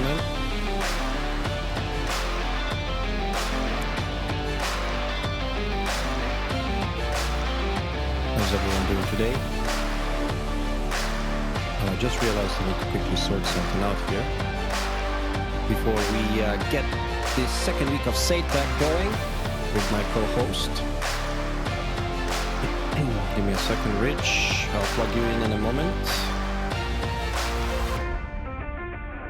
gentlemen. How's everyone doing today? I just realized I need to quickly sort something out here before we get this second week of SATAC going with my co-host. Give me a second, Rich. I'll plug you in a moment.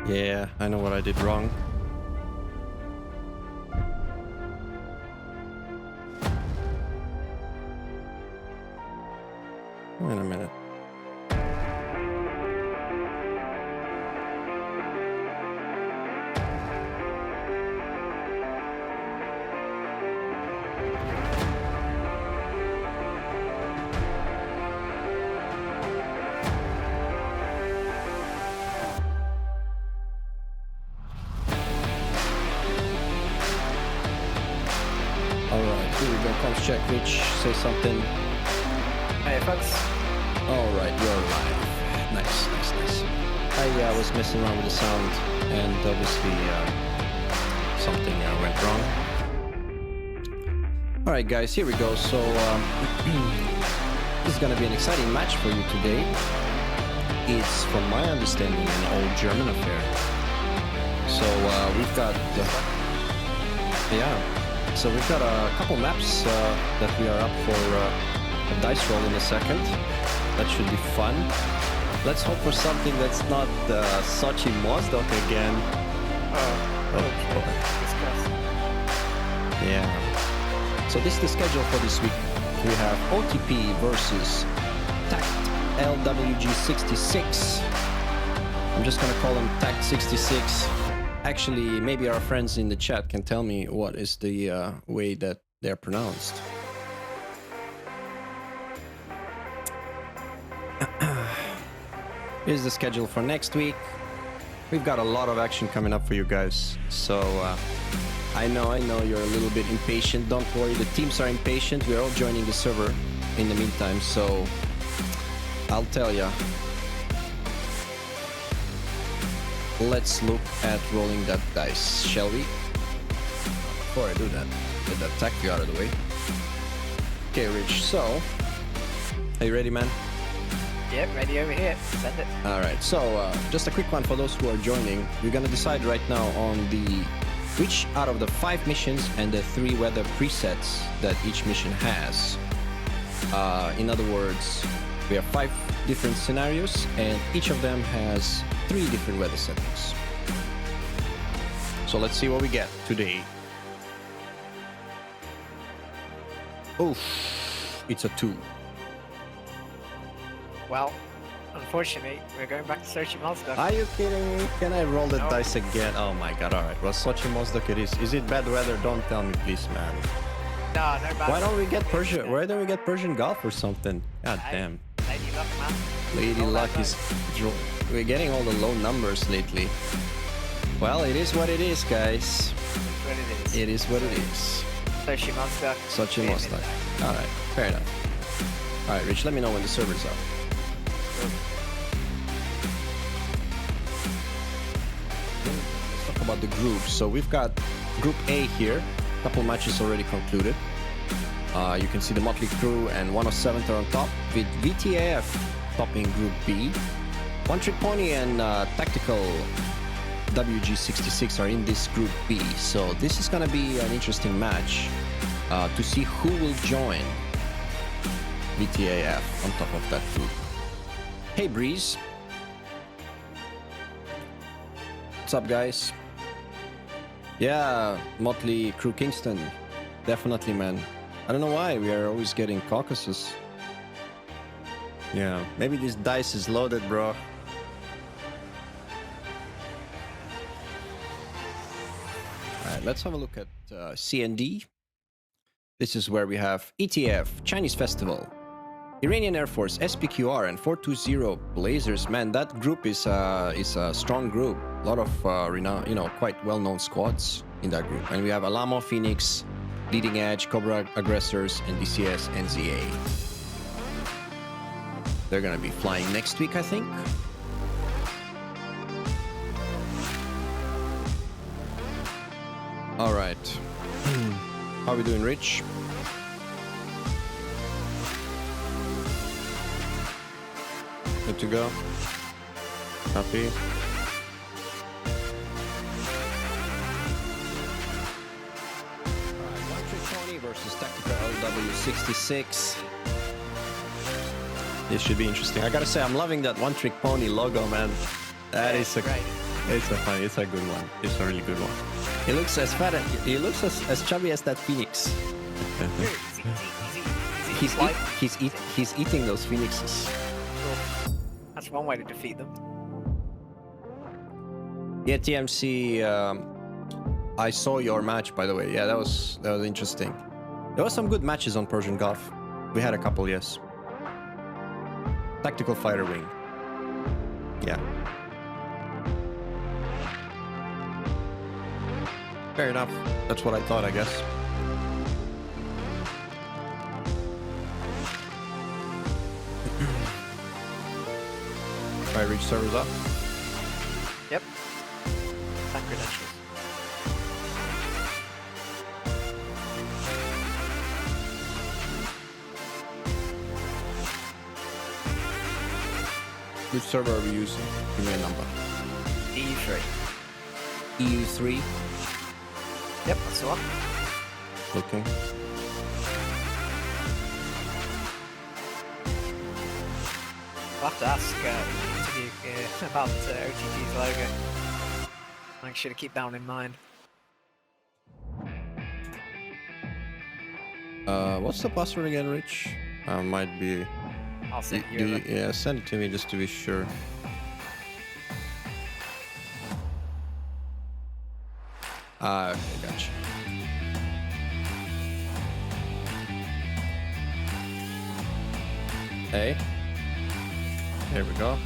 Yeah, I know what I did wrong. Wait a minute. Alright, here we go. Pulse check, Rich. Say something. Hey, folks. Alright, you're live. Nice, nice, nice. I was messing around with the sound, and obviously something went wrong. Alright, guys, here we go. So, this is gonna be an exciting match for you today. It's, from my understanding, an old German affair. So, we've got... So we've got a couple maps that we are up for a dice roll in a second. That should be fun. Let's hope for something that's not Sochi Mozdok again. Oh boy. Yeah. So this is the schedule for this week. We have oTp versus TaktLwG66. I'm just gonna call him Takt66. Actually, maybe our friends in the chat can tell me what is the way that they're pronounced. Here's the schedule for next week. We've got a lot of action coming up for you guys. So, I know you're a little bit impatient. Don't worry, the teams are impatient. We're all joining the server in the meantime. So, I'll tell ya. Let's look at rolling that dice, shall we? Before I do that, get that tactic out of the way. Okay, Rich, so... Are you ready, man? Yep, ready over here. Send it. Alright, so just a quick one for those who are joining. We're gonna decide right now on which out of the 5 missions and the 3 weather presets that each mission has. In other words, we have 5 different scenarios, and each of them has 3 different weather settings. So let's see what we get today. Oof, it's a 2. Well, unfortunately, we're going back to Sochi Mozdok. Are you kidding me? Can I roll the dice again? Oh my god, alright. Well, Sochi Mozdok it is. Is it bad weather? Don't tell me, please, man. No bad. Why don't we get Persian? Why don't we get Persian Gulf or something? God damn. Lady Luck, man. Lady Luck is... We're getting all the low numbers lately. Well, it is what it is, guys. It is what it is. Sochi Mozdok. Sochi Mozdok. Alright, fair enough. Alright, Rich, let me know when the server's up. Let's talk about the groups. So we've got Group A here. A couple matches already concluded. You can see the Motley Crew and 107th are on top, with VTAF topping Group B. One Trick Pony and Tactical WG66 are in this Group B. So this is going to be an interesting match to see who will join VTAF on top of that group. Hey Breeze. What's up, guys? Yeah, Motley Crew Kingston. Definitely, man. I don't know why we are always getting Caucasus. Yeah, maybe this dice is loaded, bro. Alright, let's have a look at CND. This is where we have ETF, Chinese Festival, Iranian Air Force, SPQR, and 420 Blazers. Man, that group is a strong group. A lot of renowned, quite well-known squads in that group. And we have Alamo, Phoenix, Leading Edge, Cobra Aggressors, and DCS NZA. They're gonna be flying next week, I think. All right. How are we doing, Rich? Good to go. Happy. Alright, One Trick Pony versus TaktLwG66. This should be interesting. I gotta say, I'm loving that One Trick Pony logo, man. That is a great. It's a good one. It's a really good one. He looks as fat. He looks as chubby as that phoenix. He's eating those phoenixes. That's one way to defeat them. Yeah, TMC. I saw your match, by the way. Yeah, that was interesting. There was some good matches on Persian Gulf. We had a couple, yes. Tactical fighter wing. Yeah. Fair enough. That's what I thought, I guess. Try reach servers up. Yep. That credentials. Which server are we using? Give me a number. EU3. EU3. Yep, that's the one. Looking. I'll have to ask about oTp's logo. Make sure to keep that one in mind. What's the password again, Rich? Might be. I'll send you. Yeah, send it to me just to be sure. Okay, gotcha. Hey. Here we go.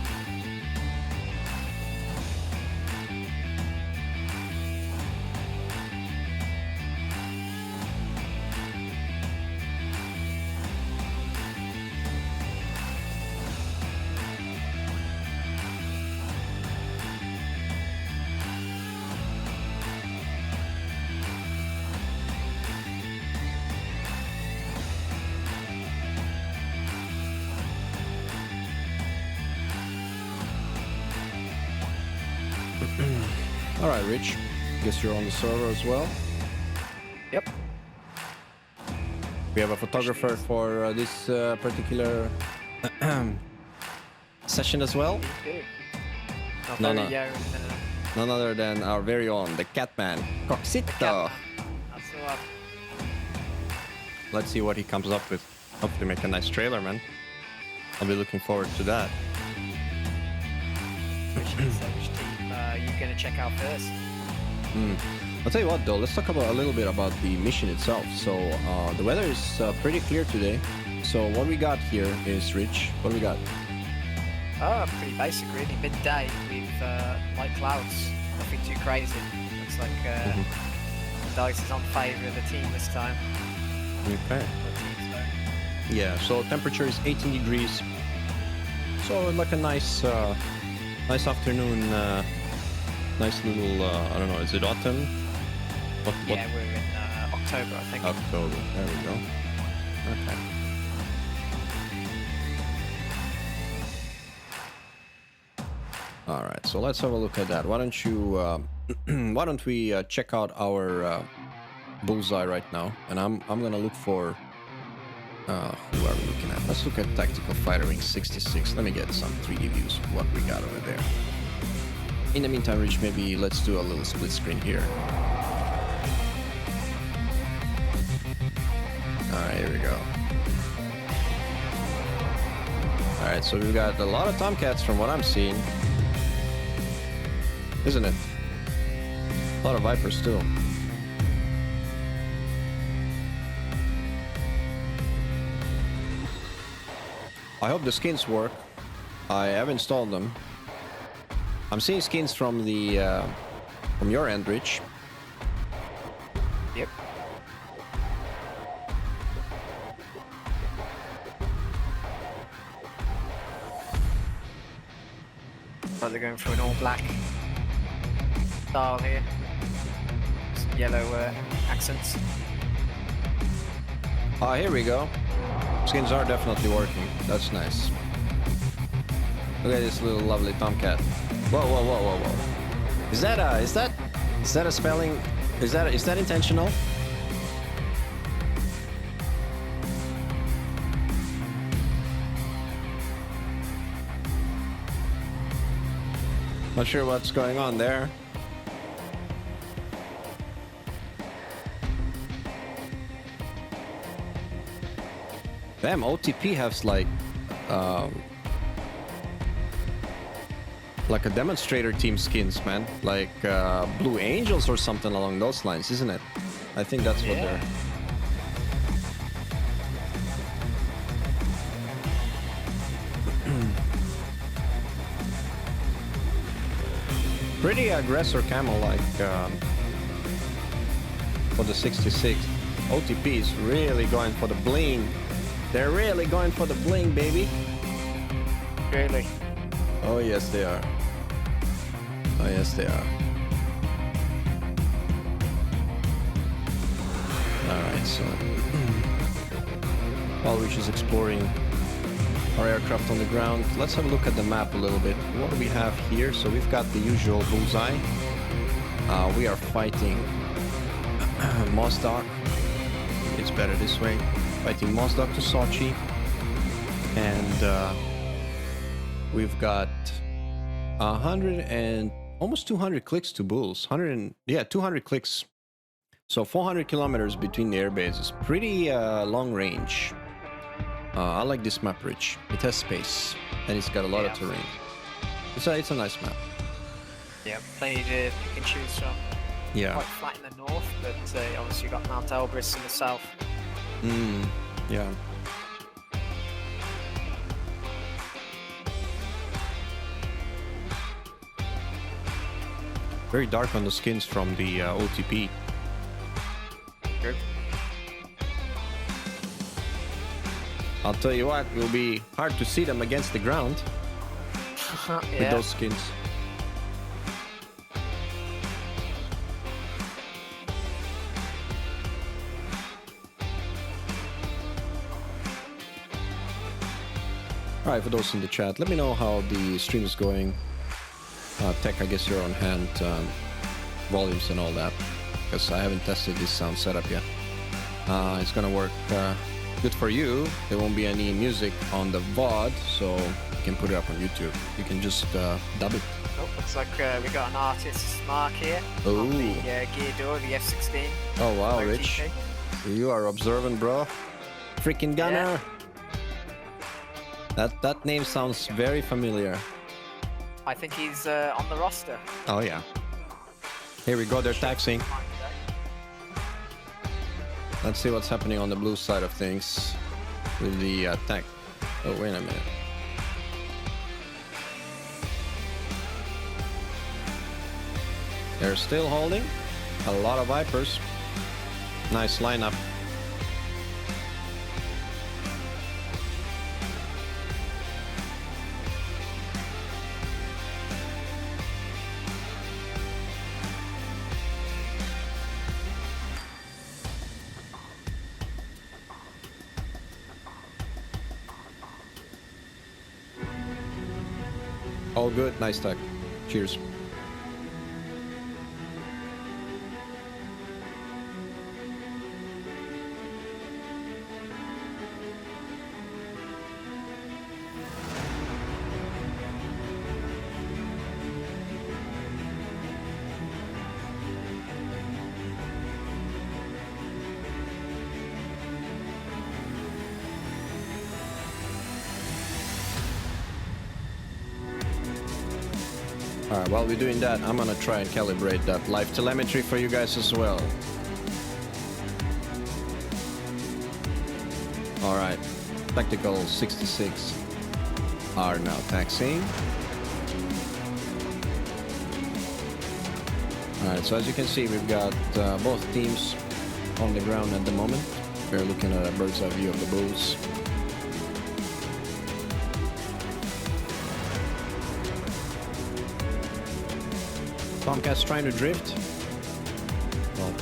All right, Rich. Guess you're on the server as well. Yep. We have a photographer for this particular session as well. No. None other than our very own, the Catman, Coxito. That's the one. Let's see what he comes up with. Hopefully make a nice trailer, man. I'll be looking forward to that. Which team you gonna check out first? I'll tell you what though, let's talk about a little bit about the mission itself. So the weather is pretty clear today. So what we got here is, Rich, what do we got? Pretty basic really. Midday with light clouds. Nothing too crazy. Looks like Dice is on favour of the team this time. Okay. Yeah, so temperature is 18 degrees. So like a nice nice afternoon, nice little, I don't know, is it autumn? What? Yeah, we're in October, I think. October, there we go. Okay. All right, so let's have a look at that. Why don't you, why don't we check out our bullseye right now? And I'm gonna look for, who are we looking at? Let's look at Tactical Fighter Wing 66. Let me get some 3D views of what we got over there. In the meantime, Rich, maybe let's do a little split screen here. Alright, here we go. Alright, so we've got a lot of Tomcats from what I'm seeing. Isn't it? A lot of Vipers too. I hope the skins work. I have installed them. I'm seeing skins from the from your end, Rich. Yep. So they're going for an all black style here. yellow accents. Ah, here we go. Skins are definitely working. That's nice. Look at this little lovely tomcat. Whoa, whoa, whoa, whoa, whoa. Is that a spelling? Is that intentional? Not sure what's going on there. Damn, oTp has like a demonstrator team skins, man. Like Blue Angels or something along those lines, isn't it? I think that's what they're... Pretty aggressor camo, like for the 66. oTp is really going for the bling. They're really going for the bling, baby. Really? Oh yes, they are. Oh yes, they are. Alright, so while we're just exploring our aircraft on the ground, let's have a look at the map a little bit. What do we have here? So we've got the usual bullseye. We are fighting Mozdok. It's better this way. Fighting Mozdok to Sochi. And we've got 100 and almost 200 clicks to bulls. 200 clicks. So 400 kilometers between the air bases. Pretty long range. I like this map, Rich. It has space and it's got a lot of terrain. It's a nice map. Yeah, plenty to pick and choose from. Yeah. Quite flat in the north, but obviously you've got Mount Elbrus in the south. Yeah. Very dark on the skins from the oTp. Good. I'll tell you what, it will be hard to see them against the ground with those skins. Alright, for those in the chat, let me know how the stream is going. Tech, I guess you're on hand, volumes and all that, because I haven't tested this sound setup yet. It's gonna work good for you. There won't be any music on the VOD, so you can put it up on YouTube. You can just dub it. Oh, looks like we got an artist's mark here Ooh. on the gear door, the F-16. Oh wow, oTp. Rich. You are observant, bro. Freaking gunner. That name sounds very familiar. I think he's on the roster. Oh yeah. Here we go, they're taxing. Let's see what's happening on the blue side of things with the tank. Oh, wait a minute. They're still holding. A lot of Vipers. Nice lineup. All good, nice tech. Cheers. Alright, while we're doing that, I'm gonna try and calibrate that live telemetry for you guys as well. Alright, Tactical 66 are now taxiing. Alright, so as you can see, we've got both teams on the ground at the moment. We're looking at a bird's eye view of the bulls. Tomcat's trying to drift. Well,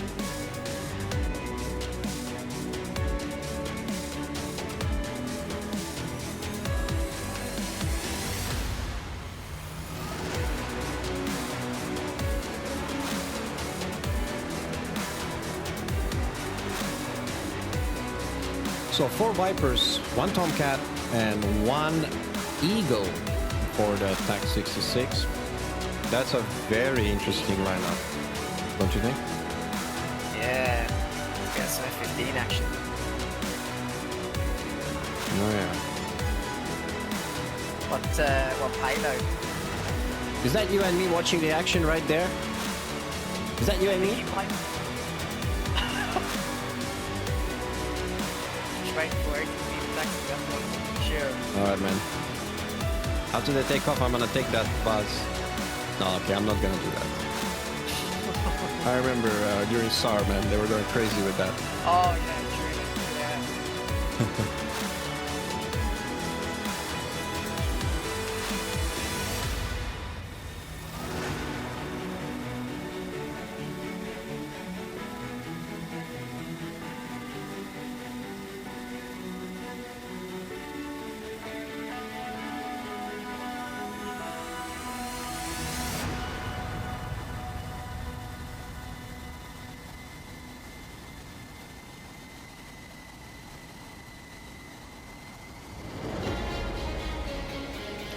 so 4 Vipers, 1 Tomcat, and 1 Eagle for the TaktLwG66. That's a very interesting lineup, don't you think? Yeah. Let's get some F-15 action. Oh yeah. What payload? Is that you and me watching the action right there? Is that you and me? Straight for it. Sure. Alright, man. After they take off, I'm gonna take that buzz. No, okay, I'm not gonna do that. I remember during SAR, man, they were going crazy with that. Oh yeah, true. Yeah.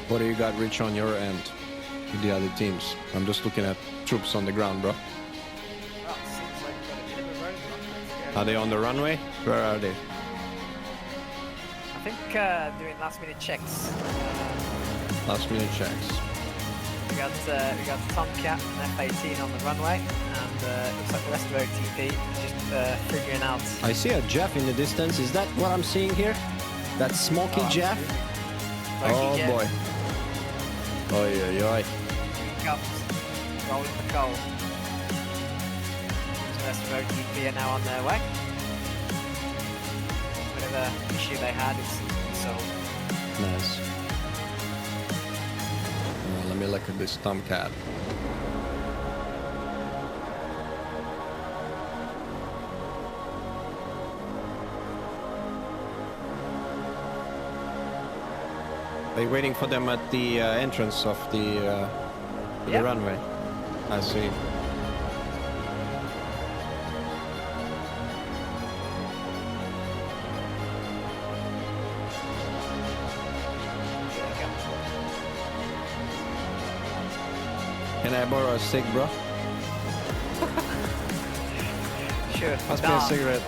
What do you got, Rich, on your end with the other teams? I'm just looking at troops on the ground, bro. Well, seems like we've got a bit of a roadblock. Are they on the runway? Where are they? I think doing last minute checks. Last minute checks. We got Tomcat and F-18 on the runway, and looks like the rest of oTp is just figuring out. I see a Jeff in the distance. Is that what I'm seeing here? That smoky Jeff? Oh Jeff. boy. Oi, oi, oi. Comes rolling the coal. The rest of oTp are now on their way. Whatever issue they had is solved. Nice. Let me look at this Tomcat. Are you waiting for them at the entrance of the runway? I see. Can I borrow a cig, bro? Sure. Pass me a cigarette.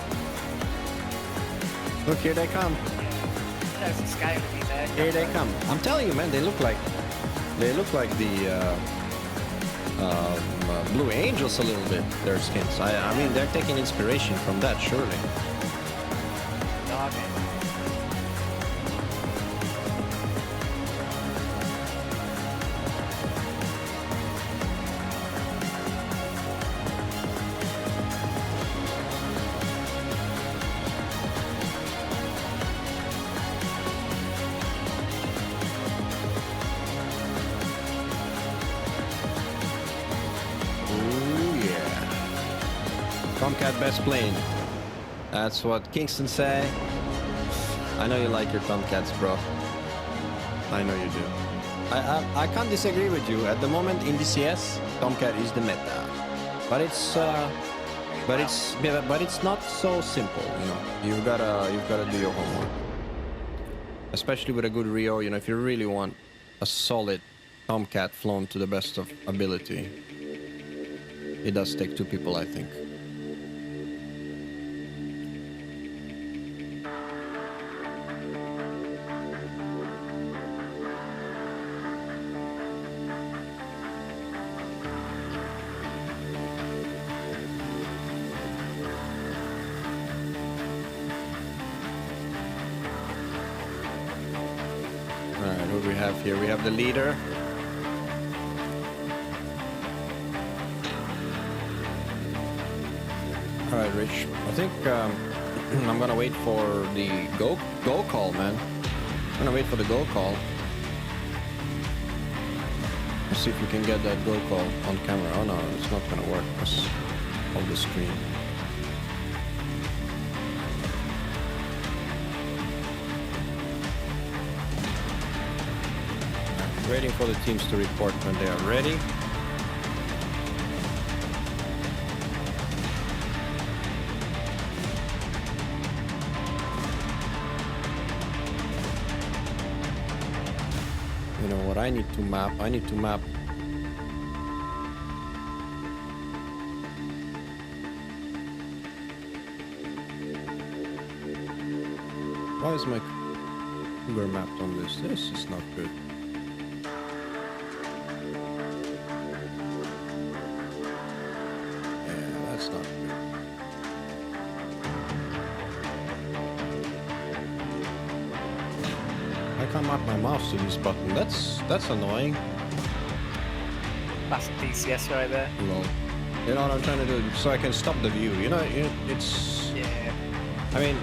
Look, here they come. There's a scale of me there. Here they come. I'm telling you, man, they look like the Blue Angels a little bit. Their skins. I mean, they're taking inspiration from that, surely. Dog, man. Tomcat best plane. That's what Kingston say. I know you like your Tomcats, bro. I know you do. I can't disagree with you. At the moment in DCS, Tomcat is the meta, but it's not so simple. You know, you've gotta do your homework. Especially with a good Rio. You know, if you really want a solid Tomcat flown to the best of ability, it does take 2 people, I think. Alright, what do we have here? We have the leader. Alright, Rich. I think I'm gonna wait for the go call, man. I'm gonna wait for the go call. Let's see if we can get that go call on camera. Oh no, it's not gonna work. of the screen. Waiting for the teams to report when they are ready. You know what I need to map? I need to map. Why is my Cougar mapped on this? This is not good. Yeah, that's not good. I can't map my mouse to this button. That's annoying. That's DCS right there. Lol. You know what I'm trying to do? So I can stop the view. You know, it's... Yeah. I mean,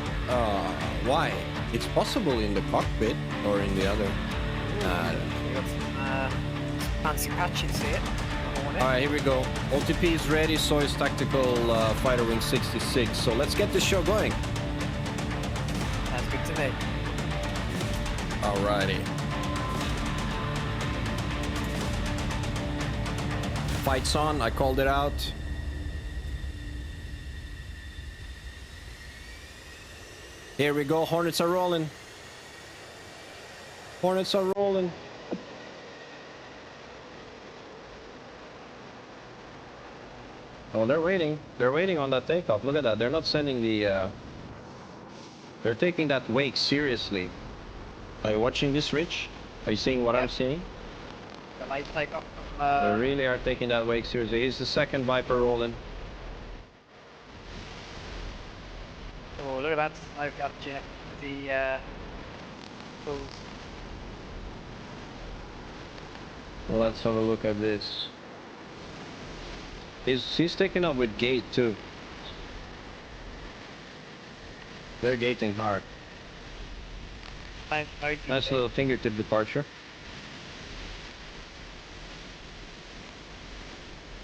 why? It's possible in the cockpit or in the other. We got some fancy patches here. Alright, here we go. oTp is ready, so is Tactical Fighter Wing 66. So let's get this show going. Sounds good to me. Alrighty. Fight's on, I called it out. Here we go, Hornets are rolling. Hornets are rolling. Oh, they're waiting. They're waiting on that takeoff. Look at that. They're not sending the... They're taking that wake seriously. Are you watching this, Rich? Are you seeing what I'm seeing? The light takeoff from... They really are taking that wake seriously. Here's the second Viper rolling. Oh, look at that. I've got you. The... full... Well, let's have a look at this. He's taking up with gate too. They're gating hard. Nice little fingertip departure.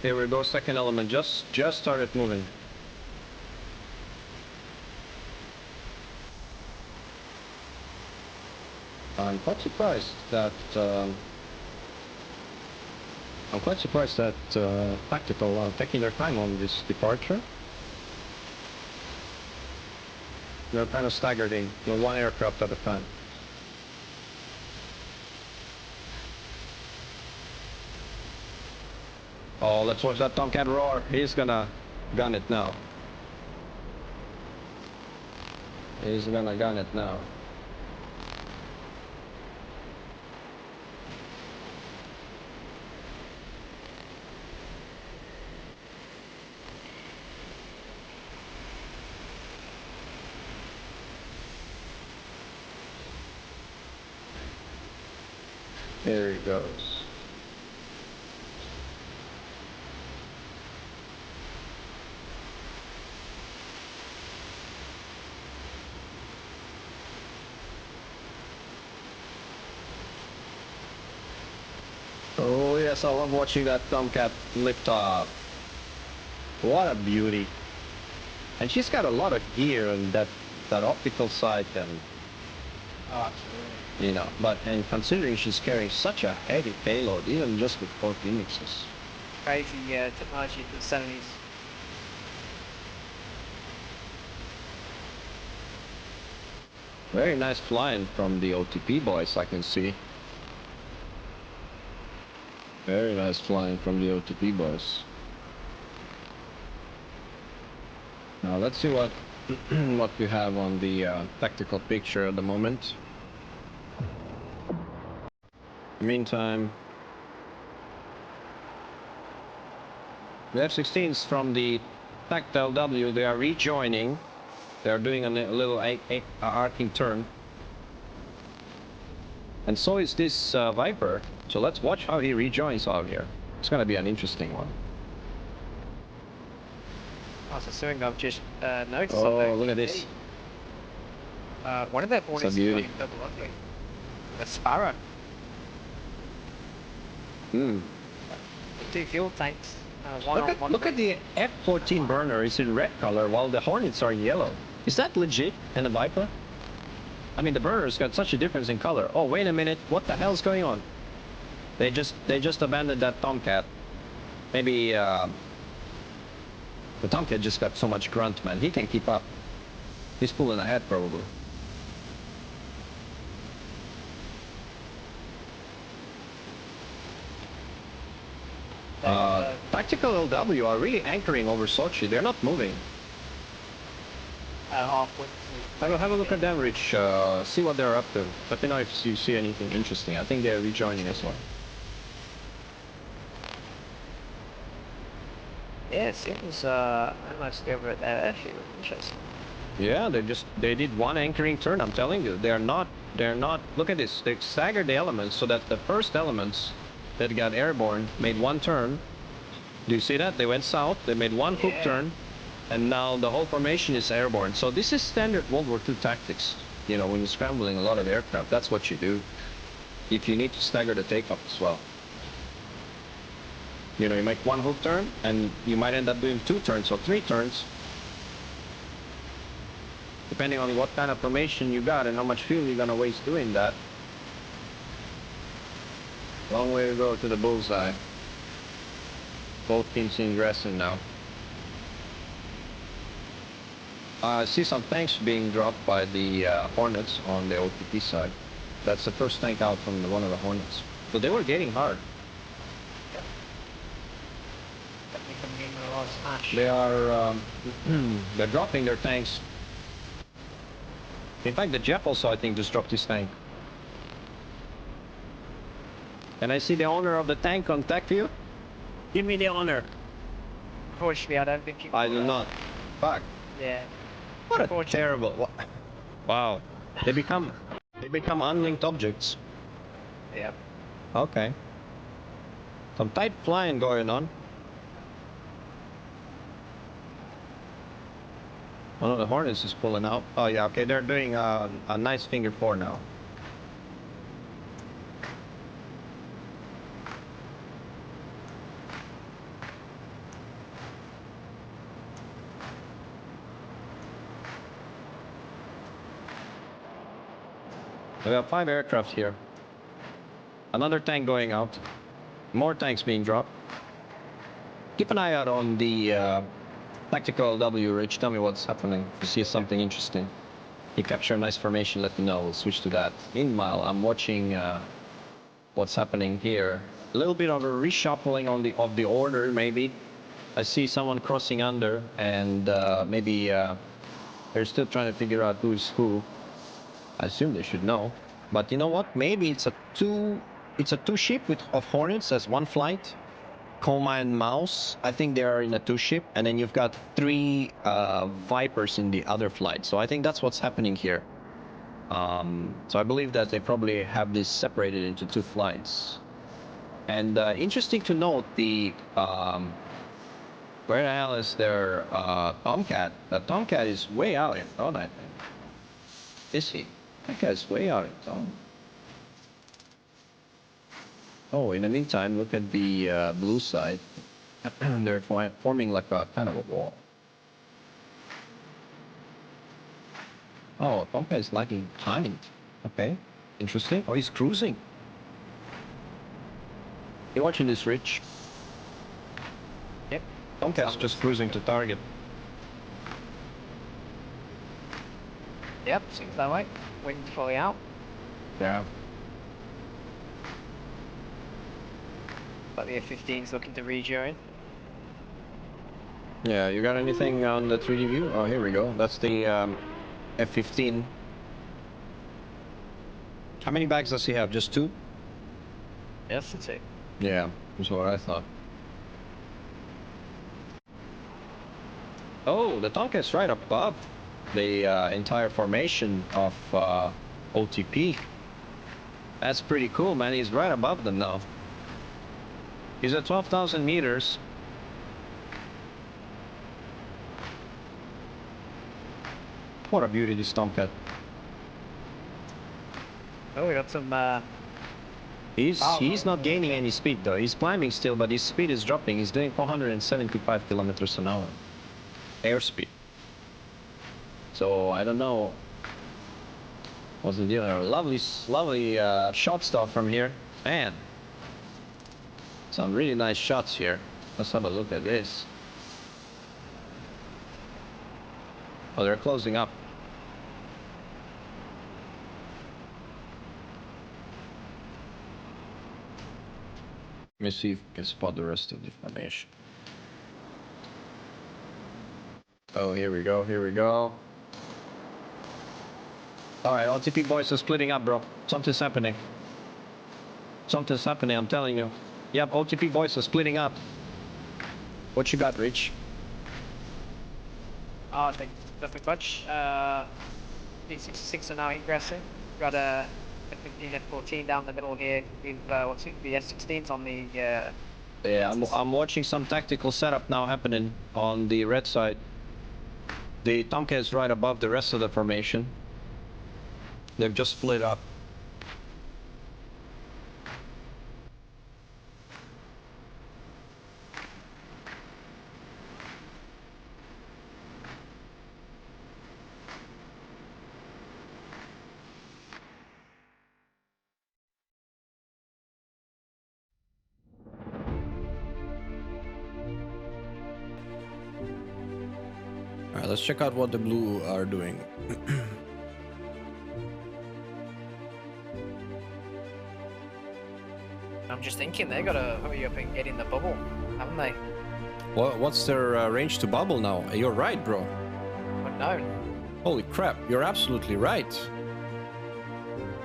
Here we go, second element just started moving. I'm quite surprised that Tactical are taking their time on this departure. They're kind of staggered in one aircraft at a time. Oh, let's watch that Tomcat roar. He's gonna gun it now. He's gonna gun it now. There he goes. Oh yes, I love watching that Tomcat lift off. What a beauty. And she's got a lot of gear on that optical side and you know, and considering she's carrying such a heavy payload, even just with 4 Phoenixes. Crazy technology for the 70s. Very nice flying from the oTp boys, I can see. Very nice flying from the oTp boys. Now let's see what what we have on the tactical picture at the moment. Meantime, the F-16s from the TaktLwG, they are rejoining. They are doing a little arcing turn. And so is this Viper. So let's watch how he rejoins out here. It's going to be an interesting one. Oh, so something I've just noticed. Oh, look at this. One of their boys is running double locking. The Sparrow. Hmm. 2 fuel tanks. One on one. Look at the F-14 burner is in red color while the Hornets are yellow. Is that legit in the Viper? I mean, the burner's got such a difference in color. Oh, wait a minute. What the hell's going on? They just abandoned that Tomcat. Maybe the Tomcat just got so much grunt, man. He can't keep up. He's pulling ahead probably. TaktLwG are really anchoring over Sochi. They're not moving. Halfway. Have a look at them, Rich. See what they're up to. Let me know if you see anything interesting. I think they're rejoining as well. Yeah, it seems almost over at their airfield. Interesting. Yeah, they did one anchoring turn. I'm telling you, they're not. Look at this. They staggered the elements so that the first elements that got airborne made one turn. Do you see that? They went south. They made one hook turn, and now the whole formation is airborne. So this is standard World War II tactics. You know, when you're scrambling a lot of aircraft, that's what you do. If you need to stagger the takeoff as well. You know, you make one hook turn, and you might end up doing 2 turns or 3 turns. Depending on what kind of formation you got and how much fuel you're gonna waste doing that. Long way to go to the bullseye. Both teams ingressing now. I see some tanks being dropped by the Hornets on the oTp side. That's the first tank out from one of the Hornets. So they were getting hard. They are they're dropping their tanks. In fact, the Jeff also, I think, just dropped his tank. Can I see the owner of the tank on TaktLwG? Give me the owner. Unfortunately, I don't think it. I do not. Fuck. Yeah. What a terrible. Wow. They become unlinked objects. Yep. Okay. Some tight flying going on. One of the Hornets is pulling out. Oh yeah, okay, they're doing a nice finger 4 now. We have 5 aircraft here. Another tank going out. More tanks being dropped. Keep an eye out on the TaktLwG, Rich. Tell me what's happening. If you see something interesting. You capture a nice formation, let me know. We'll switch to that. Meanwhile, I'm watching what's happening here. A little bit of a reshuffling of the order, maybe. I see someone crossing under, and maybe they're still trying to figure out who's who. I assume they should know. But you know what? Maybe it's a two ship of Hornets as one flight. Coma and Mouse, I think they are in a 2 ship, and then you've got 3 Vipers in the other flight. So I think that's what's happening here. So I believe that they probably have this separated into 2 flights. And interesting to note, the where the hell is their Tomcat? The Tomcat is way out in front, I think. Is he? Tomcat is way out in front. Oh, in the meantime, look at the blue side. They're forming like a kind of a wall. Oh, Tomcat is lagging behind. Okay, interesting. Oh, he's cruising. You watching this, Rich? Yep. Tomcat's just cruising to target. Yep, seems that way. Wind fully out. Yeah. But the F-15's looking to rejoin. Yeah, you got anything on the 3D view? Oh, here we go. That's the F-15. How many bags does he have? Just 2? Yes, that's it. Yeah, that's what I thought. Oh, the Tomcat's right above the entire formation of oTp. That's pretty cool, man. He's right above them now. He's at 12,000 meters. What a beauty, this Tomcat. Oh, we got some He's not gaining any speed though. He's climbing still, but his speed is dropping. He's doing 475 kilometers an hour. Airspeed. So I don't know what's the deal here. Lovely shot stuff from here. Man. Some really nice shots here. Let's have a look at this. Oh, they're closing up. Let me see if we can spot the rest of the formation. Oh, here we go, here we go. Alright, oTp boys are splitting up, bro. Something's happening. Something's happening, I'm telling you. Yep, oTp boys are splitting up. What you got, Rich? Oh, nothing much. D66 are now ingressing. Got a F15, F14 down the middle here with what's it, the S16s on the. Yeah, I'm watching some tactical setup now happening on the red side. The Tomcat is right above the rest of the formation. They've just split up. All right, let's check out what the blue are doing. I'm just thinking they gotta hurry up and get in the bubble, haven't they? Well, what's their range to bubble now? You're right, bro. Unknown. Holy crap, you're absolutely right.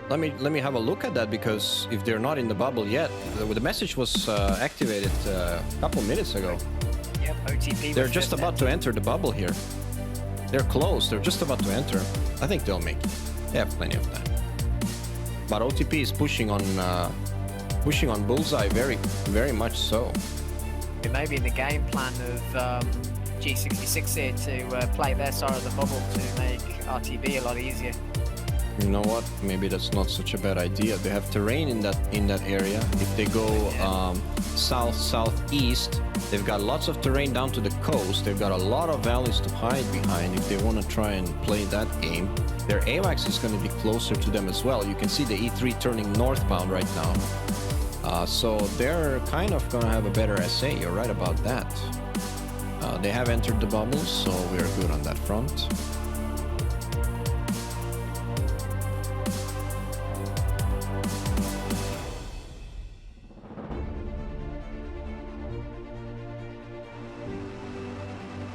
Let me have a look at that, because if they're not in the bubble yet, the message was activated a couple minutes ago. Yep, oTp. They're just about to enter the bubble here. They're close. They're just about to enter. I think they'll make it. They have plenty of time. But oTp is pushing on bullseye, very much so. It may be in the game plan of G66 here to play their side of the bubble to make RTB a lot easier. You know what? Maybe that's not such a bad idea. They have terrain in that area. If they go southeast, they've got lots of terrain down to the coast. They've got a lot of valleys to hide behind if they want to try and play that game. Their AWACS is going to be closer to them as well. You can see the E3 turning northbound right now. So they're kind of going to have a better SA. You're right about that. They have entered the bubble, so we're good on that front.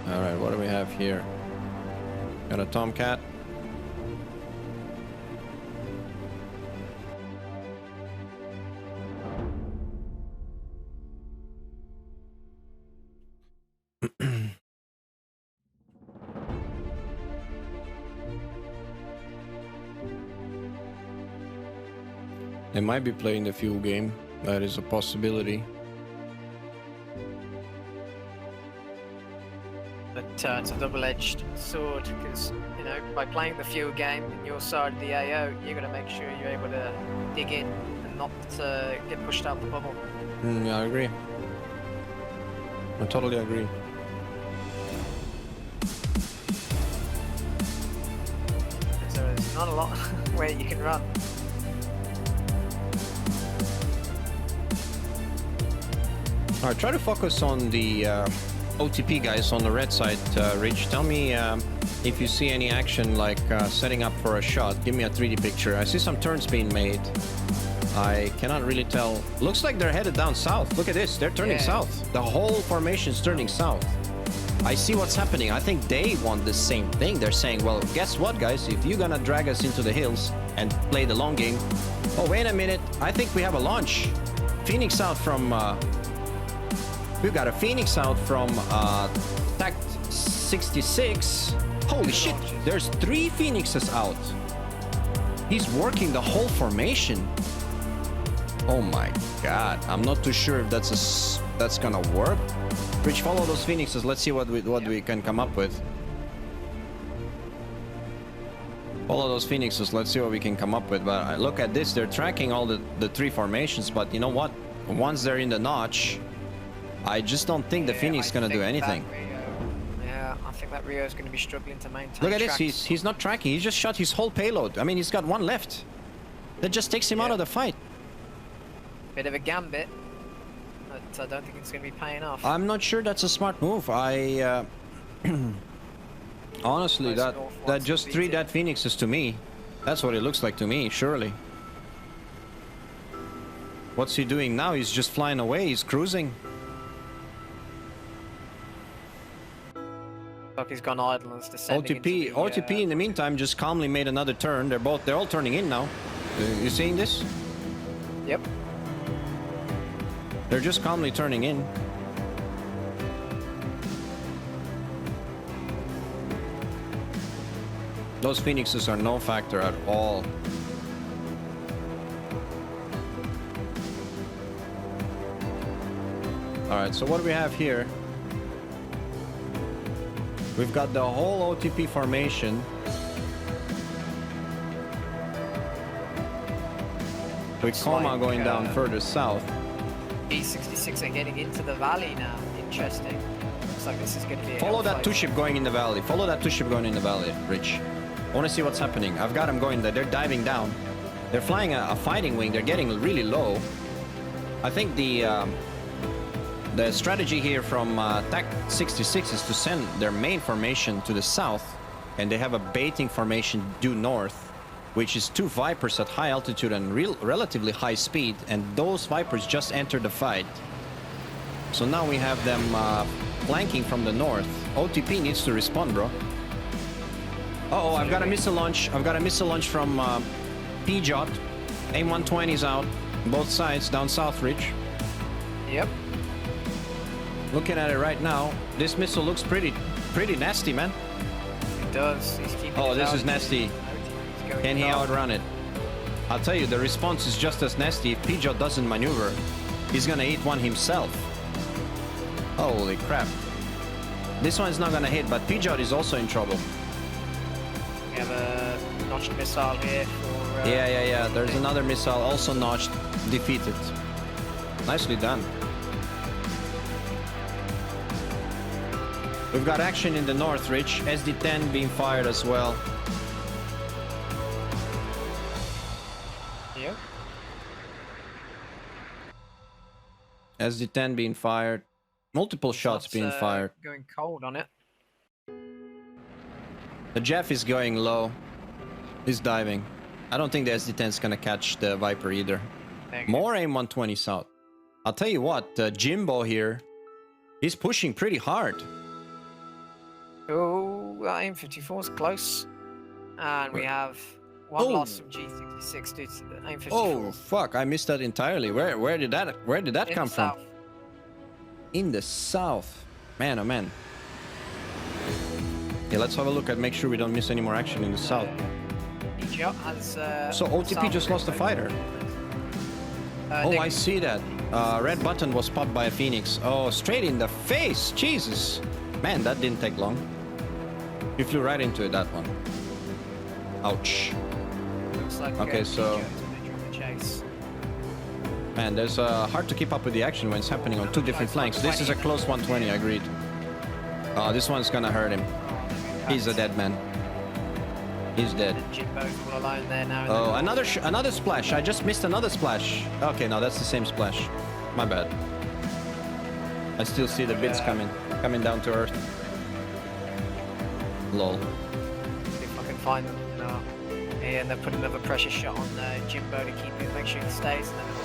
Alright, what do we have here? Got a Tomcat. They might be playing the fuel game. That is a possibility. But it's a double-edged sword, because, you know, by playing the fuel game in your side of the AO, you're going to make sure you're able to dig in and not get pushed out the bubble. Yeah, I agree. I totally agree. So there's not a lot where you can run. Alright, try to focus on the oTp guys on the red side, Rich. Tell me if you see any action, like setting up for a shot. Give me a 3D picture. I see some turns being made. I cannot really tell. Looks like they're headed down south. Look at this. They're turning south. The whole formation's turning south. I see what's happening. I think they want the same thing. They're saying, well, guess what, guys? If you're gonna drag us into the hills and play the long game... Oh, wait a minute. I think we have a launch. Phoenix out from... We've got a Phoenix out from TaktLwG66. Holy shit, there's 3 Phoenixes out. He's working the whole formation. Oh my god, I'm not too sure if that's gonna work. Rich, follow those Phoenixes. Let's see what we can come up with. Follow those Phoenixes. Let's see what we can come up with. But look at this. They're tracking all the three formations. But you know what? Once they're in the notch, I just don't think the Phoenix is going to do anything. Yeah, I think that Rio is going to be struggling to maintain. Look at this. He's not tracking. He just shot his whole payload. I mean, he's got one left. That just takes him out of the fight. Bit of a gambit, but I don't think it's going to be paying off. I'm not sure that's a smart move. Honestly, that just 3 dead Phoenixes to me. That's what it looks like to me, surely. What's he doing now? He's just flying away. He's cruising. Like he's gone idle and is descending OTP in the meantime just calmly made another turn. They're all turning in now. You seeing this? Yep. They're just calmly turning in. Those Phoenixes are no factor at all. Alright, so what do we have here? We've got the whole OTP formation. With Coma going down further south. G66 are getting into the valley now. Interesting. Looks like this is going to be a Follow that 2-ship going in the valley. Follow that 2-ship going in the valley, Rich. I want to see what's happening. I've got them going there. They're diving down. They're flying a fighting wing. They're getting really low. I think the strategy here from TaktLwG66 is to send their main formation to the south, and they have a baiting formation due north, which is 2 Vipers at high altitude and relatively high speed, and those Vipers just entered the fight. So now we have them flanking from the north. OTP needs to respond, bro. Uh-oh, I've got a missile launch. I've got a missile launch from PJOT. AIM-120's out. Both sides, down south, Rich. Yep. Looking at it right now, this missile looks pretty nasty, man. It does. He's keeping this is nasty. Can he outrun it? I'll tell you, the response is just as nasty. If PJOT doesn't maneuver, he's gonna hit one himself. Holy crap. This one's not gonna hit, but PJOT is also in trouble. We have a notched missile here for... yeah. There's another missile also notched, defeated. Nicely done. We've got action in the north, Rich. SD-10 being fired as well. Yep. SD-10 being fired. Multiple shots being fired. Going cold on it. The Jeff is going low. He's diving. I don't think the SD-10 is gonna catch the Viper either. More AIM-120 south. I'll tell you what, Jimbo here, he's pushing pretty hard. Oh, AIM-54 is close. And we have one loss from G66 to AIM-54. Oh, fuck, I missed that entirely. Where did that come from? In the south. Man, oh man. Yeah, let's have a look at make sure we don't miss any more action in the south. So OTP just lost a fighter. Oh, I see that. Red button was popped by a Phoenix. Oh, straight in the face. Jesus. Man, that didn't take long. You flew right into it, that one. Ouch. Looks like okay, so... Man, there's hard to keep up with the action when it's happening on 2 different flanks. This is a close 120, I agreed. This one's gonna hurt him. He's a dead man. He's dead. Oh, another splash. I just missed another splash. Okay, no, that's the same splash. My bad. I still see the bits coming down to earth. Lol. See if I can find them. No. And they put another pressure shot on Jimbo to keep it, make sure he stays in the middle.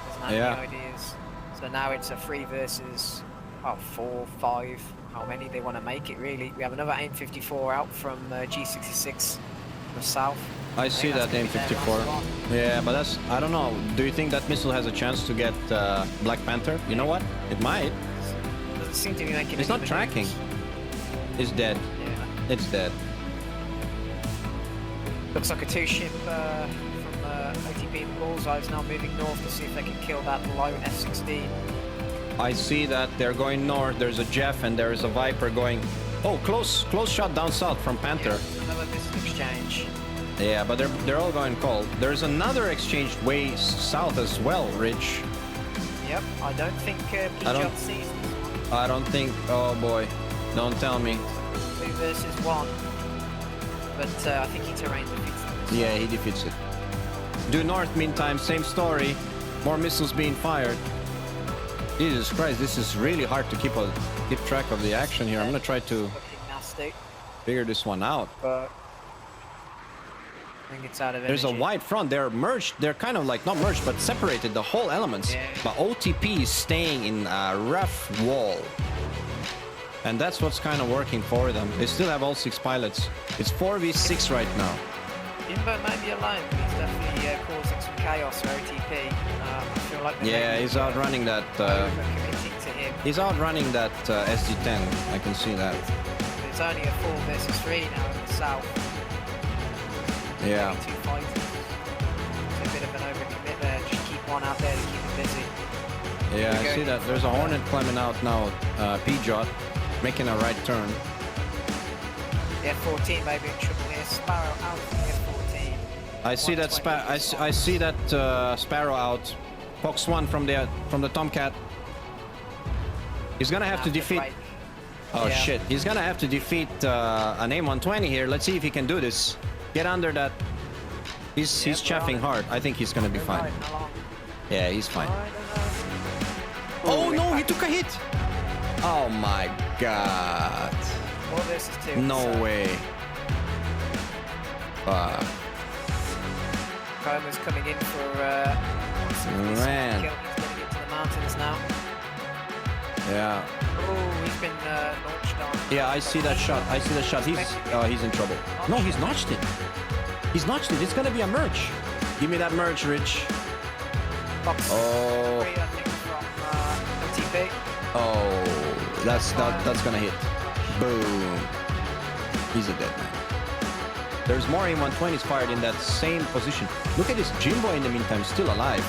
Doesn't have any ideas. So now it's a 3 versus 4, 5. How many they want to make it, really. We have another AIM-54 out from G66 from the south. I see that AIM-54. Yeah, but that's... I don't know. Do you think that missile has a chance to get Black Panther? You know what? It might. Doesn't seem to be making It's not tracking. It's dead. Yeah. It's dead. Looks like a 2-ship from OTP and Bullseye is now moving north to see if they can kill that lone F-16. I see that they're going north. There's a Jeff and there is a Viper going... Oh, close shot down south from Panther. Yeah, of this exchange. Yeah, but they're all going cold. There's another exchange way south as well, Rich. Yep, I don't think Pijot sees this one. I don't think. Oh boy, don't tell me. 2 versus 1. But I think he terrain defeats them. Yeah, he defeats it. Due north, meantime, same story. More missiles being fired. Jesus Christ, this is really hard to keep track of the action here. I'm gonna try to figure this one out. But I think it's out of energy. There's a wide front. They're merged. They're kind of like not merged, but separated the whole elements. Yeah. But oTp is staying in a rough wall, and that's what's kind of working for them. They still have all 6 pilots. It's 4v6 right now. Jimbo may be alone, but he's definitely causing some chaos for OTP. I feel like he's outrunning that. Committing to him. He's outrunning that SD10. I can see that. It's only a 4 versus 3 now in the south. Yeah. 2 fighters. It's a bit of an overcommit there. Just keep one out there to keep him busy. Yeah, I see that. There's a Hornet climbing out now. Pijot making a right turn. The F-14 maybe in trouble here. Sparrow out from the F-14. I see that I see that Sparrow out. Fox 1 from the Tomcat. He's gonna have to defeat. Oh yeah. shit! He's gonna have to defeat an AIM-120 here. Let's see if he can do this. Get under that. He's chaffing hard. I think he's gonna be fine. Yeah, he's fine. Oh no! He took a hit. Oh my god! Well, this is 2. No way. Coma's coming in for man. Kill. He's getting into the mountains now. Yeah. Oh, he's been launched on. Yeah, I see that shot. I see that shot. He's in trouble. No, he's notched it. He's notched it. It's gonna be a merge. Give me that merge, Rich. Box 3, I think, from oTp. Oh, that's gonna hit. Boom. He's a dead man. There's more AIM-120s fired in that same position. Look at this Jimbo in the meantime, still alive.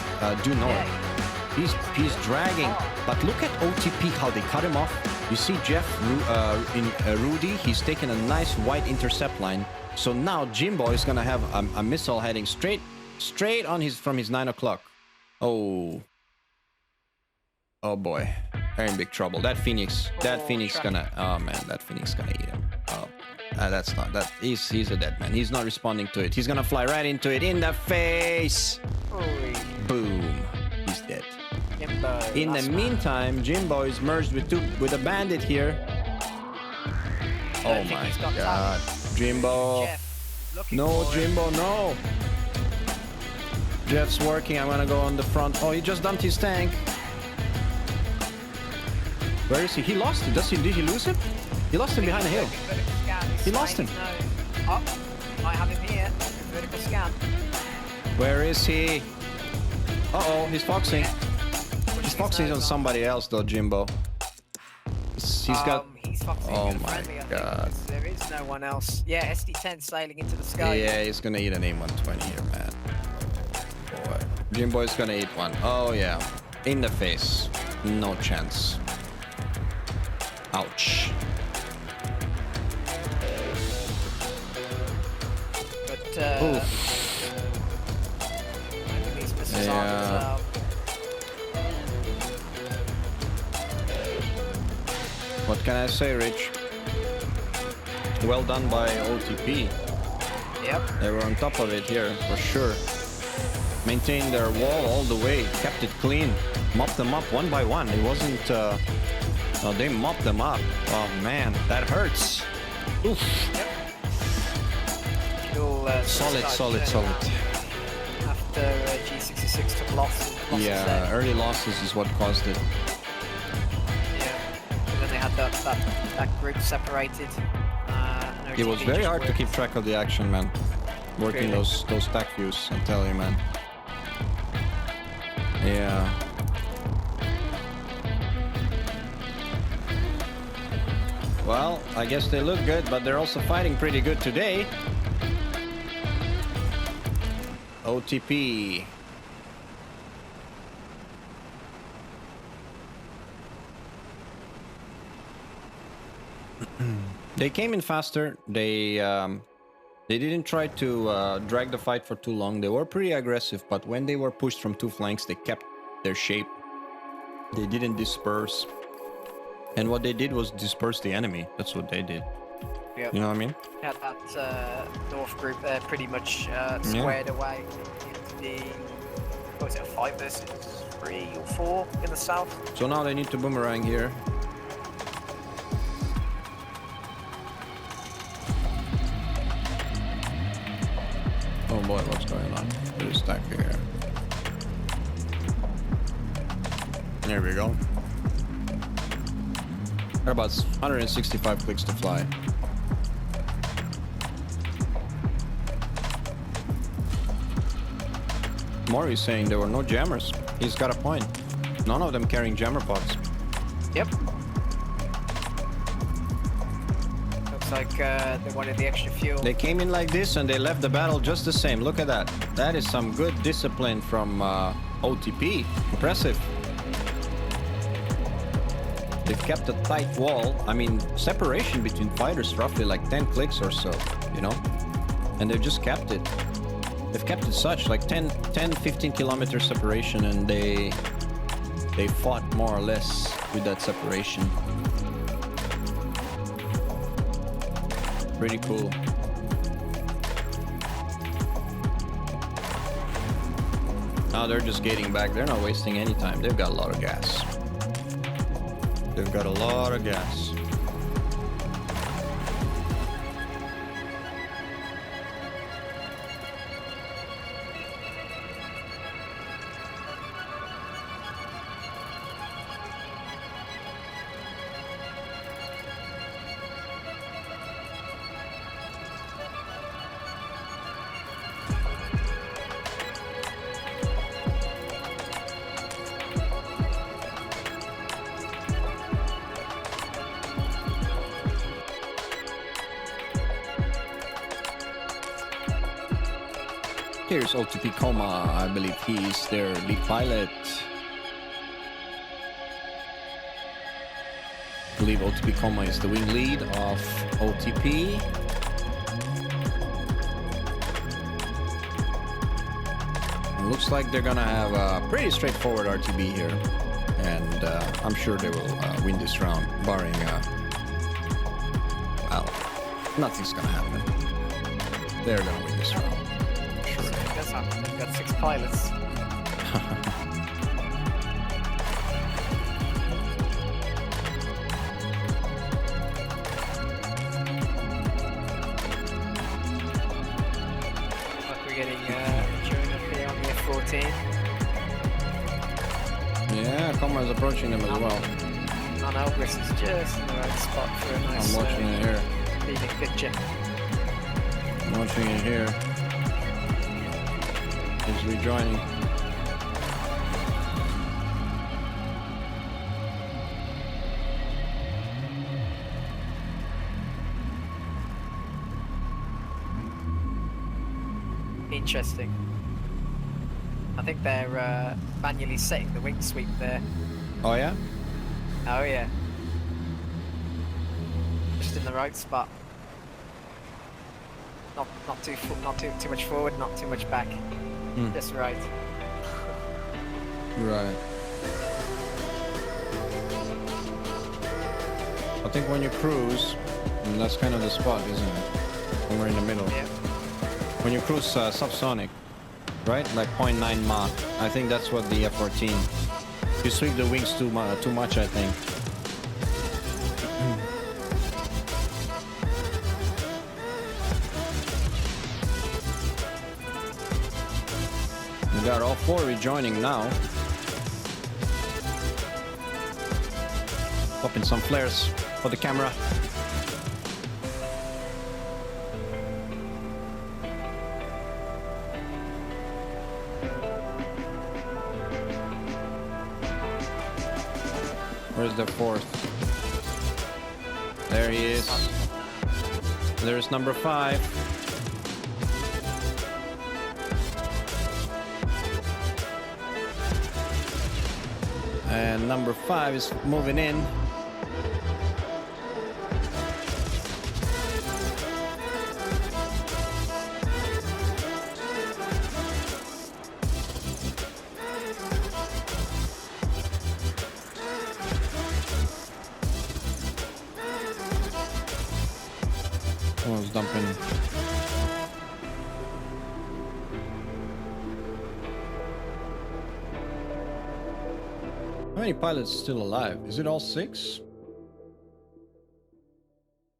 Due north. Yeah. He's dragging. But look at oTp, how they cut him off. You see Jeff Rudy, he's taking a nice white intercept line. So now Jimbo is gonna have a missile heading straight on from his 9 o'clock. Oh boy, they're in big trouble. That Phoenix gonna. Oh man, that Phoenix gonna eat him. Oh, that's not that. He's a dead man. He's not responding to it. He's gonna fly right into it in the face. Oy. Boom. He's dead. Jimbo, in the meantime, Jimbo is merged with a bandit here. Oh my god. Jimbo. No, Jimbo, no. Jeff's working. I'm gonna go on the front. Oh, he just dumped his tank. Where is he? He lost it. Did he lose him? He lost him behind the hill. He lost him. Oh, might have him here. Vertical scan. Where is he? Uh-oh, he's foxing. He's foxing on somebody else though, Jimbo. He's got... He's foxing. Oh my god. There is no one else. Yeah, SD10 sailing into the sky. Yeah, he's gonna eat an AIM-120 here, man. Boy. Jimbo is gonna eat one. Oh yeah. In the face. No chance. Ouch. But these missiles yeah. What can I say, Rich? Well done by oTp. Yep. They were on top of it here, for sure. Maintained their wall all the way, kept it clean, mopped them up one by one. It wasn't... No, they mopped them up. Oh man, that hurts. Oof. Yep. Solid. After G66 took losses Yeah, there. early losses is what caused it. Yeah. And then they had that group separated. No It was TP very just hard to worked. keep track of the action, man. Working Really? those stack views, I tell you, man. Yeah. Well, I guess they look good, but they're also fighting pretty good today. oTp. They came in faster. They They didn't try to drag the fight for too long. They were pretty aggressive, but when they were pushed from two flanks, they kept their shape. They didn't disperse. And what they did was disperse the enemy. That's what they did. Yep. You know what I mean? Had that north group there pretty much squared away into the, what was it, a 5 versus 3 or 4 in the south. So now they need to boomerang here. Oh boy, what's going on? There's stack here. There we go. Got about 165 clicks to fly. Maury's saying there were no jammers. He's got a point. None of them carrying jammer pods. Yep. Looks like they wanted the extra fuel. They came in like this and they left the battle just the same. Look at that. That is some good discipline from oTp. Impressive. They've kept a tight wall. I mean, separation between fighters roughly like 10 clicks or so, you know? And they've just kept it. They've kept it such, like 10, 15 kilometer separation, and they fought more or less with that separation. Pretty cool. Now they're just gating back. They're not wasting any time. They've got a lot of gas. They've got a lot of gas. Here's oTp Coma. I believe he's their lead pilot. I believe oTp Coma is the wing lead of oTp. It looks like they're gonna have a pretty straightforward RTB here, and I'm sure they will win this round, barring well, nothing's gonna happen. They're gonna win this round. We've got 6 pilots. Like we're getting June up here on the F-14. Yeah, Coma's approaching them as well. Non-Elbrus is just in the right spot for a nice I'm watching it here. leading picture. I'm watching it here. He's rejoining. Interesting. I think they're manually setting the wing sweep there. Oh yeah? Oh yeah. Just in the right spot. Not too much forward, not too much back. Just right. Right. I think when you cruise, and that's kind of the spot, isn't it? When we're in the middle. Yeah. When you cruise subsonic, right? Like 0.9 Mach. I think that's what the F-14. You sweep the wings too much, I think. We got all 4 rejoining now. Popping some flares for the camera. Where's the 4th? There he is. There's number 5. And number 5 is moving in. Someone's dumping. How many pilots still alive? Is it all 6?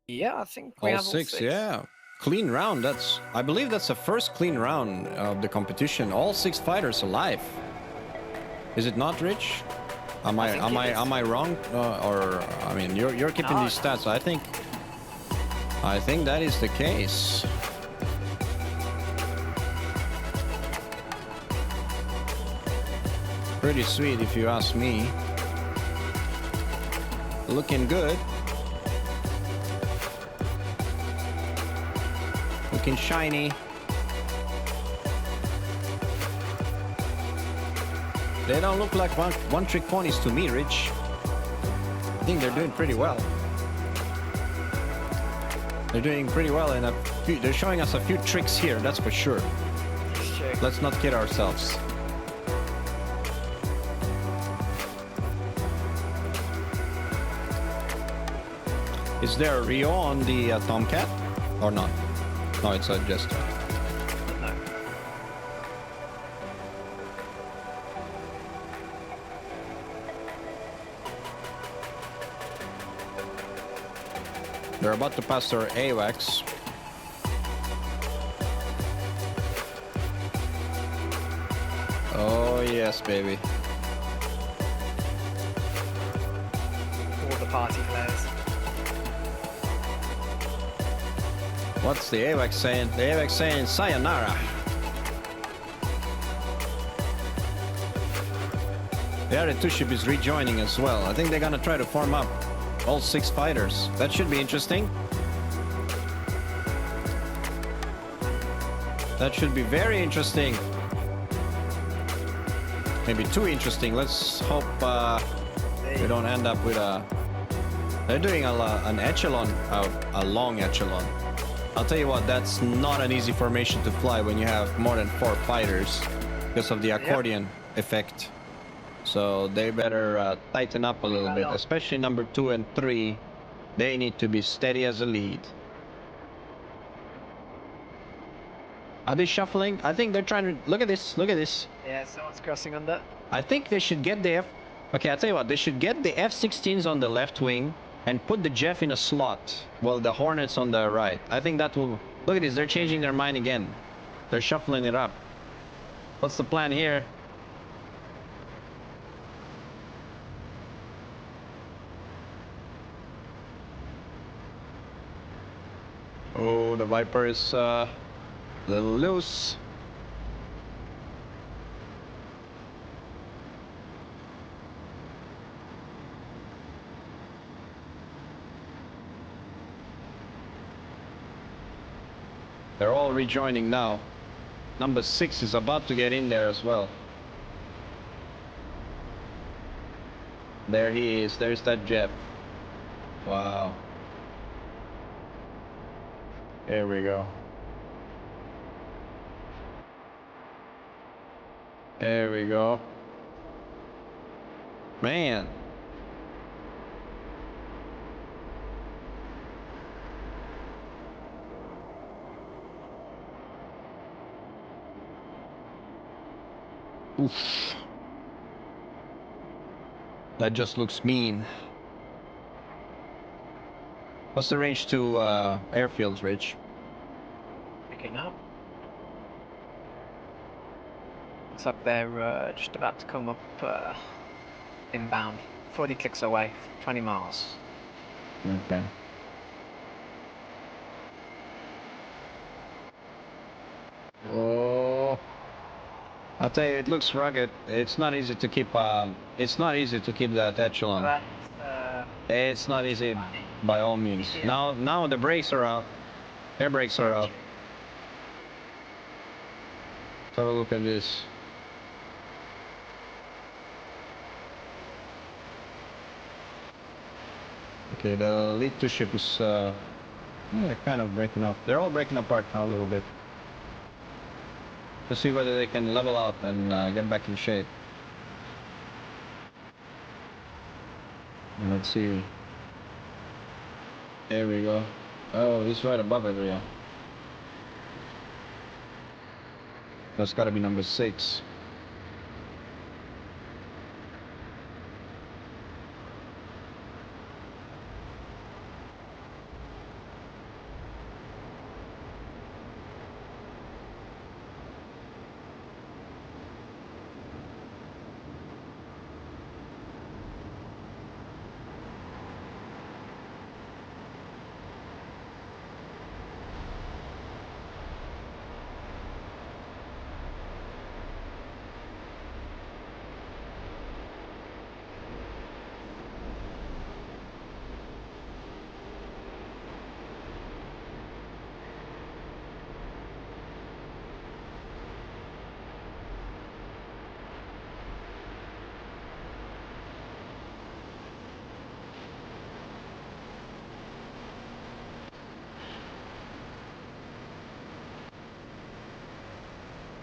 Yeah, I think we All have 6, all 6. yeah. Clean round. I believe that's the first clean round of the competition. All 6 fighters alive. Is it not, Rich? Am I wrong? Or I mean, you're keeping these stats. I think that is the case. Pretty sweet, if you ask me. Looking good. Looking shiny. They don't look like one-trick ponies to me, Rich. I think they're doing pretty well. They're doing pretty well, and they're showing us a few tricks here, that's for sure. Let's not kid ourselves. Is there a Rio on the Tomcat or not? No, it's a Jester. No. They're about to pass their AWACS. Oh yes, baby. All the party players. What's the AWACS saying? The AWACS saying sayonara. The other 2 ship is rejoining as well. I think they're gonna try to form up all 6 fighters. That should be interesting. That should be very interesting. Maybe too interesting. Let's hope we don't end up with a... They're doing an echelon, a long echelon. I'll tell you what, that's not an easy formation to fly when you have more than 4 fighters because of the accordion effect. So they better tighten up a little bit, especially number 2 and 3. They need to be steady as a lead. Are they shuffling? I think they're trying to... Look at this, look at this. Yeah, someone's crossing under. I think they should get the Okay, I'll tell you what, they should get the F-16s on the left wing and put the Jeff in a slot. Well, the Hornets on the right. I think that will... Look at this, they're changing their mind again. They're shuffling it up. What's the plan here? Oh, the Viper is a little loose. They're all rejoining now. Number 6 is about to get in there as well. There he is. There's that Jeff. Wow. Here we go. There we go. Man. Oof. That just looks mean. What's the range to airfields, Rich? Picking up. Looks like they're just about to come up inbound. 40 clicks away, 20 miles. Okay. Oh, I'll tell you, it looks rugged. It's not easy to keep. It's not easy to keep that echelon. It's not easy by all means. Now the brakes are out. Air brakes are out. Let's have a look at this. Okay, the lead 2 ship is kind of breaking up. They're all breaking apart now a little bit. To see whether they can level out and get back in shape. And let's see. There we go. Oh, he's right above it, yeah. That's gotta be number 6.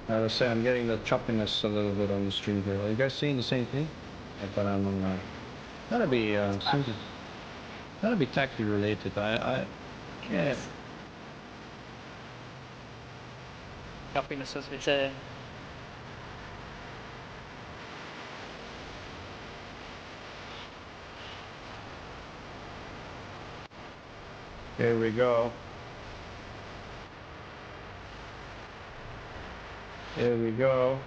I was saying, I'm getting the choppiness a little bit on the stream here. Are you guys seeing the same thing? But I'm gotta be gotta be tactically related. I can't. Happiness, as we say. Here we go. Here we go.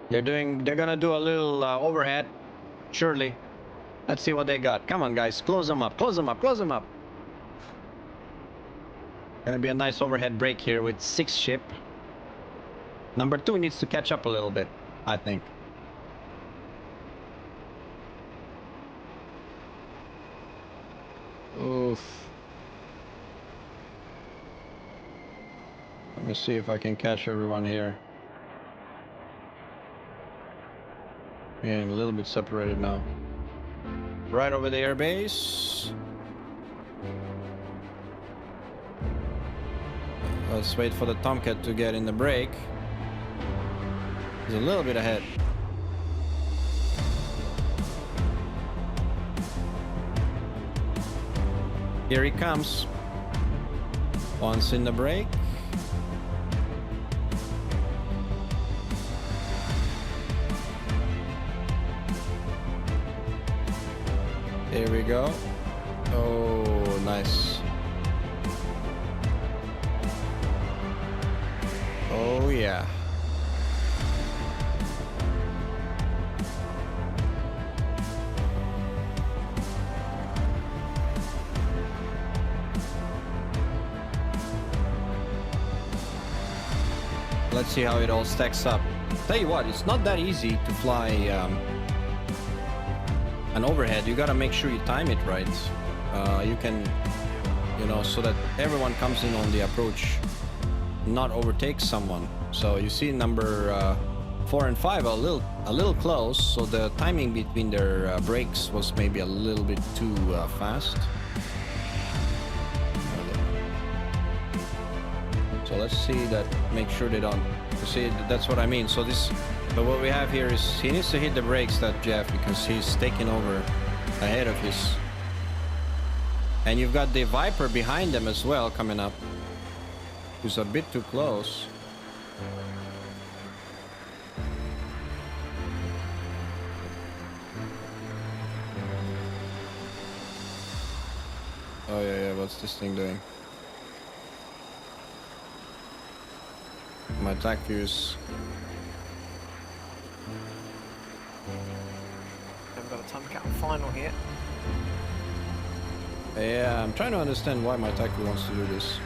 They're gonna do a little overhead, surely. Let's see what they got. Come on, guys, close them up, close them up, close them up. Gonna be a nice overhead break here with 6 ship. Number 2 needs to catch up a little bit, I think. Oof. Let me see if I can catch everyone here. Getting a little bit separated now. Right over the airbase. Let's wait for the Tomcat to get in the break. He's a little bit ahead. Here he comes. Once in the break. Here we go. Oh, nice. Oh, yeah. Let's see how it all stacks up. Tell you what, it's not that easy to fly an overhead. You gotta make sure you time it right. You can, you know, so that everyone comes in on the approach, not overtake someone. So you see number 4 and 5 are a little close, so the timing between their brakes was maybe a little bit too fast. So let's see that, make sure they don't, you see, that's what I mean. So this, but what we have here is, he needs to hit the brakes, that Jeff, because he's taking over ahead of his. And you've got the Viper behind them as well, coming up, who's a bit too close. Oh yeah, what's this thing doing? My attack views. I've got a Tomcat final here. Yeah, I'm trying to understand why my attack view wants to do this.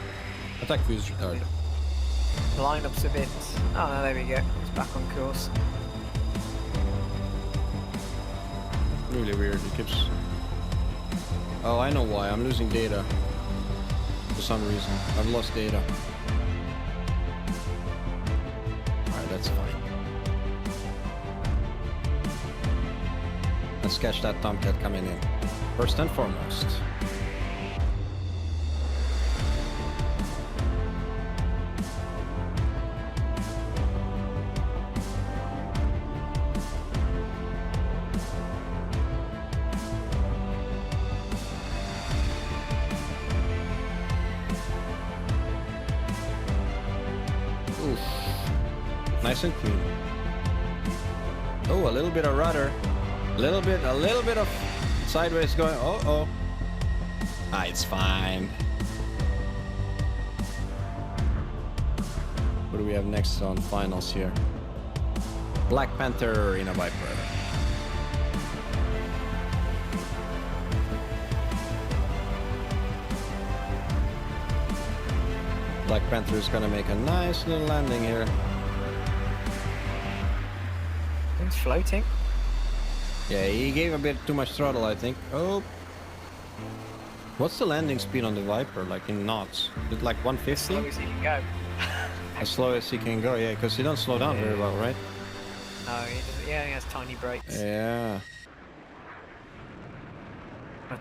Attack view is retarded. The lineup's a bit... Oh no, there we go. It's back on course. Really weird. It keeps... Oh, I know why. I'm losing data. For some reason. I've lost data. Alright, that's fine. Let's catch that Tomcat coming in. First and foremost. Oof. Nice and clean. Oh, a little bit of rudder. A little bit of sideways going. Oh. Ah, it's fine. What do we have next on finals here? Black Panther in a Viper. Black Panther is gonna make a nice little landing here. It's floating. Yeah, he gave a bit too much throttle, I think. Oh. What's the landing speed on the Viper, like in knots? Is it like 150? As slow as he can go. As slow as he can go, yeah, because he don't slow down very well, right? No, he doesn't. Yeah, he has tiny brakes. Yeah. But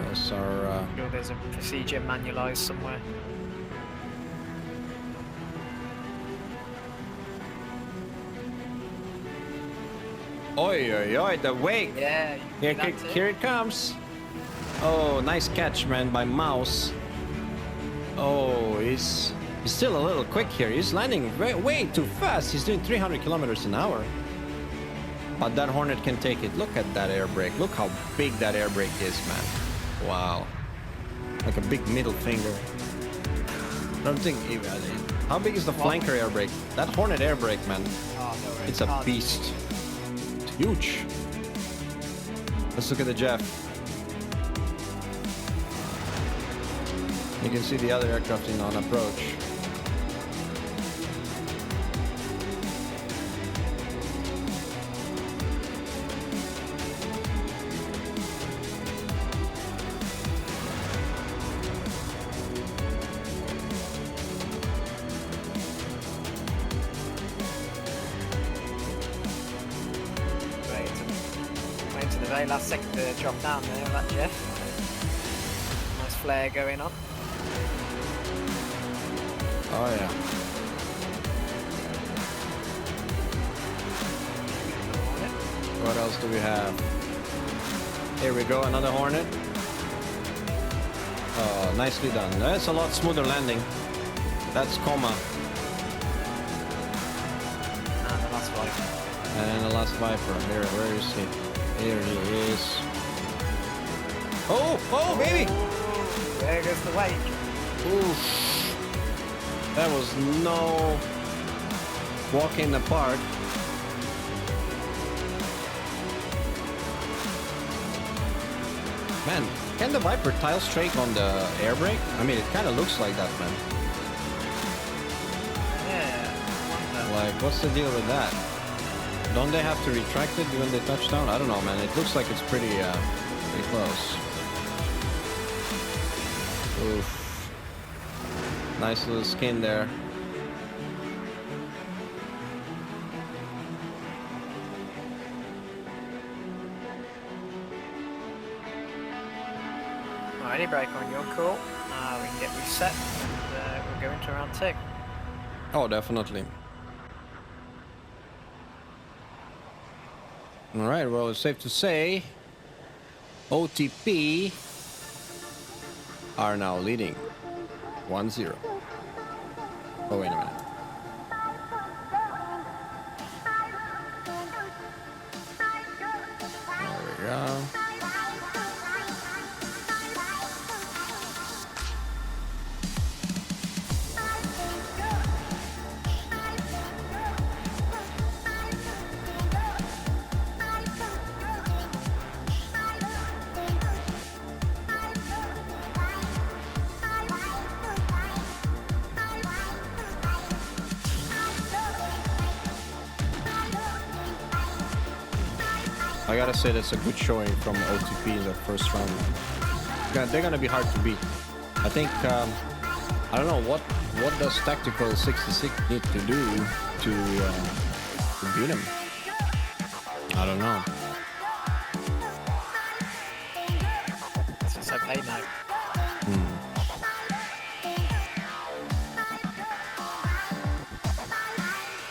That's our... sure there's a procedure manualized somewhere. Oi, the wake! Yeah, Here it comes! Oh, nice catch, man, by Mouse. Oh, he's still a little quick here. He's landing way too fast. He's doing 300 kilometers an hour. But that Hornet can take it. Look at that air brake. Look how big that air brake is, man. Wow. Like a big middle finger. I don't think... How big is the flanker air brake? That Hornet air brake, man. Oh, no way. It's a beast. It's huge. Let's look at the Jeff. You can see the other aircraft on approach. Wait to the very last second to drop down there, that Jeff. Nice flare going on. Oh yeah. What else do we have? Here we go, another Hornet. Oh, nicely done. That's a lot smoother landing. That's Coma. And the last Viper. And the last Viper. Here, where is he? Here he is. Oh, baby! There goes the wake. Oof. That was no walk in the park. Man, can the Viper tile straight on the air brake? I mean, it kind of looks like that, man. Yeah. Like, what's the deal with that? Don't they have to retract it when they touch down? I don't know, man. It looks like it's pretty close. Oof. Nice little skin there. Alrighty, brake on your call. We can get reset and we'll go into round 2. Oh, definitely. Alright, well, it's safe to say oTp are now leading 1-0. Oh, wait a minute. There we go. I gotta say that's a good showing from oTp in the first round. They're gonna be hard to beat. I think I don't know what does TaktLwG66 need to do to beat him. I don't know. So they know.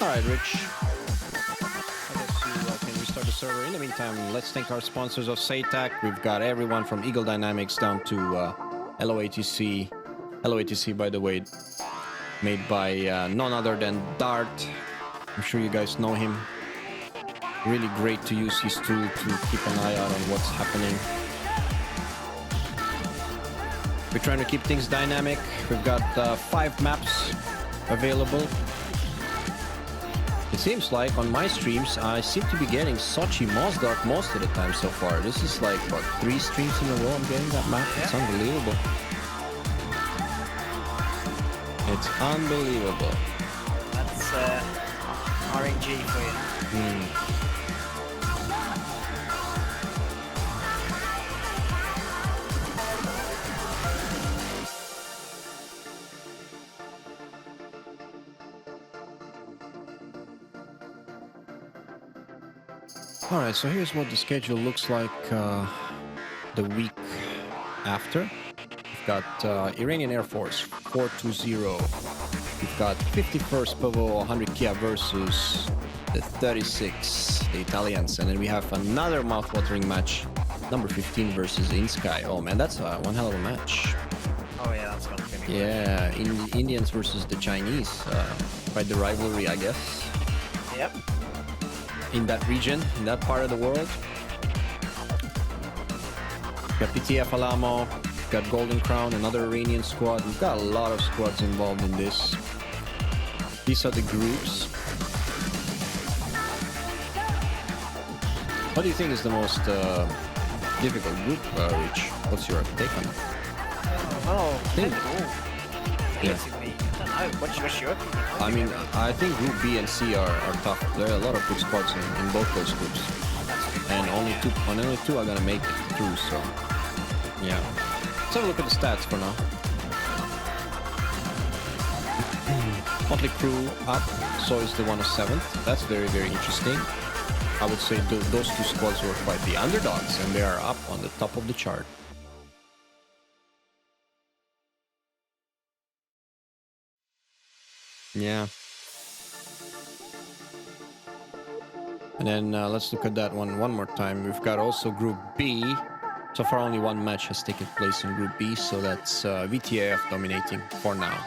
All right, Rich. The server. In the meantime, let's thank our sponsors of SATAC. We've got everyone from Eagle Dynamics down to LOATC. LOATC, by the way, made by none other than Dart. I'm sure you guys know him. Really great to use his tool to keep an eye out on what's happening. We're trying to keep things dynamic. We've got 5 maps available. It seems like on my streams, I seem to be getting Sochi Mosdark most of the time so far. This is like, what, 3 streams in a row I'm getting that map? Yeah. It's unbelievable. It's unbelievable. That's RNG for you. Alright, so here's what the schedule looks like the week after. We've got Iranian Air Force 420. We've got 51st Pavo 100 Kia versus the 36, the Italians. And then we have another mouth-watering match, number 15 versus InSky. Oh man, that's one hell of a match. Oh yeah, that's gonna be good. Yeah, Indians versus the Chinese. Quite the rivalry, I guess. Yep. In that region, in that part of the world. We've got PTF Alamo, we've got Golden Crown, another Iranian squad. We've got a lot of squads involved in this. These are the groups. What do you think is the most difficult group, Rich? What's your take on it? Oh, Yeah. I don't know. What's your opinion? I mean, I think Group B and C are tough. There are a lot of good squads in both those groups. And only two are gonna make it through, so yeah. Let's have a look at the stats for now. Motley Crew up, so is the 107th. That's very, very interesting. I would say those two squads were quite the underdogs, and they are up on the top of the chart. Yeah. And then let's look at that one more time. We've got also Group B. So far only one match has taken place in Group B, so that's VTAF dominating for now.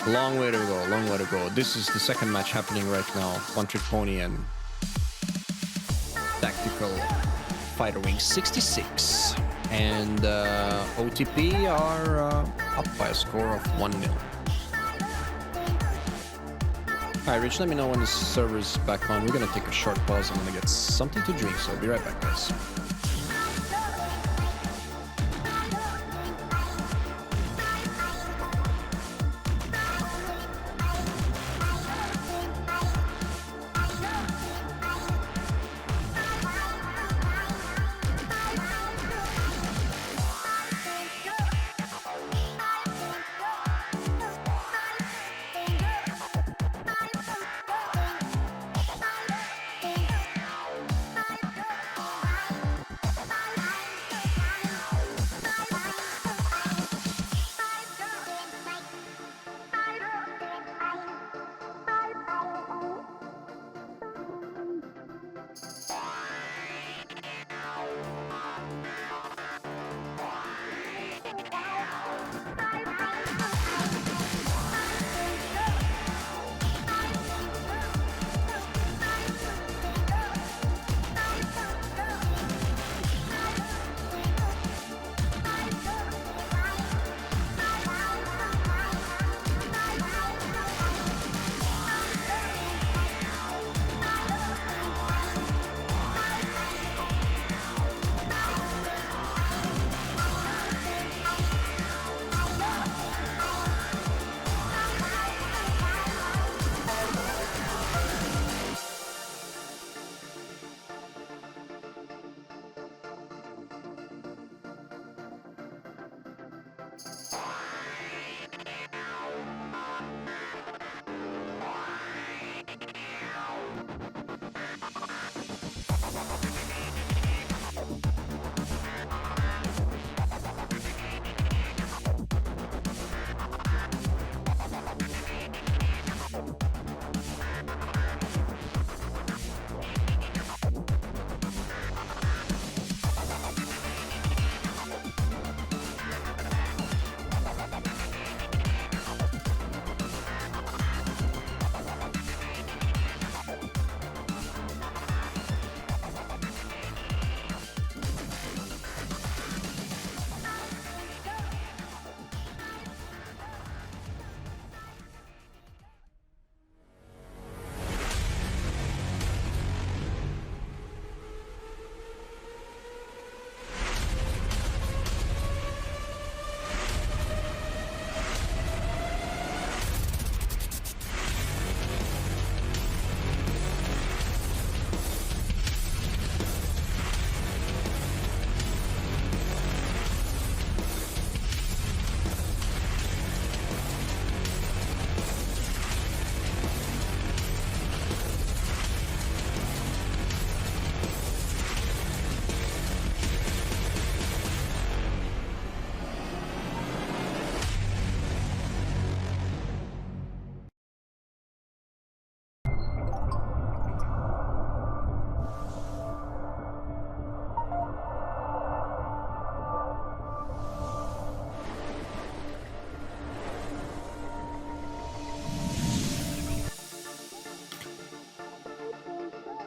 Long way to go, long way to go. This is the second match happening right now. One Trick Pony and TaktLwG66. And oTp are up by a score of 1-0. Alright, Rich, let me know when the server's back on. We're gonna take a short pause. I'm gonna get something to drink, so I'll be right back, guys.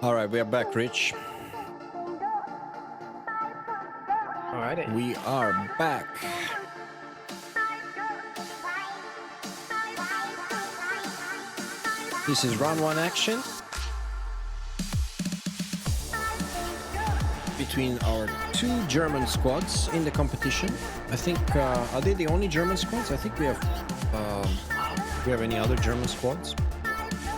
All right, we are back, Rich. Alrighty. We are back. This is round one action between our two German squads in the competition. I think are they the only German squads? I think we have. Do we have any other German squads?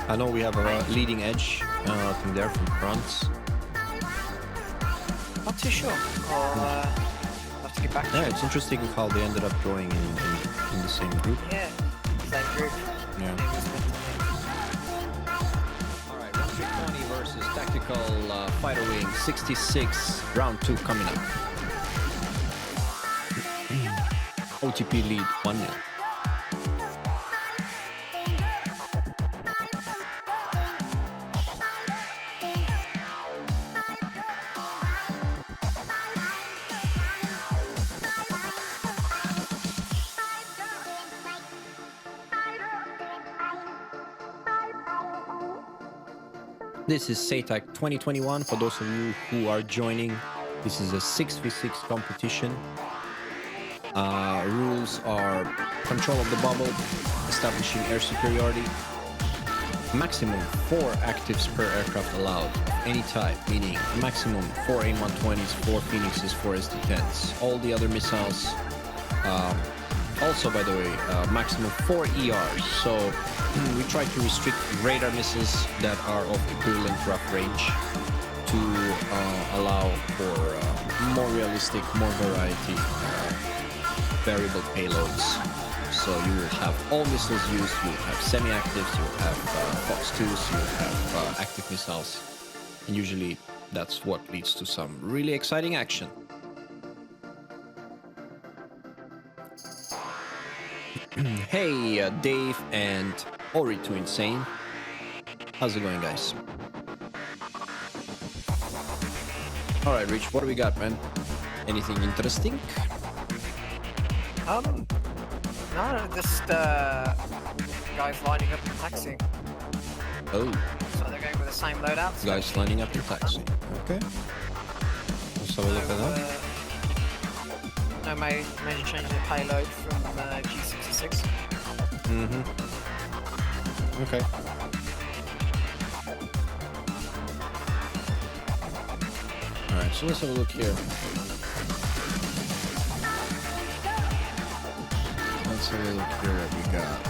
I know we have a leading edge. I think they're from France. Not too sure. I'll have to get back to Yeah, you. it's interesting how they ended up joining in the same group. Yeah, same group. Yeah. All right, round 20 versus Tactical Fighter Wing 66. Round 2 coming up. OTP lead 1-0. This is SATAC 2021. For those of you who are joining, this is a 6v6 competition. Rules are control of the bubble, establishing air superiority, maximum 4 actives per aircraft allowed, any type, meaning maximum 4 AIM-120s, 4 Phoenixes, 4 SD-10s. All the other missiles, also by the way, maximum 4 ERs. So we try to restrict radar missiles that are of equivalent rough range to allow for more realistic, more variety, variable payloads. So you will have all missiles used, you will have semi-actives, you will have Fox 2s, you will have active missiles. And usually that's what leads to some really exciting action. Hey, Dave and Ori to Insane. How's it going, guys? All right, Rich, what do we got, man? Anything interesting? No, just guys lining up and taxiing. Oh, So they're going with the same loadouts. guys lining up in taxi. Okay. Let's have a look at that. No major change in the payload from G66. Mm-hmm. Okay. All right, so let's have a look here. Let's have a look here what we got.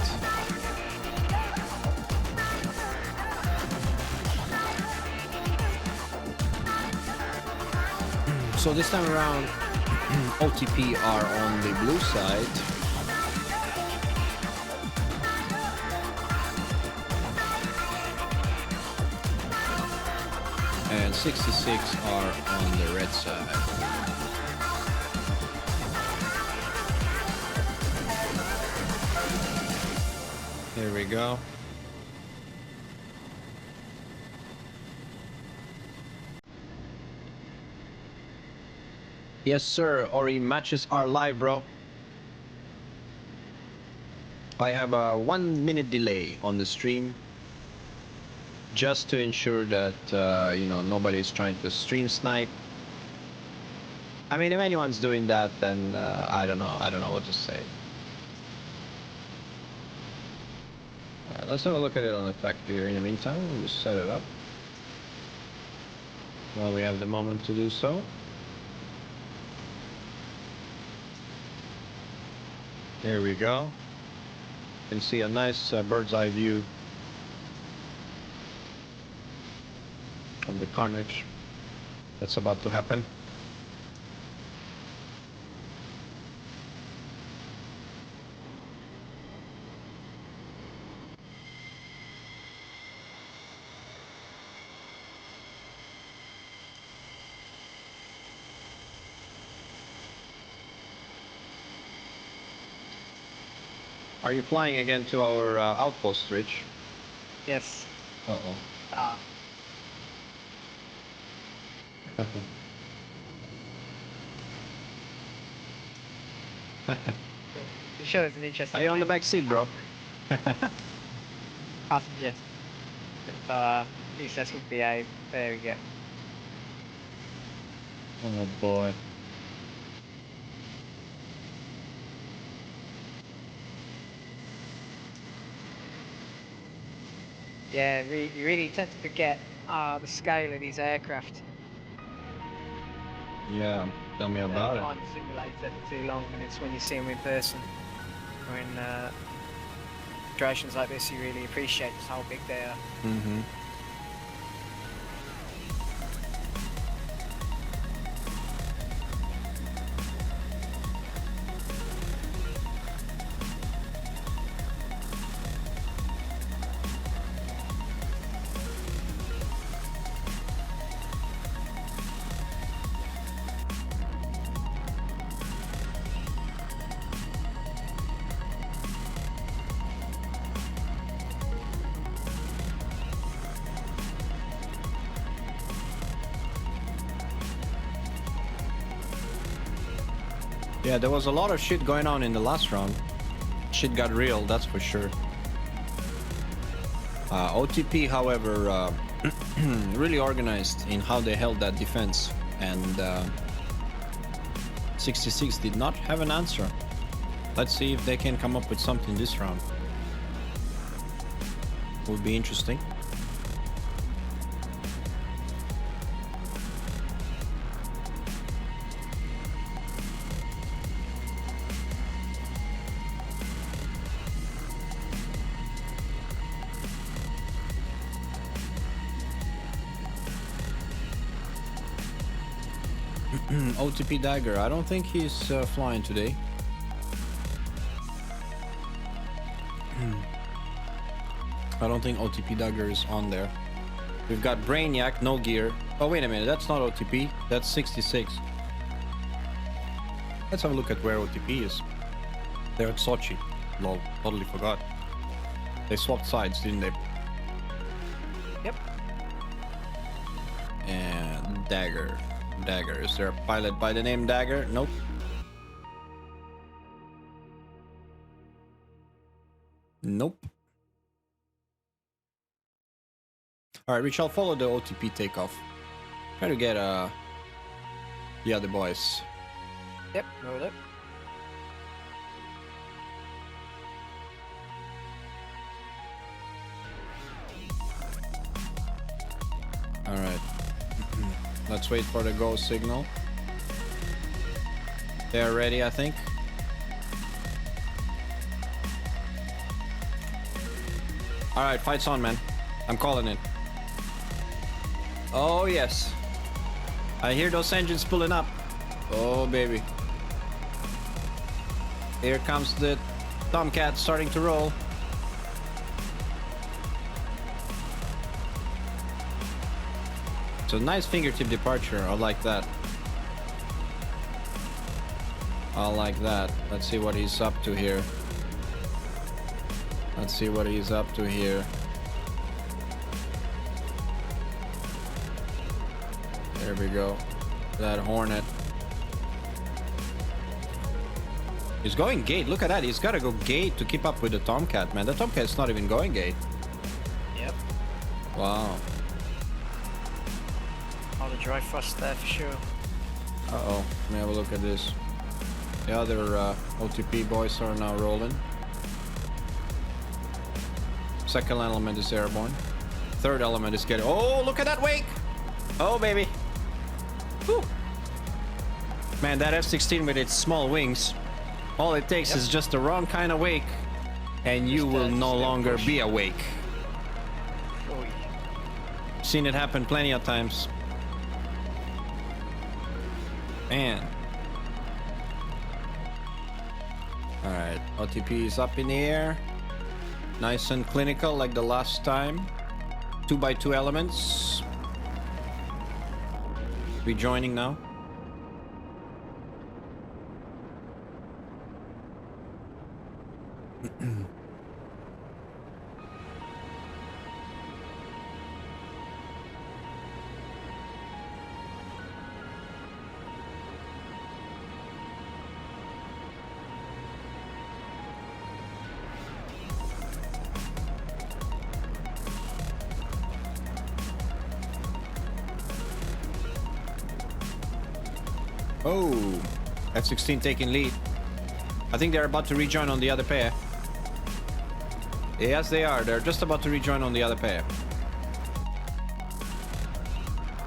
So this time around, OTP are on the blue side. And 66 are on the red side. Here we go. Yes, sir. Ori, matches are live, bro. I have a 1 minute delay on the stream, just to ensure that you know, nobody's trying to stream snipe. I mean, if anyone's doing that, then I don't know what to say. Let's have a look at it on the factory here. In the meantime, we'll just set it up while we have the moment to do so. There we go. You can see a nice bird's eye view of the carnage that's about to happen. Are you flying again to our outpost, Rich? Yes. Uh-oh. Ah. You sure it's an interesting. Are you on the back seat, bro? Passenger. If Recess will behave. There we go. Oh boy. Yeah, you really tend to forget the scale of these aircraft. Yeah, tell me about it. On the simulator for too long, and it's when you see them in person, or in situations like this, you really appreciate just how big they are. Mm-hmm. Yeah, there was a lot of shit going on in the last round. Shit got real, that's for sure. OTP, however, really organized in how they held that defense, and 66 did not have an answer. Let's see if they can come up with something this round. Would be interesting. OTP Dagger, I don't think he's flying today. I don't think OTP Dagger is on there. We've got Brainiac, no gear. Oh, wait a minute, that's not OTP, that's 66. Let's have a look at where OTP is. They're at Sochi. Lol, totally forgot. They swapped sides, didn't they? Yep. And Dagger. Dagger. Is there a pilot by the name Dagger? Nope. Nope. Alright, we shall follow the OTP takeoff. Try to get the other boys. Yep, roll it. Alright. Let's wait for the go signal. They're ready, I think. Alright, fight's on, man. I'm calling it. Oh, yes. I hear those engines pulling up. Oh, baby. Here comes the Tomcat starting to roll. It's a nice fingertip departure. I like that. I like that. Let's see what he's up to here. Let's see what he's up to here. There we go. That Hornet. He's going gate. Look at that. He's got to go gate to keep up with the Tomcat, man. The Tomcat's not even going gate. Yep. Wow. All the dry frost there for sure. Uh-oh. Let me have a look at this. The other OTP boys are now rolling. Second element is airborne. Third element is getting... Oh, look at that wake! Oh, baby. Whew. Man, that F-16 with its small wings, all it takes is just the wrong kind of wake, and you will no longer be awake. Oh, yeah. Seen it happen plenty of times. Man. Alright, OTP is up in the air. Nice and clinical like the last time. 2x2 elements. Rejoining now. Oh, F-16 taking lead. I think they're about to rejoin on the other pair. Yes, they are. They're just about to rejoin on the other pair.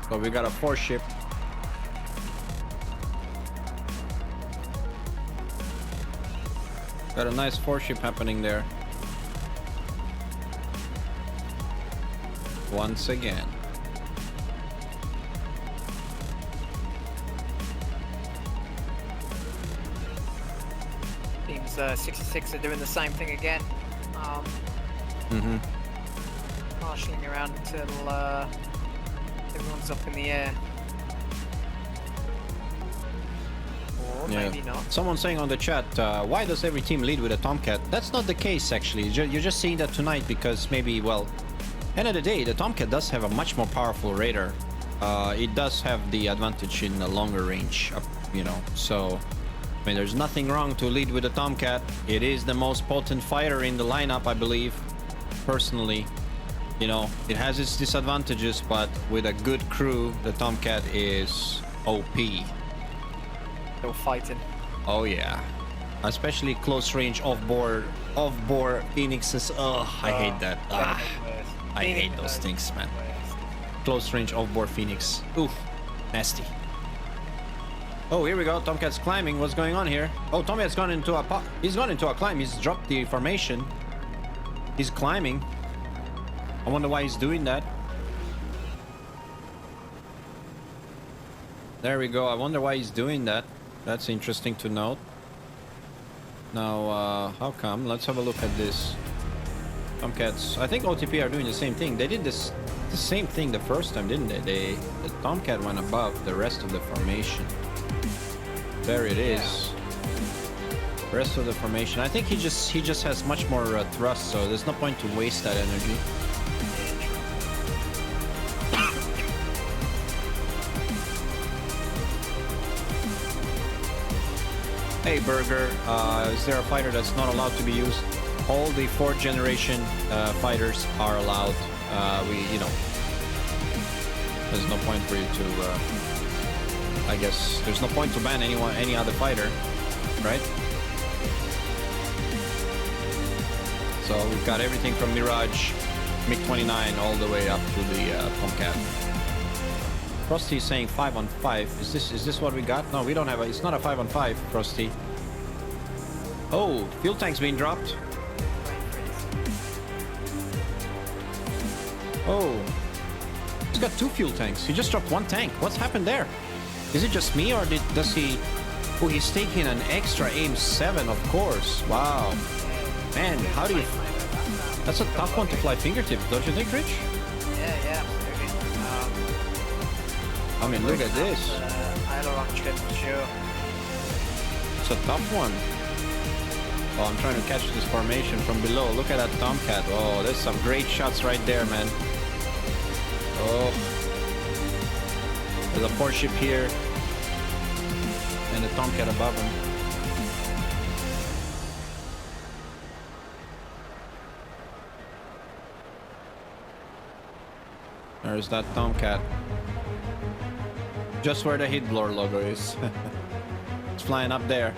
So we got a 4-ship. Got a nice 4-ship happening there. Once again. Teams 66 are doing the same thing again. Marshalling around until everyone's up in the air. Or maybe not. Someone saying on the chat, why does every team lead with a Tomcat? That's not the case, actually. You're just seeing that tonight because maybe, well, end of the day, the Tomcat does have a much more powerful radar. It does have the advantage in the longer range, you know, so... I mean, there's nothing wrong to lead with the Tomcat. It is the most potent fighter in the lineup, I believe. Personally, you know, it has its disadvantages, but with a good crew, the Tomcat is OP. Still fighting. Oh yeah, especially close range off-board Phoenixes. Oh, I hate that. I hate those things, man. Close range off-board Phoenix. Ooh, nasty. Oh, here we go. Tomcat's climbing. What's going on here? Oh, Tomcat's gone into a he's gone into a climb. He's dropped the formation. He's climbing. I wonder why he's doing that. There we go. I wonder why he's doing that. That's interesting to note. Now, how come? Let's have a look at this. Tomcats. I think oTp are doing the same thing. They did the same thing the first time, didn't they? The Tomcat went above the rest of the formation. There it is. Rest of the formation. I think he just has much more thrust, so there's no point to waste that energy. Hey Burger, is there a fighter that's not allowed to be used? All the 4th generation fighters are allowed. You know, there's no point for you to. I guess there's no point to ban any other fighter, right? So we've got everything from Mirage, MiG-29 all the way up to the Tomcat. Frosty is saying 5-on-5. Is this what we got? No, we don't have a. It's not a 5-on-5, Frosty. Oh, fuel tank's being dropped. Oh, he's got 2 fuel tanks. He just dropped 1 tank. What's happened there? Is it just me, or does he... Oh, he's taking an extra AIM-7, of course. Wow. Man, how do you... That's a tough one to fly fingertips, don't you think, Rich? Yeah, absolutely. I mean, look at this. Aileron trip for sure. It's a tough one. Oh, I'm trying to catch this formation from below. Look at that Tomcat. Oh, there's some great shots right there, man. Oh. There's a 4-ship here. And a Tomcat above him. There's that Tomcat. Just where the hit blower logo is. It's flying up there.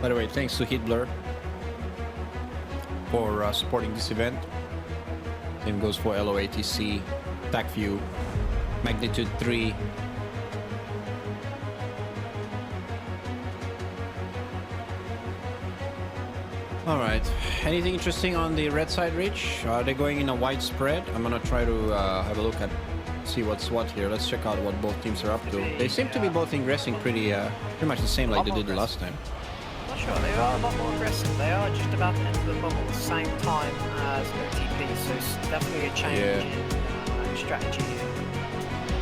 By the way, thanks to Hitblur for supporting this event. Same goes for LOATC, TaktLwG, Magnitude 3. Alright, anything interesting on the red side, Rich? Are they going in a wide spread? I'm gonna try to have a look at, see what's what here. Let's check out what both teams are up to. They seem to be both ingressing pretty much the same like they did the last time. Not sure, they are a lot more aggressive. They are just about to enter the bubble at the same time as oTp, so it's definitely a change in strategy here.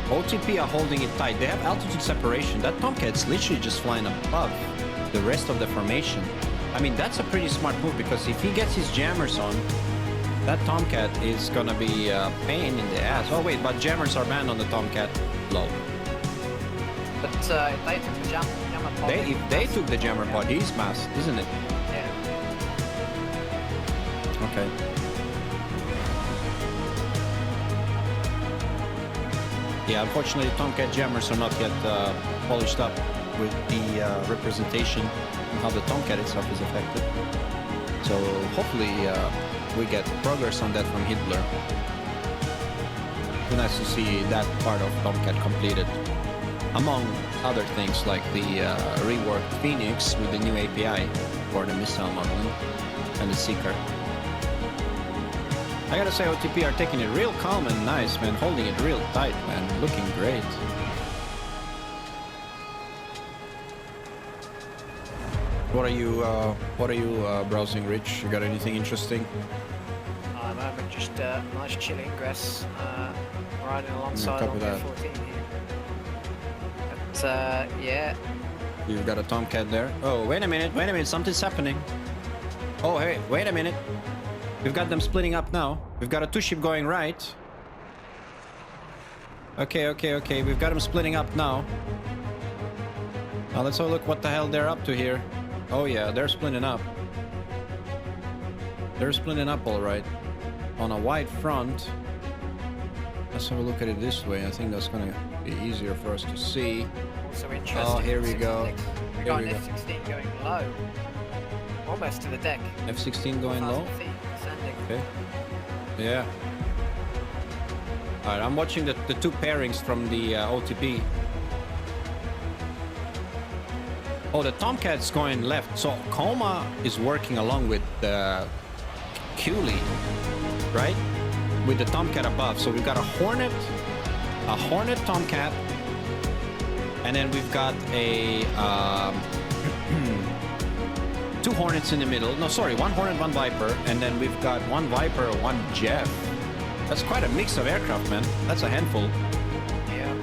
oTp are holding it tight. They have altitude separation. That Tomcat's literally just flying above the rest of the formation. I mean, that's a pretty smart move, because if he gets his jammers on, that Tomcat is gonna be a pain in the ass. Oh wait, but jammers are banned on the Tomcat. Low. But if they took the jammer pod... If they took the jammer pod, he's masked, isn't it? Yeah. Okay. Yeah, unfortunately, Tomcat jammers are not yet polished up with the representation and how the Tomcat itself is affected. So hopefully we get progress on that from Hitler. It's nice to see that part of Tomcat completed. Among other things like the reworked Phoenix with the new API for the missile modeling and the Seeker. I gotta say, oTp are taking it real calm and nice, man. Holding it real tight, man. Looking great. What are you browsing, Rich? You got anything interesting? I'm just nice chill ingress, riding alongside on the 14 here. But yeah. You've got a Tomcat there. Oh, wait a minute, something's happening. Oh, hey, wait a minute. We've got them splitting up now. We've got a two-ship going right. Okay. We've got them splitting up now. Now let's have a look what the hell they're up to here. Oh yeah, they're splitting up. They're splitting up all right. On a wide front. Let's have a look at it this way. I think that's gonna be easier for us to see. Also interesting. Oh, here we go. We got an F-16 going low. Almost to the deck. F-16 going low? Okay. Yeah. Alright, I'm watching the two pairings from the oTp. Oh, the Tomcat's going left. So Coma is working along with the Cooley, right? With the Tomcat above. So we've got a Hornet Tomcat, and then we've got a two Hornets in the middle. No, sorry, one Hornet, one Viper, and then we've got one Viper, one Jeff. That's quite a mix of aircraft, man. That's a handful. Yeah.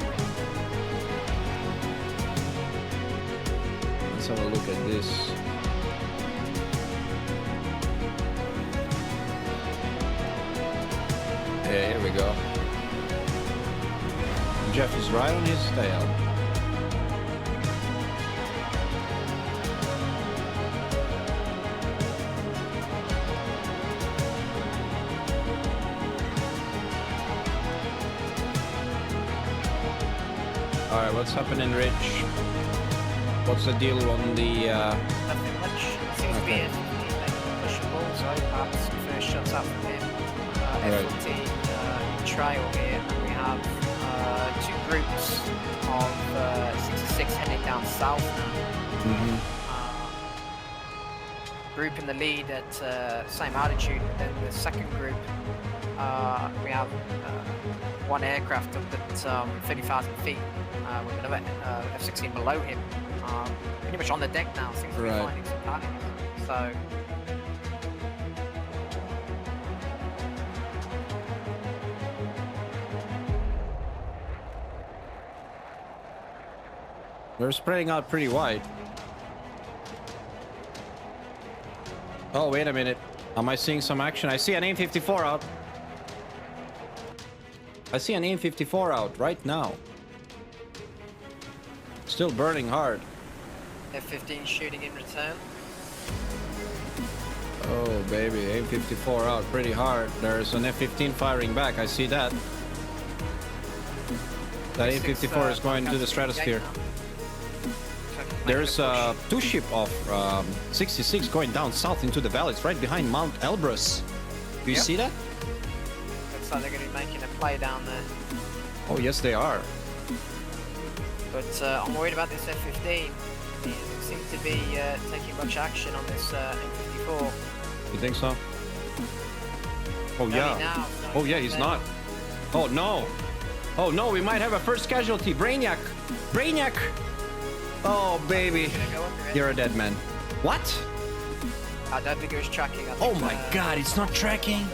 Let's have a look at this. Yeah, here we go. Jeff is right on his tail. Alright, what's happening, Rich? What's the deal on the... Nothing much. Seems to be it. Pushing balls, right? Perhaps the first shots up from him. F-14 in trail here. And we have two groups of 66 heading down south now. Group in the lead at same altitude, but then the second group, we have one aircraft up at 30,000 feet with another F-16 below him. Pretty much on the deck now, seems to be finding some patterns. So they're spreading out pretty wide. Oh, wait a minute. Am I seeing some action? I see an AIM-54 out. I see an AIM-54 out right now. Still burning hard. F-15 shooting in return. Oh, baby. AIM-54 out pretty hard. There's an F-15 firing back. I see that. That AIM-54 is going to the stratosphere. There's a two-ship of 66 going down south into the valley. It's right behind Mount Elbrus. Do you see that? Looks like they're going to be making a play down there. Oh, yes, they are. But I'm worried about this F-15. He doesn't seem to be taking much action on this M54. You think so? Oh, yeah. Oh, yeah, he's not. Oh, no. Oh, no, we might have a first casualty. Brainiac. Brainiac. Oh, baby. You're a dead man. What? I don't think it was tracking. Oh my god, it's not tracking.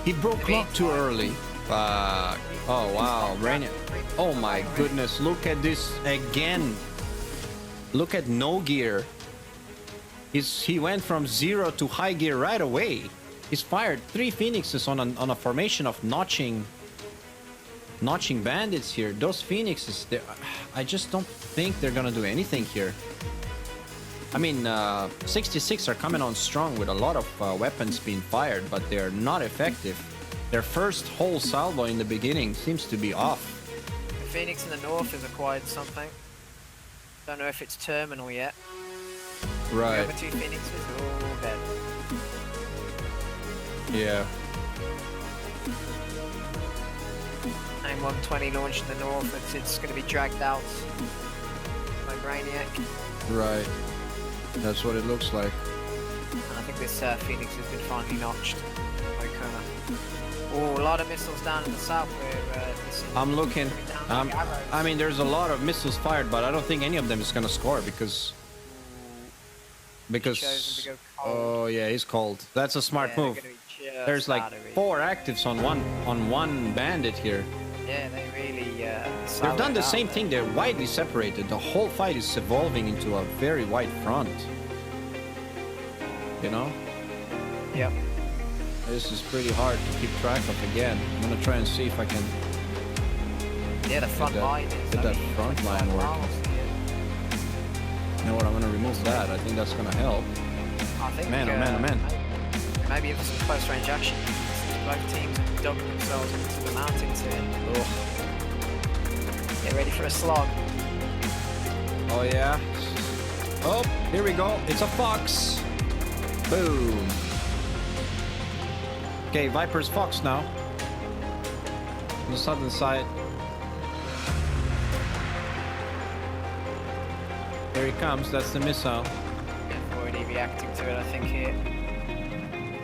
He broke lock too early. Fuck. Oh, wow. Brainiac. Oh my goodness. Look at this again. Look at no gear. He went from 0 to high gear right away. He's fired 3 Phoenixes on a formation of notching bandits here. Those Phoenixes, I just don't think they're gonna do anything here. I mean, 66 are coming on strong with a lot of weapons being fired, but they're not effective. Their first whole salvo in the beginning seems to be off. Phoenix in the north has acquired something. Don't know if it's terminal yet. Right. The other two Phoenixes are all dead. Yeah. AIM 120 launched in the north. It's going to be dragged out by Brainiac. Right. That's what it looks like. And I think this Phoenix has been finally notched by Kona. Oh, a lot of missiles down in the south where this is I'm looking. down the arrows. I mean, there's a lot of missiles fired, but I don't think any of them is gonna score because. Chosen to go cold. Oh yeah, he's cold. That's a smart Yeah, move. they're gonna be just There's like battery. 4 actives on one bandit here. Yeah, they really. They've done the same thing. They're widely separated. The whole fight is evolving into a very wide front. You know? Yep. This is pretty hard to keep track of again. I'm gonna try and see if I can Yeah, the front that- line is. get I that mean, front 25 line working. miles, You know what? I'm gonna remove that. I think that's gonna help. I think, Man, oh man, oh man. Maybe if some close range action. Both teams have dug themselves into the mountains here. Ugh. Get ready for a slog. Oh yeah. Oh, here we go. It's a fox. Boom. Okay, Viper's fox now. On the southern side. Here he comes. That's the missile. Yeah, already reacting to it, I think here.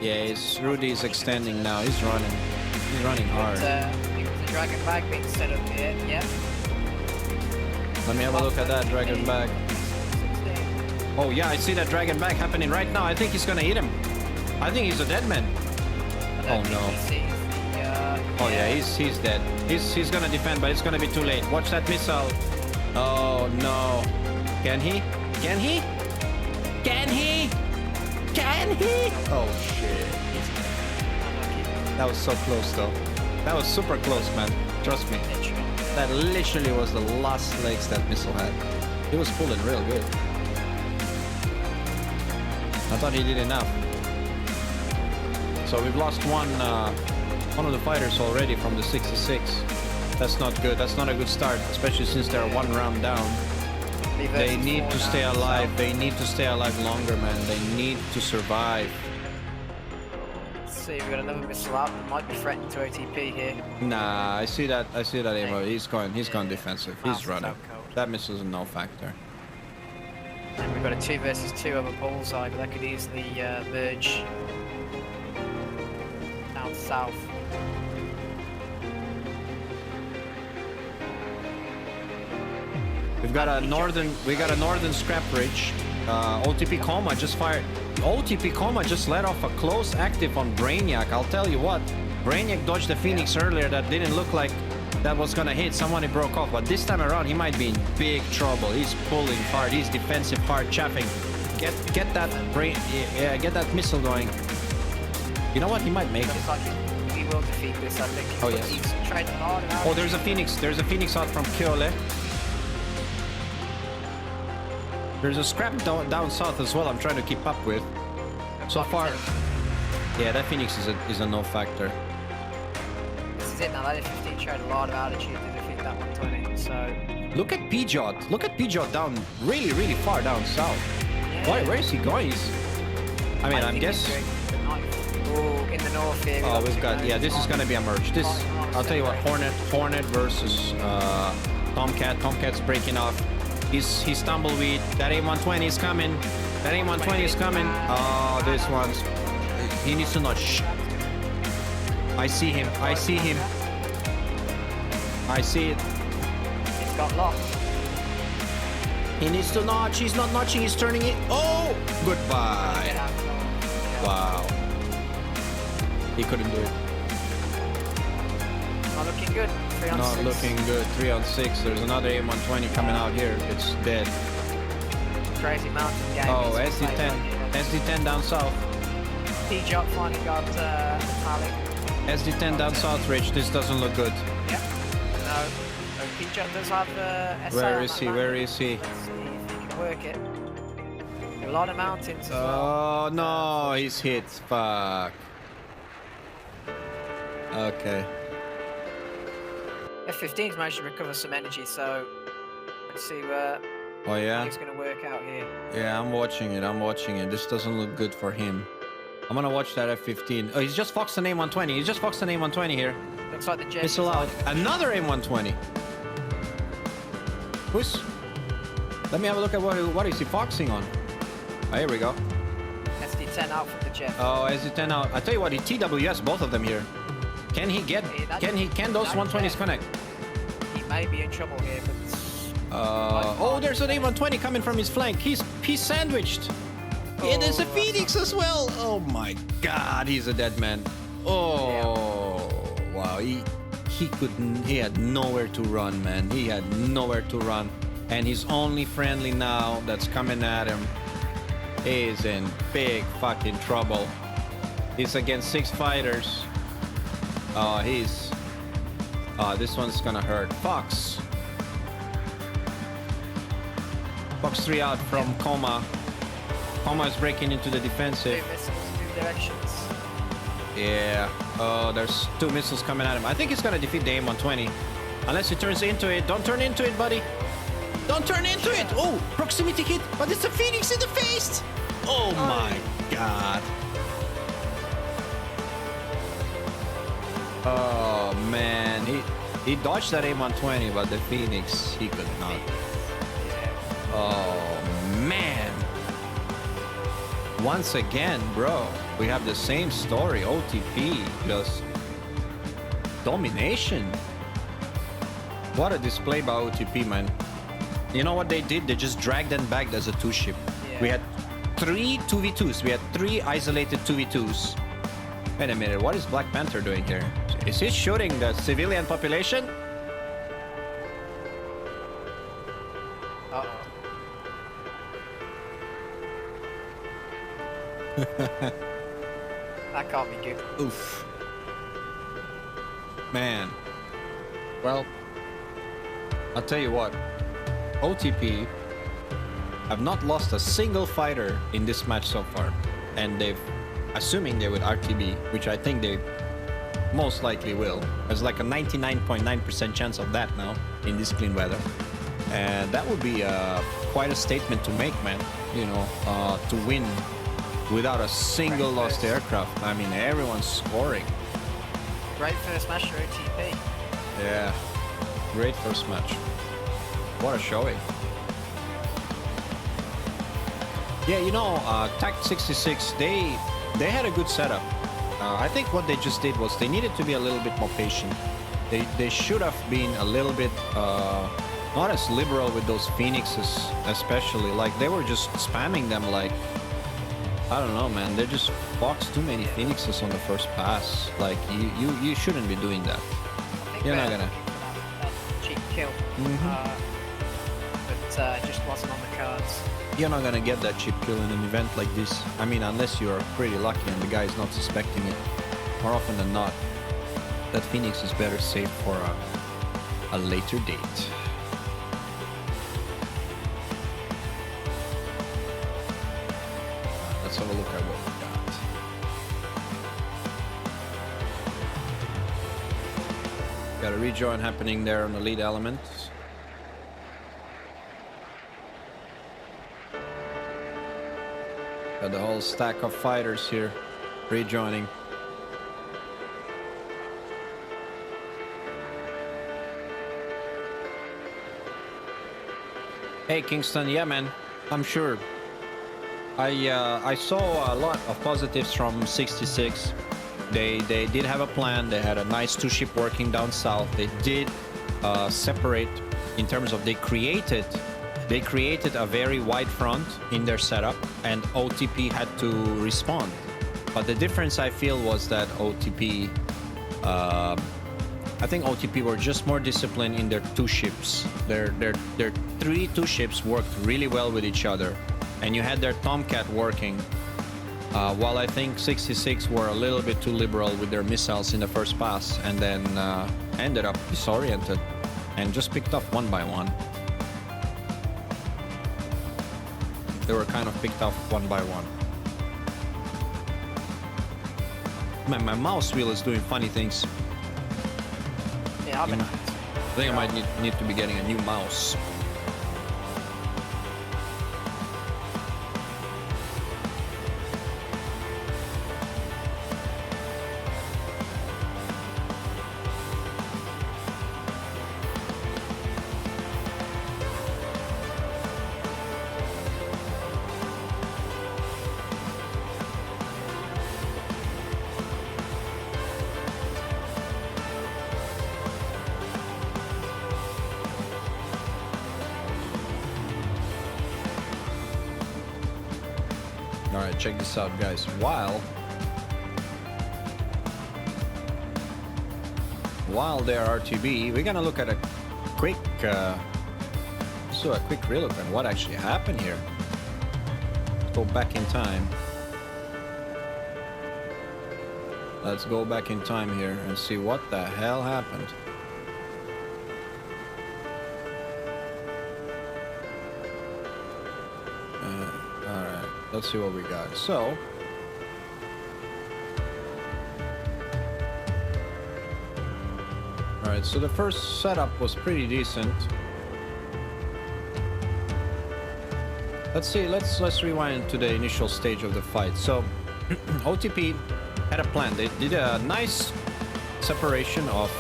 Yeah, Rudy's extending now. He's running. He's running hard. I think there's a dragon bag being set up here. Yep. Let me have a look at that dragon bag. 16. Oh yeah, I see that dragon bag happening right now. I think he's gonna hit him. I think he's a dead man. I Oh, don't think no. he sees the, Oh yeah, he's dead. He's gonna defend, but it's gonna be too late. Watch that missile. Oh no. Can he? Can he? Can he? Can he? Oh shit. That was so close though. That was super close, man. Trust me. That literally was the last legs that missile had. He was pulling real good. I thought he did enough. So we've lost one of the fighters already from the 66. That's not good. That's not a good start, especially since they're 1 round down. They need to stay alive. They need to stay alive longer, man. They need to survive. Let's see, we've got another missile out. Might be threatening to OTP here. Nah, I see that ammo. He's going defensive. He's Mountain's running. out cold. That missile's a no factor. And we've got a 2 versus 2 over bullseye, but that could easily merge down south. We got a northern scrap ridge. OTP Coma just fired. OTP Coma just let off a close active on Brainiac. I'll tell you what, Brainiac dodged the Phoenix earlier that didn't look like that was gonna hit. Someone he broke off, but this time around he might be in big trouble. He's pulling hard. He's defensive hard, chaffing. Get that get that missile going. You know what? He might make it. Looks like we will defeat this, I think. Oh, yes. He's tried hard out. Oh, there's a Phoenix. There's a Phoenix out from Kyole. There's a scrap down south as well. I'm trying to keep up with. So far, yeah, that Phoenix is a no factor. This is it now. That 15 showed a lot of altitude to defeat that 120. So Look at Pjot. Look at Pjot down really far down south. yeah. Where is he going? I mean, I'm think he's guessing. going for the knife. Oh, in the north here. Oh, we've two got, yeah, guys this is on. gonna be a merge. This, I'll tell you what, Hornet versus Tomcat. Tomcat's breaking off. He's tumbleweed. That A120 is coming. That A120 is coming. Oh, this one's, he needs to notch. I see him. I see him. I see it. It's got locked. He needs to notch. He's not notching. He's turning it. Oh, Get goodbye. out. Yeah. Wow. He couldn't do it. Not looking good. 3 on Not 6. looking good. 3 on 6. There's another A120 coming out here. It's dead. Crazy mountain game. Oh, It's SD10. like, SD10 down south. T-Jot finally got metallic. SD10 down south, Rich. This doesn't look good. Yep. No. T-Jot does have SI Where on is that he? map. Where is he? Let's see if he can work it. A lot of mountains as well. Oh, no. He's hit. Fuck. Okay. F-15's managed to recover some energy, so let's see where Oh yeah? it's going to work out here. Yeah, I'm watching it. I'm watching it. This doesn't look good for him. I'm gonna watch that F-15. Oh, he's just foxed an A120. He's just foxed an A120 here. Looks like the jet Missile out. Another A120. Who's... Let me have a look at what is he foxing on. Oh, here we go. SD-10 out from the jet. Oh, SD-10 out. I tell you what, he TWS both of them here. Can he get... Can those 120s connect? He may be in trouble here, but... Oh, there's an A120 coming from his flank. He's sandwiched. Yeah, there's a Phoenix as well. Oh my God, he's a dead man. Oh, wow. He had nowhere to run, man. He had nowhere to run. And his only friendly now that's coming at him is in big fucking trouble. He's against 6 fighters. Oh, this one's gonna hurt. Fox 3 out from Coma. Coma is breaking into the defensive. 2 missiles, 2 directions. Yeah. Oh, there's 2 missiles coming at him. I think he's gonna defeat the M120. Unless he turns into it. Don't turn into it, buddy. Don't turn into it. Oh, proximity hit. But it's a Phoenix in the face. Oh my God. Oh man. He dodged that A120, but the Phoenix, he could not. Oh man. Once again, bro, we have the same story. OTP, just domination. What a display by OTP, man. You know what they did? They just dragged them back as a 2-ship. Yeah. We had 3 2v2s. We had 3 isolated 2v2s. Wait a minute, what is Black Panther doing here? Is he shooting the civilian population? Uh-oh. That can't be good. Oof. Man. Well, I'll tell you what. OTP have not lost a single fighter in this match so far. And they've... Assuming they would RTB, which I think they most likely will. There's like a 99.9% chance of that now in this clean weather. And that would be quite a statement to make, man. You know, to win without a single lost aircraft. I mean, everyone's scoring. Great first match for OTP. Yeah, great first match. What a showing. Yeah, you know, TaktLwG66, they had a good setup. I think what they just did was they needed to be a little bit more patient. They should have been a little bit not as liberal with those Phoenixes, especially. Like, they were just spamming them like, I don't know, man. They just boxed too many Phoenixes on the first pass. Like, you shouldn't be doing that. You're not gonna... That cheap kill. But it just wasn't on the cards. You're not gonna get that cheap kill in an event like this. I mean, unless you're pretty lucky and the guy is not suspecting it. More often than not, that Phoenix is better saved for a later date. Let's have a look at what we got. Got a rejoin happening there on the lead element. Got the whole stack of fighters here rejoining. Hey Kingston, yeah man, I'm sure. I saw a lot of positives from 66. They did have a plan. They had a nice 2-ship working down south. They did separate in terms of they created a very wide front in their setup, and OTP had to respond. But the difference I feel was that OTP, I think OTP were just more disciplined in their 2 ships. Their 3 2-ships worked really well with each other, and you had their Tomcat working. While I think 66 were a little bit too liberal with their missiles in the first pass, and then ended up disoriented and just picked off one by one. They were kind of picked off one by one. Man, my mouse wheel is doing funny things. Yeah, I've been I think I might need to be getting a new mouse. Alright, check this out, guys. While they're RTB, we're gonna look at a quick quick relook at what actually happened here. Let's go back in time. Let's go back in time here and see what the hell happened. Alright, let's see what we got. So, alright, so the first setup was pretty decent. Let's see, let's rewind to the initial stage of the fight. So, oTp had a plan. They did a nice separation of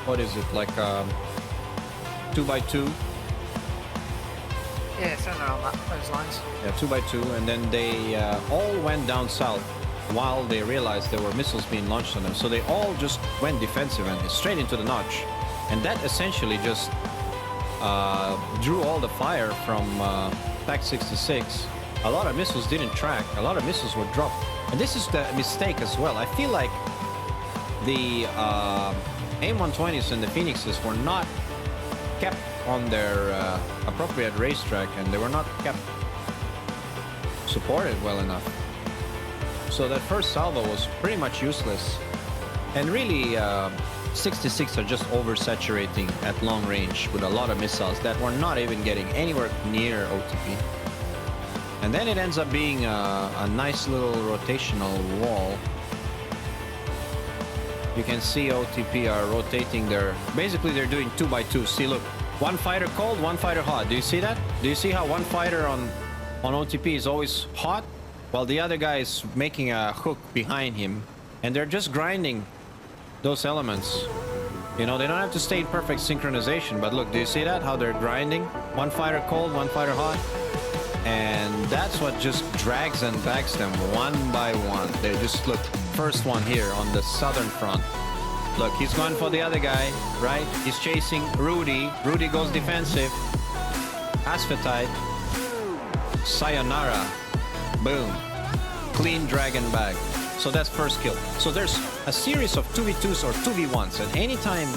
what is it, like 2x2? Yeah, something around those lines. Yeah, 2x2, and then they all went down south while they realized there were missiles being launched on them. So they all just went defensive and straight into the notch, and that essentially just drew all the fire from TaktLwG66. A lot of missiles didn't track. A lot of missiles were dropped, and this is the mistake as well. I feel like the AIM-120s and the Phoenixes were not kept on their appropriate racetrack, and they were not kept supported well enough. So that first salvo was pretty much useless, and really 66 are just oversaturating at long range with a lot of missiles that were not even getting anywhere near oTp. And then it ends up being a nice little rotational wall. You can see oTp are rotating their... Basically, they're doing 2x2. See, look. One fighter cold, one fighter hot. Do you see that? Do you see how one fighter on oTp is always hot, while the other guy is making a hook behind him? And they're just grinding those elements. You know, they don't have to stay in perfect synchronization, but look, do you see that? How they're grinding? One fighter cold, one fighter hot. And that's what just drags and bags them one by one. They just, look, first one here on the southern front. Look, he's going for the other guy, right? He's chasing Rudy. Rudy goes defensive. Asphatite. Sayonara. Boom. Clean dragon bag. So that's first kill. So there's a series of 2v2s or 2v1s, and anytime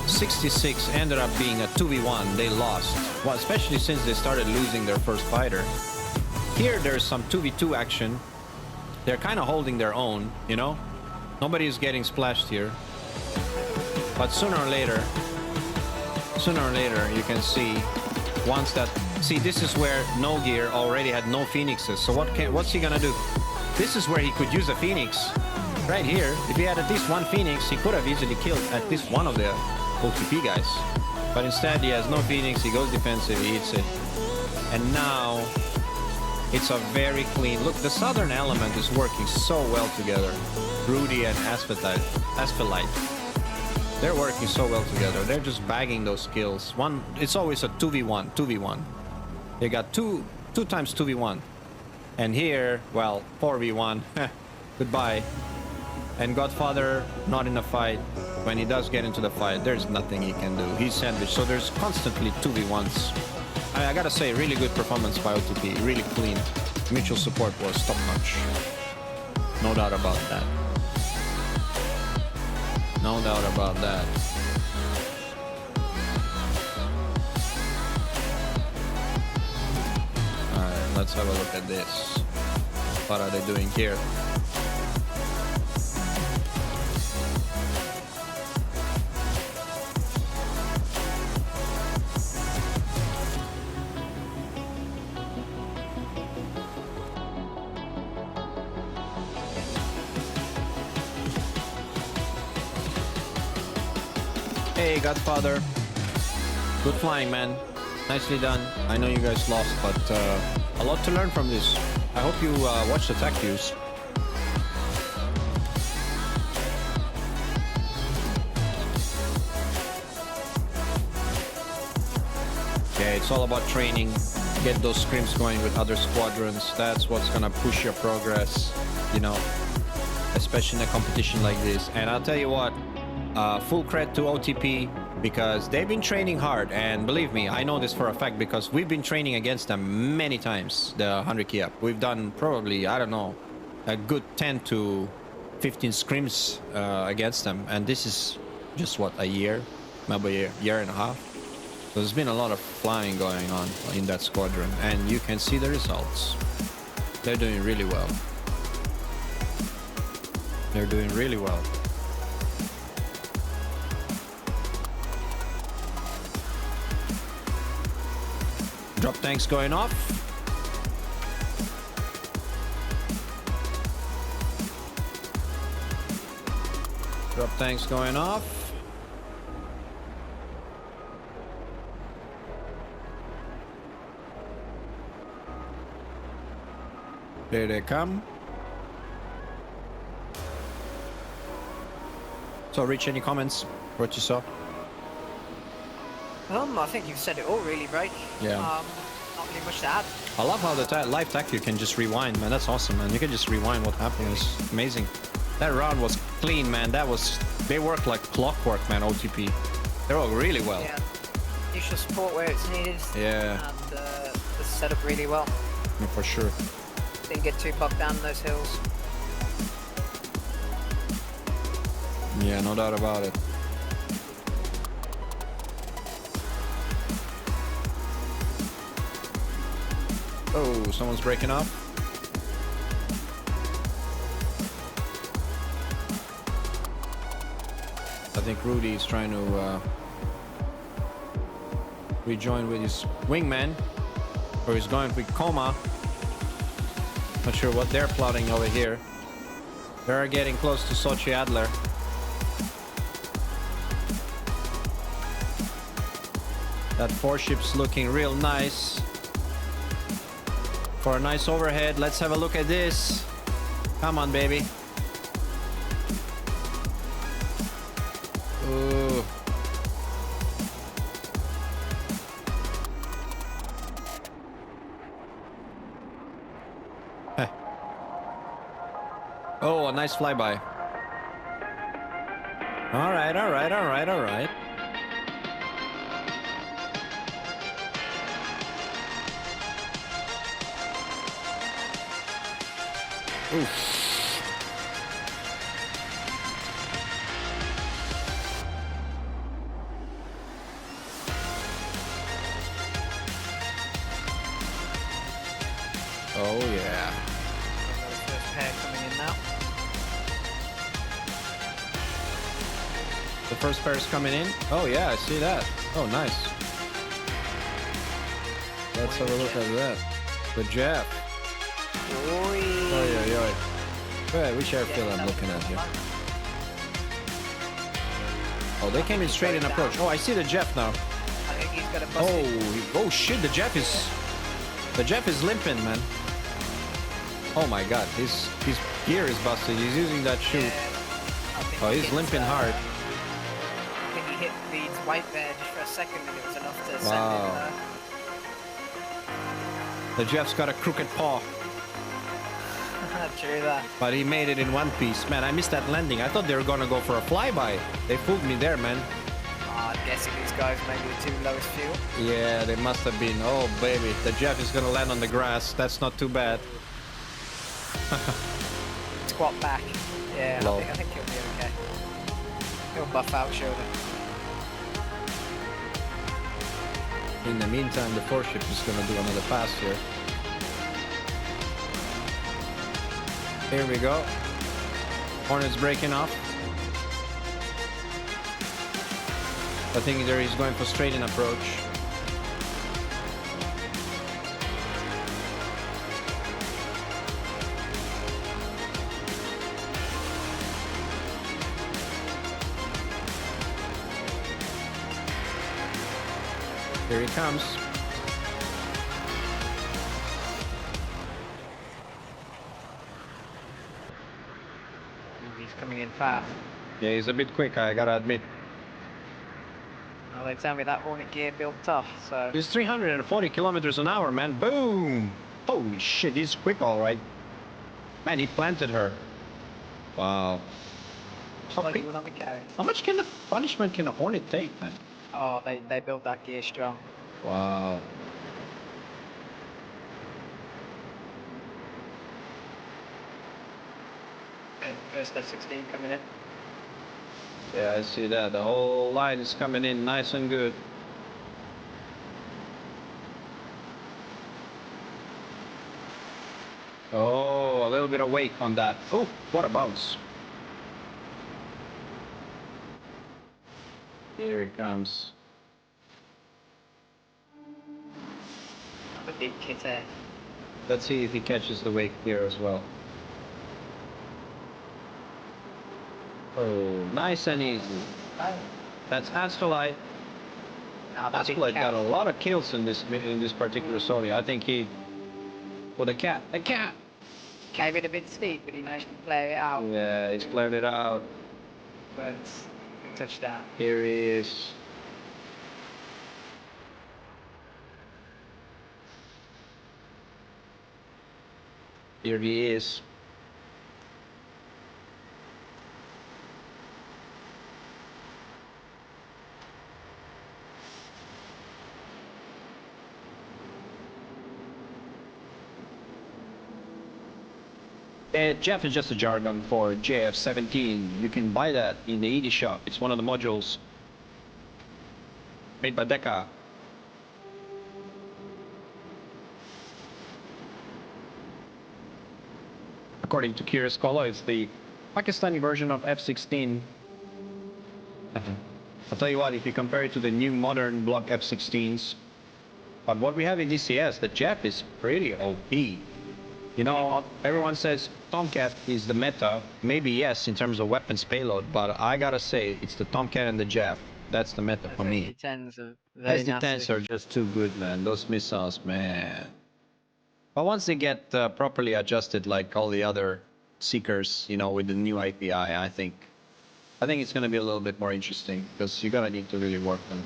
66 ended up being a 2v1, they lost. Well, especially since they started losing their first fighter. Here, there's some 2v2 action. They're kind of holding their own, you know? Nobody is getting splashed here. But sooner or later, you can see once that... See, this is where No Gear already had no Phoenixes. So what's he gonna do? This is where he could use a Phoenix. Right here. If he had at least one Phoenix, he could have easily killed at least one of the oTp guys. But instead, he has no Phoenix. He goes defensive. He eats it. And now, it's a very clean... Look, the southern element is working so well together. Rudy and Asphatite. They're working so well together. They're just bagging those kills. It's always a 2v1. They got two times 2v1. And here, well, 4v1. Goodbye. And Godfather, not in a fight. When he does get into the fight, there's nothing he can do. He's sandwiched. So there's constantly 2v1s. I gotta say, really good performance by oTp. Really clean. Mutual support was top-notch. No doubt about that. No doubt about that. Alright, let's have a look at this. What are they doing here? Hey, Godfather. Good flying, man. Nicely done. I know you guys lost, but a lot to learn from this. I hope you watch the tech views. Yeah, it's all about training. Get those scrims going with other squadrons. That's what's gonna push your progress, you know, especially in a competition like this. And I'll tell you what, full credit to oTp, because they've been training hard. And believe me, I know this for a fact because we've been training against them many times, the 100 key up. We've done probably, I don't know, a good 10 to 15 scrims against them. And this is just what, a year, maybe a year and a half. So there's been a lot of flying going on in that squadron, and you can see the results. They're doing really well. They're doing really well. Drop tanks going off. Drop tanks going off. There they come. So, Rich, any comments? What you saw? I think you've said it all, really, Ray. Yeah. Not really much to add. I love how the live tech you can just rewind, man. That's awesome, man. You can just rewind what happened. It's amazing. That round was clean, man. They worked like clockwork, man. oTp. They're all really well. Yeah. Initial support where it's needed. Yeah. And was set up really well. Yeah, for sure. Didn't get too bogged down in those hills. Yeah, no doubt about it. Oh, someone's breaking up. I think Rudy is trying to rejoin with his wingman, or he's going with Coma. Not sure what they're plotting over here. They're getting close to Sochi Adler. That 4-ship's looking real nice. For a nice overhead, let's have a look at this. Come on, baby. Ooh. Heh. Oh, a nice flyby. All right, all right, all right, all right. Oof. Oh yeah. First pair coming in now. The first pair is coming in. Oh yeah, I see that. Oh nice. Let's have a look at that. The Jeff. Oi. Oi, oi, oi. Good, which airfield Yeah, I'm that was looking at here? fun. Oh, they came in straight in approach. Oh, I see the Jeff now. I think he's got a bus. Oh shit, the Jeff is limping, man. Oh my god, his gear is busted. He's using that chute. Oh, he's limping hard. I think he hit the white there just for a second and it was enough to send Wow. him The Jeff's got a crooked paw, True that. but he made it in one piece. Man, I missed that landing. I thought they were gonna go for a flyby. They fooled me there, man. I'm guessing these guys maybe the 2 lowest fuel. Yeah, they must have been. Oh, baby. The Jeff is gonna land on the grass. That's not too bad. Squat back. Yeah, Low. I think he'll be okay. He'll buff out shoulder. In the meantime, the 4-ship is gonna do another pass here. Here we go. Hornet's breaking off. I think there he's going for straight in approach. Here he comes. He's coming in fast. Yeah, he's a bit quick, I gotta admit. Well, they tell me that Hornet gear built tough, so... He's 340 kilometers an hour, man. Boom! Holy shit, he's quick, all right. Man, he planted her. Wow. Like on the carry. How much punishment can a Hornet take, man? Oh, they built that gear strong. Wow. Okay, first F-16 coming in. Yeah, I see that. The whole line is coming in nice and good. Oh, a little bit of weight on that. Oh, what a bounce. Here it comes. The big kit there. Let's see if he catches the wake here as well. Oh, nice and easy. That's Astrolite. Astrolite got a lot of kills in this particular solo. I think he... Oh, the cat. The cat! Gave it a bit steep, but he managed to play it out. Yeah, he's cleared it out. But touchdown. Here he is. Here he is. Jeff is just a jargon for JF17. You can buy that in the ED shop. It's one of the modules made by Decca. According to Curious Scholar, it's the Pakistani version of F-16. I'll tell you what, if you compare it to the new modern block F-16s, but what we have in DCS, the Jeff is pretty OP. You know, everyone says Tomcat is the meta. Maybe yes, in terms of weapons payload, but I gotta say, it's the Tomcat and the Jeff. That's the meta for me. SD-10s are very nasty. SD-10s are just too good, man. Those missiles, man. But once they get properly adjusted, like all the other Seekers, you know, with the new IPI, I think it's gonna be a little bit more interesting because you're gonna need to really work them.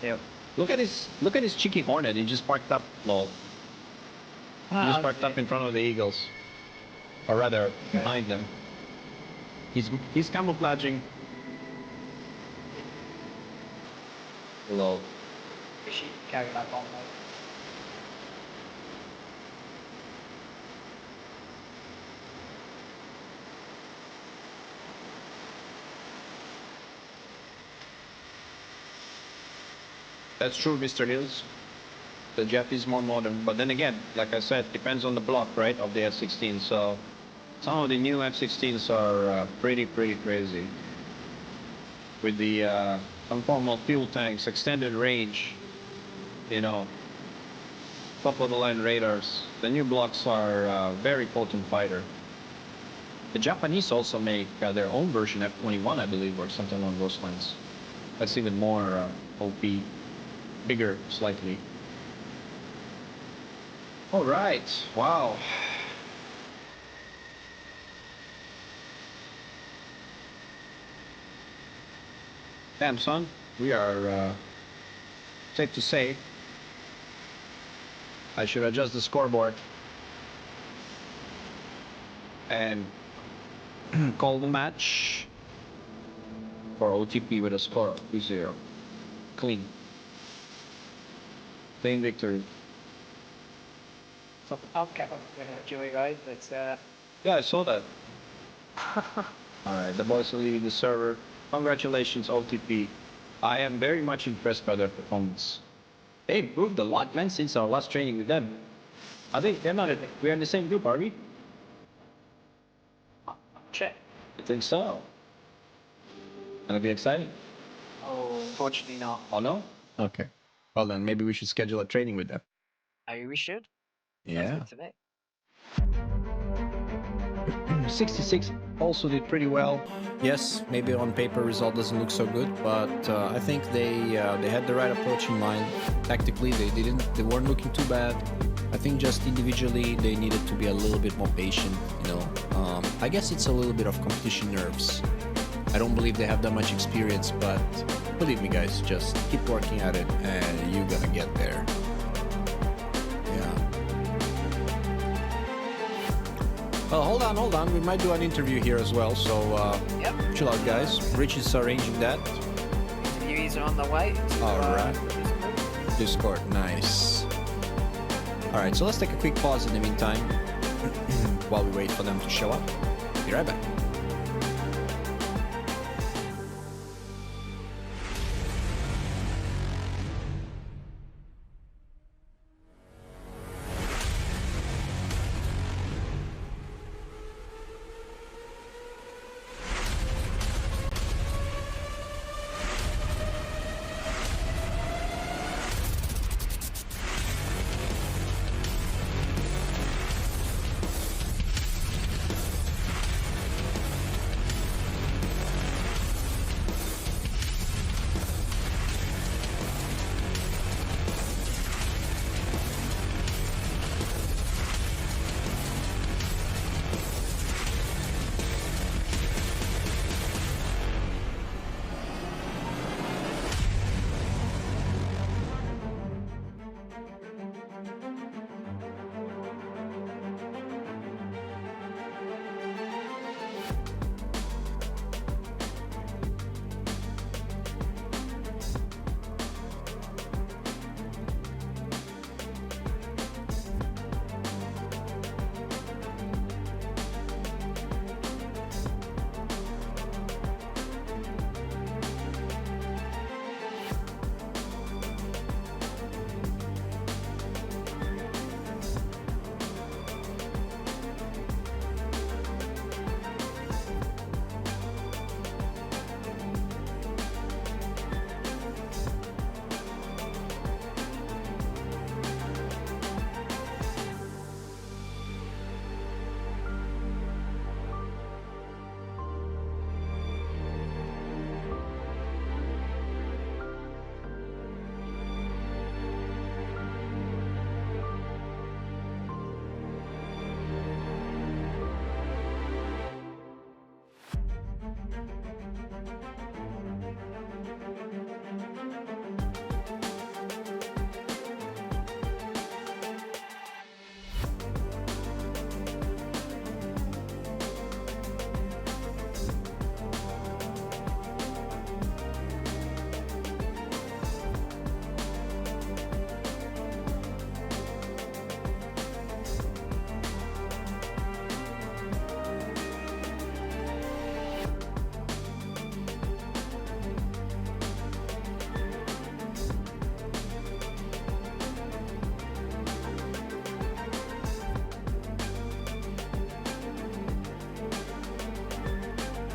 Yep. Look at his cheeky Hornet. He just parked up, lol. He just parked up in front of the Eagles, or rather behind them. He's camouflaging. Lol. She carried that bomb though. That's true, Mr. Hills. The Jeff is more modern, but then again, like I said, depends on the block, right, of the F-16. So some of the new F-16s are pretty crazy. With the conformal fuel tanks, extended range, you know, top of the line radars. The new blocks are very potent fighter. The Japanese also make their own version F-21, I believe, or something along those lines. That's even more OP, bigger slightly. All right, wow. Damn, son, we are safe to say I should adjust the scoreboard and call the match for OTP with a score of 2-0. Clean. Clean victory. So I'll cap up Joey guys, but Yeah, I saw that. Alright, the boys are leaving the server. Congratulations, OTP. I am very much impressed by their performance. They improved a lot, man, since our last training with them. I think they're not. We're in the same group, are we? check. I think so. Gonna be exciting. Oh, unfortunately not. Oh no? Okay. Well then, maybe we should schedule a training with them. Maybe we should. Yeah. Sounds good to me. 66 also did pretty well. Yes, maybe on paper result doesn't look so good, but I think they had the right approach in mind. Tactically, they weren't looking too bad. I think just individually they needed to be a little bit more patient. You know, I guess it's a little bit of competition nerves. I don't believe they have that much experience, but believe me, guys, just keep working at it, and you're gonna get there. Yeah. Well, hold on. We might do an interview here as well, so Yep. chill out, guys. Rich is arranging that. Interviewees are on the way. All right. Discord, nice. All right, so let's take a quick pause in the meantime while we wait for them to show up. Be right back.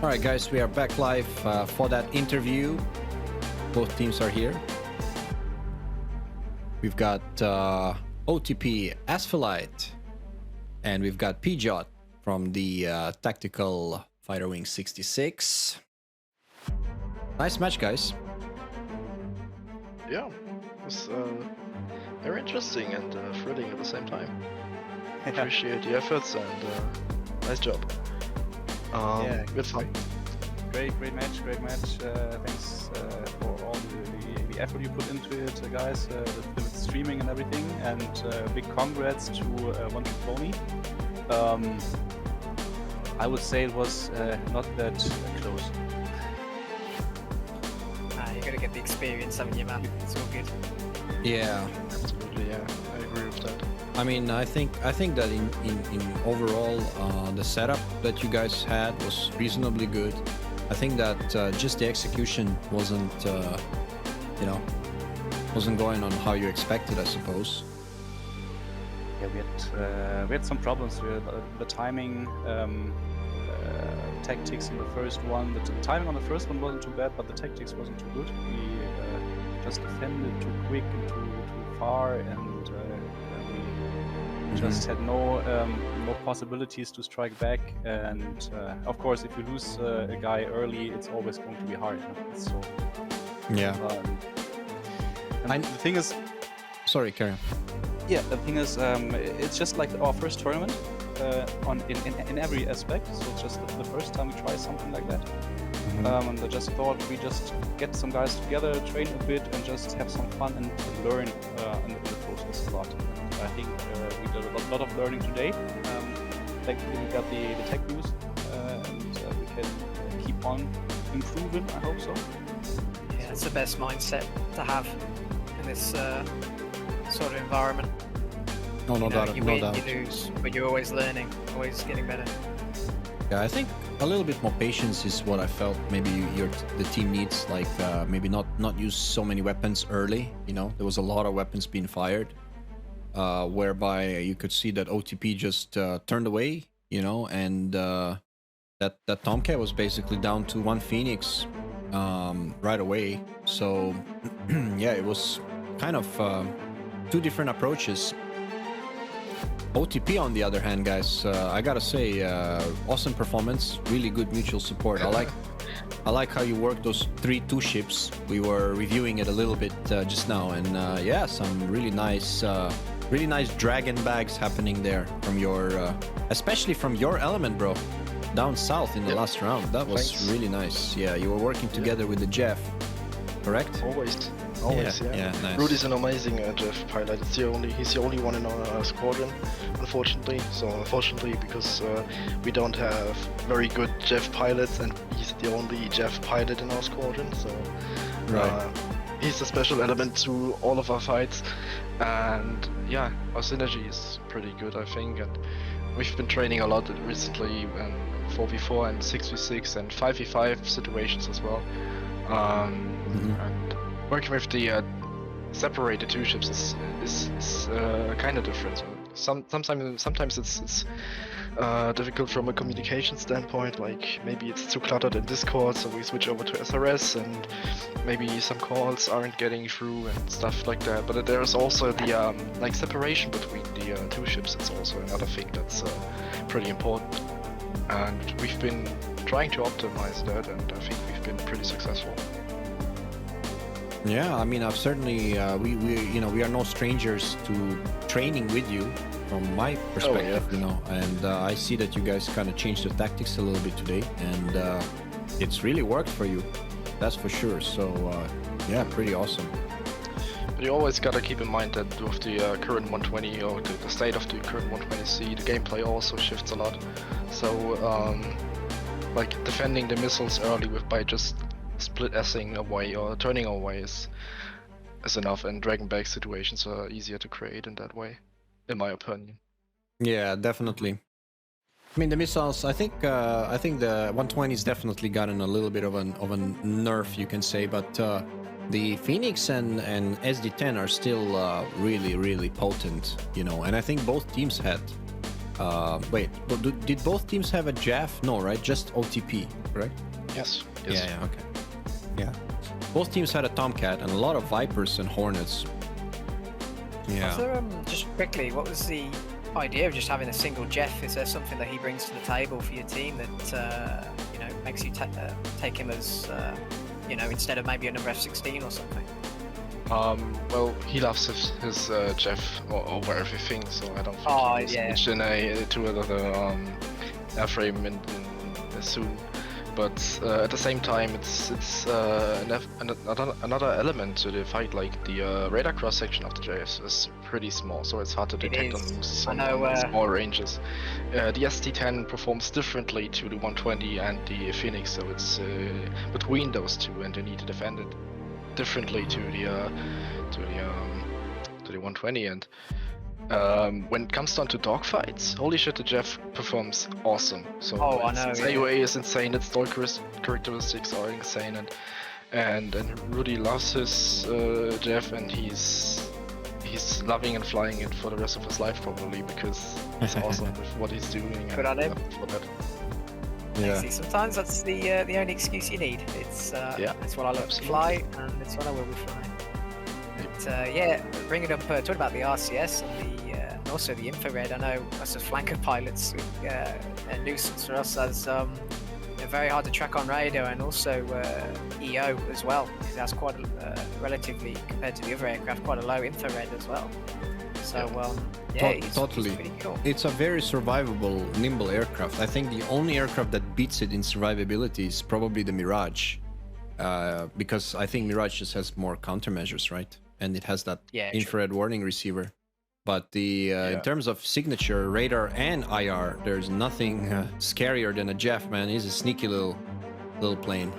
All right, guys, we are back live for that interview. Both teams are here. We've got oTp Asphalite, and we've got PJot from the Tactical Fighter Wing 66. Nice match, guys. Yeah, it was very interesting and thrilling at the same time. Appreciate the efforts and nice job. Yeah, good fun. Great match. Thanks for all the effort you put into it, guys, with streaming and everything. And big congrats to One Trick Pony. I would say it was not that close. You gotta get the experience, haven't you, man? It's all good. Yeah. Absolutely, yeah. I agree with that. I mean, I think that in overall the setup that you guys had was reasonably good. I think that just the execution wasn't going on how you expected, I suppose. Yeah, we had some problems with the timing, tactics in the first one. The timing on the first one wasn't too bad, but the tactics wasn't too good. We just defended too quick and too far, and we just had no possibilities to strike back. And of course, if you lose a guy early, it's always going to be hard. So Yeah. and the thing is, Sorry, carry on. yeah, the thing is, it's just like our first tournament in every aspect. So it's just the first time we try something like that. And I just thought we just get some guys together, train a bit, and just have some fun and learn in the process a lot. And I think we did a lot of learning today. Thankfully, we got the tech news, and we can keep on improving. I hope so. Yeah, it's the best mindset to have in this sort of environment. No, no doubt. You No win, doubt. you lose, but you're always learning, always getting better. Yeah, I think a little bit more patience is what I felt maybe the team needs. Like maybe not use so many weapons early. You know, there was a lot of weapons being fired, whereby you could see that oTp just turned away. You know, and that Tomcat was basically down to one Phoenix right away. So yeah, it was kind of two different approaches. oTp, on the other hand, guys, I gotta say, awesome performance, really good mutual support. I like how you work those 3-2 ships. We were reviewing it a little bit just now, and yeah, some really nice dragon bags happening there from your, especially from your element, bro, down south in the last round. That was really nice. Yeah, you were working together with the Jeff, correct? Always, yeah. Yeah, nice. Rudy's an amazing Jeff pilot. He's the only one in our squadron, unfortunately. So unfortunately, because we don't have very good Jeff pilots, and he's the only Jeff pilot in our squadron. So he's a special element to all of our fights, and yeah, our synergy is pretty good, I think. And we've been training a lot recently, 4v4 and 6v6 and 5v5 situations as well. And working with the separated two ships is kind of different. So sometimes it's difficult from a communication standpoint. Like maybe it's too cluttered in Discord, so we switch over to SRS, and maybe some calls aren't getting through and stuff like that. But there's also the like separation between the two ships. It's also another thing that's pretty important, and we've been trying to optimize that, and I think we've been pretty successful. Yeah, I mean, I've certainly we are no strangers to training with you from my perspective, you know, and I see that you guys kind of changed the tactics a little bit today, and it's really worked for you, that's for sure. So yeah, pretty awesome. But you always gotta keep in mind that with the current 120 or the state of the current 120C, the gameplay also shifts a lot. So like defending the missiles early by just split S-ing away or turning away is enough, and dragon bag situations are easier to create in that way, in my opinion. Yeah, definitely. I mean, the missiles, I think the 120's definitely gotten a little bit of a nerf, you can say, but the Phoenix and SD10 are still really potent, you know, and I think both teams had wait, did both teams have a JAF? No, right? Just oTp, correct? Yes. Yeah, okay. Yeah. Both teams had a Tomcat and a lot of Vipers and Hornets. Yeah. Was there, just quickly, what was the idea of just having a single Jeff? Is there something that he brings to the table for your team that you know, makes you take him as you know, instead of maybe another F-16 or something? Well, he loves his Jeff over everything, so I don't think he will switch to another airframe in soon. But at the same time, it's another element to the fight. Like the radar cross section of the JS is pretty small, so it's hard to detect on small ranges. The ST10 performs differently to the 120 and the Phoenix, so it's between those two, and they need to defend it differently to the 120. And when it comes down to dogfights, holy shit, the Jeff performs awesome. So its AOA is insane, its stall characteristics are insane, and Rudy loves his Jeff, and he's loving and flying it for the rest of his life probably, because he's awesome with what he's doing. Good on him. Yeah. See, sometimes that's the only excuse you need. It's what I love to fly, and it's what I will be flying. But yeah, bringing up talking about the RCS and the also the infrared. I know us as flanker pilots, a nuisance for us as they're very hard to track on radar, and also EO as well, because that's quite relatively, compared to the other aircraft, quite a low infrared as well. So totally. It's pretty cool. It's a very survivable, nimble aircraft. I think the only aircraft that beats it in survivability is probably the Mirage, because I think Mirage just has more countermeasures, right? And it has that infrared warning receiver. But in terms of signature, radar, and IR, there's nothing scarier than a Jeff, man. He's a sneaky little plane.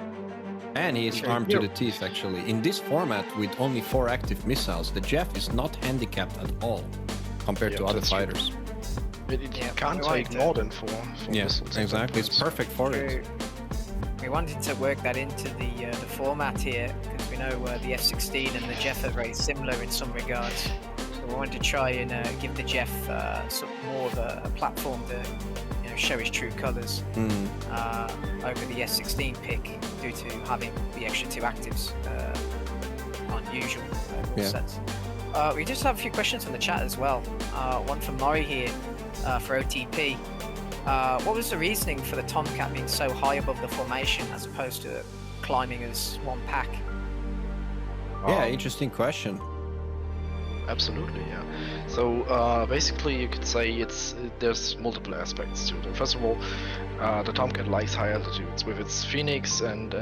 And he is armed to the teeth, actually. In this format, with only 4 active missiles, the Jeff is not handicapped at all compared to other fighters. It can't take more than 4 missiles. Exactly. It's perfect for it. We wanted to work that into the format here, because we know the F-16 and the Jeff are very similar in some regards. So we wanted to try and give the Jeff more of a platform to show his true colours over the S16 pick, due to having the extra 2 actives on usual sets. We just have a few questions from the chat as well. One from Maury here for OTP. What was the reasoning for the Tomcat being so high above the formation as opposed to climbing as one pack? Yeah, interesting question. Absolutely, yeah. So basically, you could say there's multiple aspects to it. First of all, the Tomcat likes high altitudes with its Phoenix and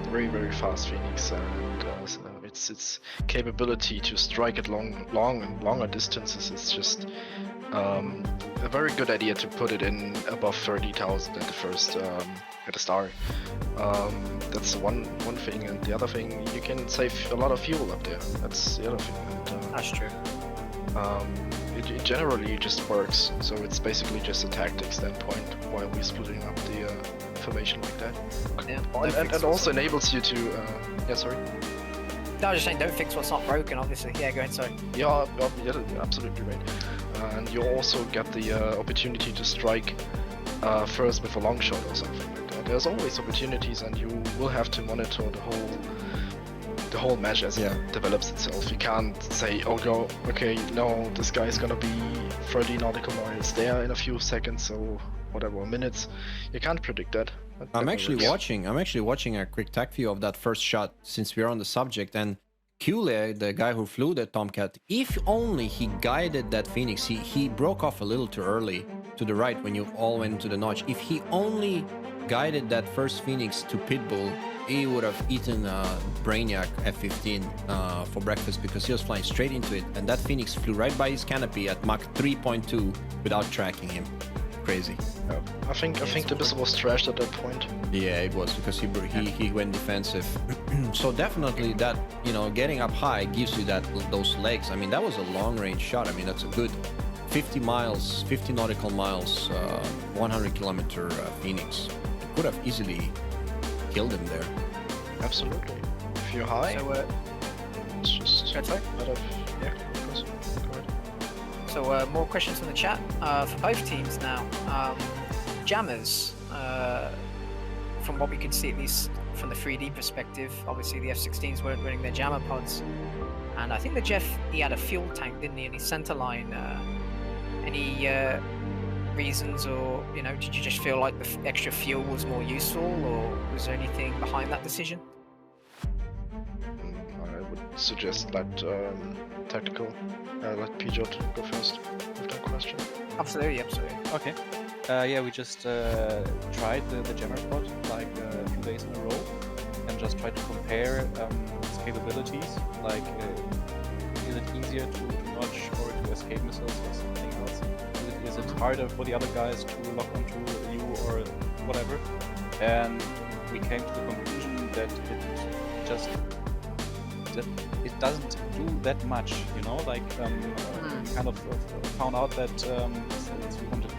very, very fast Phoenix, and its capability to strike at longer distances is just a very good idea to put it in above 30,000 at the first at the start. That's one thing, and the other thing, you can save a lot of fuel up there. That's the other thing. And, that's true. It generally just works, so it's basically just a tactic standpoint why we're splitting up the information like that. Yeah, and also enables you to yeah, sorry. No, I was just saying, don't fix what's not broken, obviously. Yeah, go ahead, sorry. Yeah, you're absolutely right. And you also get the opportunity to strike first with a long shot or something like that. There's always opportunities, and you will have to monitor the whole match as it develops itself. You can't say, oh, okay, no, this guy's gonna be 30 nautical miles there in a few seconds, or whatever, minutes. You can't predict that. I'm actually watching a quick tac view of that first shot, since we're on the subject, and Kule, the guy who flew the Tomcat, if only he guided that Phoenix, he broke off a little too early to the right when you all went to the notch. If he only guided that first Phoenix to Pitbull, he would have eaten Brainiac F-15 for breakfast, because he was flying straight into it, and that Phoenix flew right by his canopy at Mach 3.2 without tracking him. Crazy. I think the missile was trashed at that point. Yeah, it was, because he went defensive. So definitely that, getting up high gives you those legs. I mean, that was a long range shot. I mean, that's a good 50 nautical miles, 100 kilometer Phoenix. It could have easily killed him there. Absolutely. If you're high, So, it's just go ahead. out of, yeah, of course. Go ahead. So more questions in the chat for both teams now. Jammers, from what we can see, at least from the 3D perspective, obviously the F-16s weren't running their jammer pods, and I think the Jeff, he had a fuel tank, didn't he, in his center line. Any reasons, or did you just feel like the extra fuel was more useful, or was there anything behind that decision? I would suggest that tactical. Let Pijot go first with that question. Absolutely. Okay. Yeah, we just tried the jammer pod like a few days in a row, and just tried to compare its capabilities. Like, is it easier to notch or to escape missiles or something else? Is it harder for the other guys to lock onto you or whatever? And we came to the conclusion that it doesn't do that much, we kind of found out that since we wanted to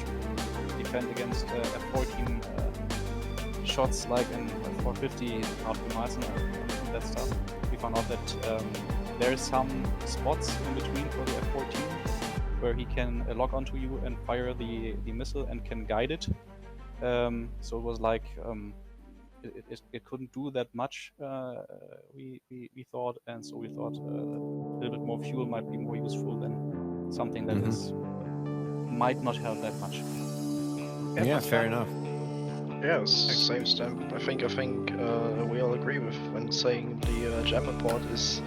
defend against F-14 shots like in 450 nautical miles and that stuff, we found out that there is some spots in between for the F-14 where he can lock onto you and fire the missile and can guide it. So it was like it couldn't do that much, we thought, and so we thought a little bit more fuel might be more useful than something that is might not help that much. Yeah, fair enough. Yeah, same stamp. I think we all agree with when saying the jammer port is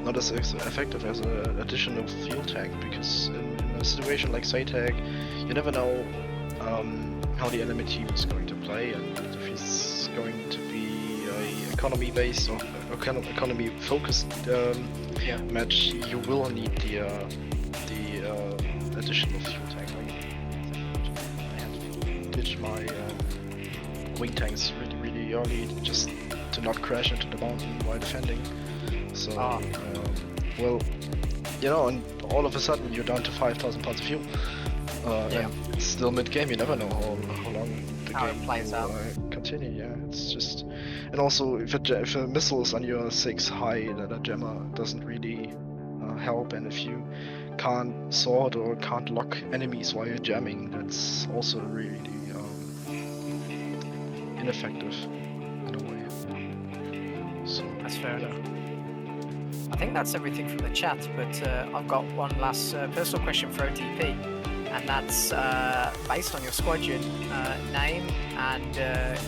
not as effective as an additional fuel tank, because in a situation like SATAC, you never know how the enemy team is going to play, and if he's going to be a economy-based or economy-focused match, you will need the additional fuel tank. I had to ditch my wing tanks really early just to not crash into the mountain while defending. So, well, you know, and all of a sudden you're down to 5,000 pounds of fuel. And it's still mid-game, you never know how long the game plays out. Continue. Yeah, it's just, and also if a missile is on your 6 high, that a jammer doesn't really help, and if you can't sword or can't lock enemies while you're jamming, that's also really ineffective in a way. So that's fair enough. I think that's everything from the chat, but I've got one last personal question for OTP, and that's based on your squadron name and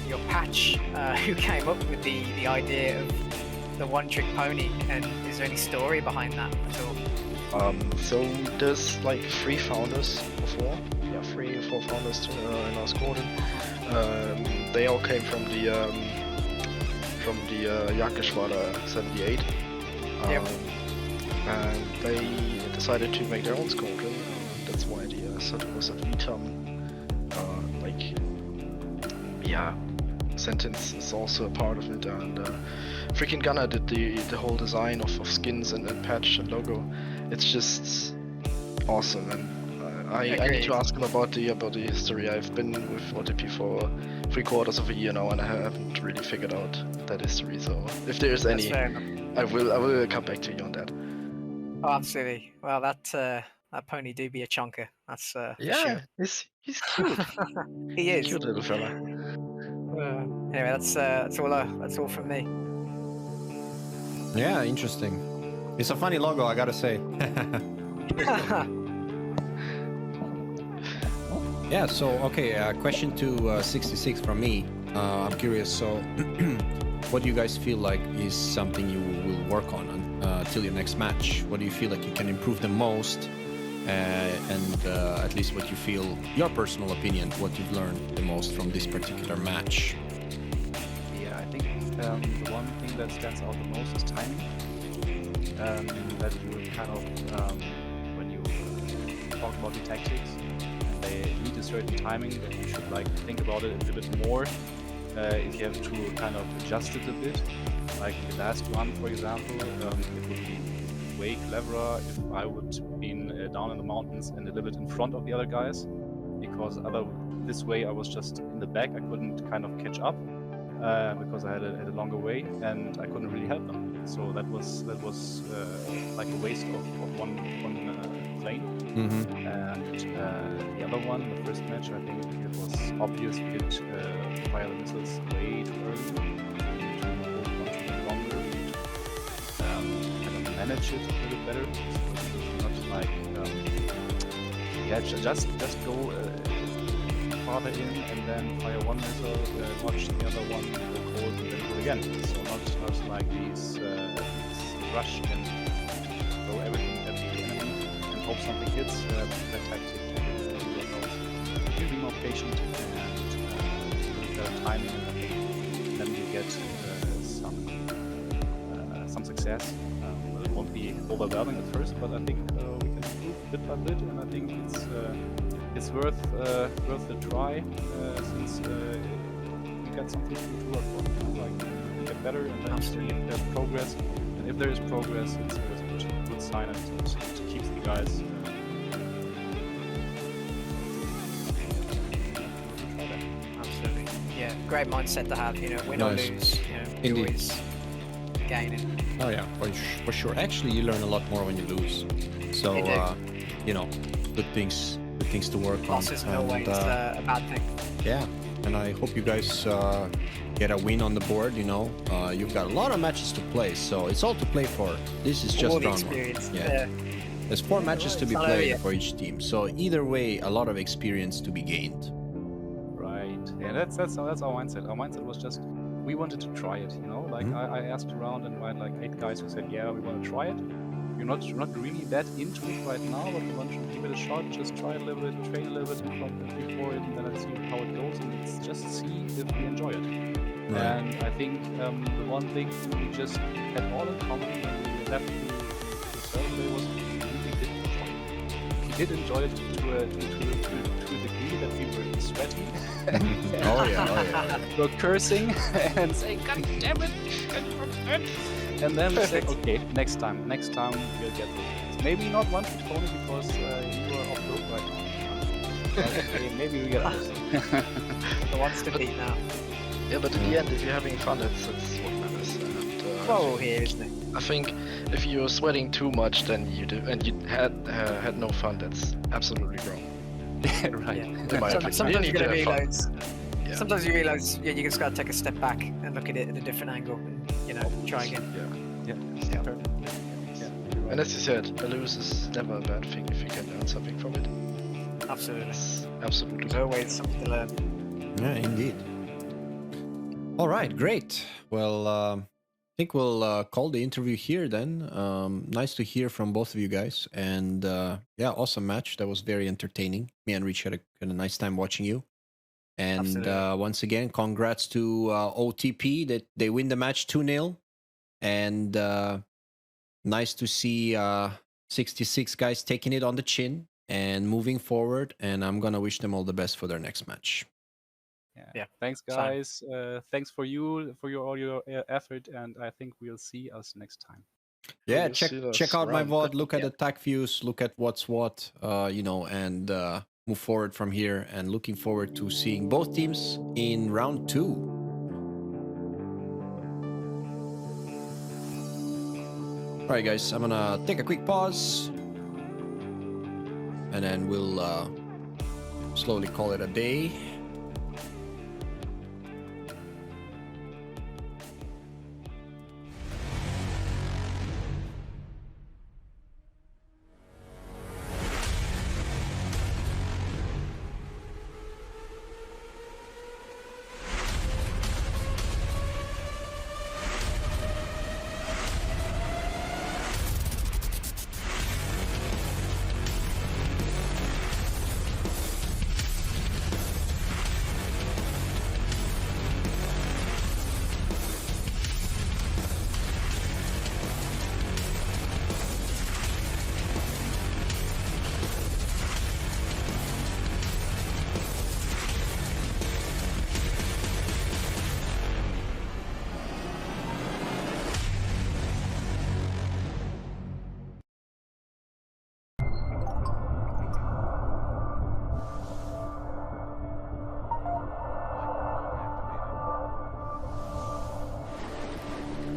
your patch. Who came up with the idea of the one-trick pony, and is there any story behind that at all? So there's like 3 founders before, 3 or 4 founders in our squadron. They all came from the Jagdgeschwader 78. And they decided to make their own squadron. That's why the Vitam sentence is also a part of it. And freaking Gunner did the whole design of skins and patch and logo. It's just awesome, and I need to ask him about the history. I've been with oTp for 3/4 of a year now, and I haven't really figured out that history. So if there's any, I will come back to you on that. Oh, absolutely. Well, that pony do be a chunker. That's for sure. He's cute. He is. Cute little fella. Anyway, that's all from me. Yeah, interesting. It's a funny logo, I gotta say. Yeah, so, okay, question to 66 from me. I'm curious, so what do you guys feel like is something you will work on till your next match? What do you feel like you can improve the most? And at least what you feel, your personal opinion, what you've learned the most from this particular match? Yeah, I think the one thing that stands out the most is timing. That you kind of, when you talk about the tactics, and they need a certain timing, that you should like think about it a little bit more. If you have to kind of adjust it a bit, like in the last run, for example, it would be way cleverer if I would been down in the mountains and a little bit in front of the other guys, because this way I was just in the back. I couldn't kind of catch up because I had a longer way, and I couldn't really help them. So that was like a waste of one plane. And the other one, the first match, I think it was obvious we did fire the missiles way too early. To hold on to them longer, kind of manage it a little better. So not like just go farther in and then fire one missile, watch the other one go cold, and then go again. So not like these rush and throw everything at the enemy and hope something hits. That tactic be more patient and better timing, and then you get some success. It won't be overwhelming at first, but I think we can improve bit by bit, and I think it's worth the try since you got something to work for. Like you get better, and then see if there's progress. And if there is progress, it's a good sign, and it keeps the guys. Absolutely. Yeah, great mindset to have. You know, win or lose. You know, Indeed. Always gaining. Oh yeah, for sure. Actually, you learn a lot more when you lose. So, you know, good things to work on. Loss isn't always a bad thing. Yeah, and I hope you guys get a win on the board. You know, you've got a lot of matches to play, so it's all to play for. This is just all the round experience. one. Yeah. There's 4 matches to be played for each team, so either way, a lot of experience to be gained. Right. Yeah, that's our mindset. Our mindset was just we wanted to try it. You know, like I asked around and we had like 8 guys who said, yeah, we want to try it. We're not really that into it right now, but we want to give it a shot. Just try it a little bit, train a little bit before it, and then let's see how it goes, and let's just see if we enjoy it. Right. And I think the one thing we just had all in common when we left the survey was we did enjoy it to a degree that we were sweating. Oh yeah. We were cursing and saying, "God damn it!" And then we said, "Okay, next time we'll get this. Maybe not one trick pony because you are off road right now. But maybe we get others." The ones to beat now. Yeah, but in the end, if you're having fun, that's what matters. And, oh, here, isn't it? I think if you're sweating too much, then you do, and you had no fun. That's absolutely wrong. Right. Yeah. Sometimes you gotta realize. Yeah. Sometimes you realize, yeah, you just gotta take a step back and look at it at a different angle, and you know, try again. Yeah. And as you said, a lose is never a bad thing if you can learn something from it. Absolutely. Absolutely. There's always something to learn. Yeah, indeed. All right, great. Well, I think we'll call the interview here then. Nice to hear from both of you guys. And yeah, awesome match. That was very entertaining. Me and Rich had a nice time watching you. And once again, congrats to oTp that they win the match 2-0. And nice to see 66 guys taking it on the chin and moving forward. And I'm going to wish them all the best for their next match. Yeah. Thanks, guys. Thanks for all your effort, and I think we'll see us next time. Yeah, check out my VOD. Look at the TaktLwG views. Look at what's what. You know, and move forward from here. And looking forward to seeing both teams in round 2. All right, guys. I'm gonna take a quick pause, and then we'll slowly call it a day.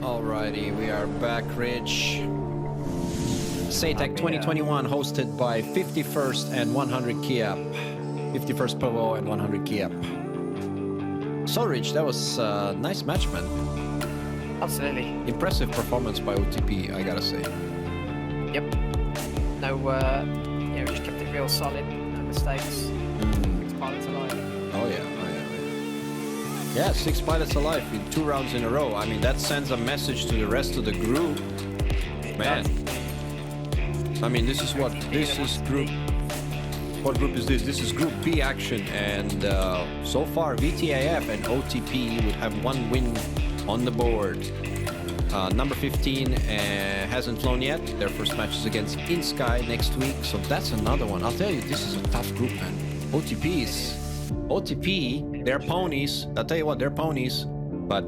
Alrighty, we are back, Rich. SATAC 2021 hosted by 51st and 100 Kiap. 51st Povo and 100 Kiap. So, Rich, that was a nice match, man. Absolutely. Impressive performance by oTp, I gotta say. Yep. No, yeah, we just kept it real solid. No mistakes. 6 pilots alive. Oh, yeah. Yeah, 6 pilots alive in 2 rounds in a row. I mean, that sends a message to the rest of the group. Man. I mean, this is what? This is group... What group is this? This is Group B action. And so far, VTAF and oTp would have 1 win on the board. Number 15 hasn't flown yet. Their first match is against InSky next week. So that's another one. I'll tell you, this is a tough group, man. oTp, they're ponies. I'll tell you what, they're ponies, but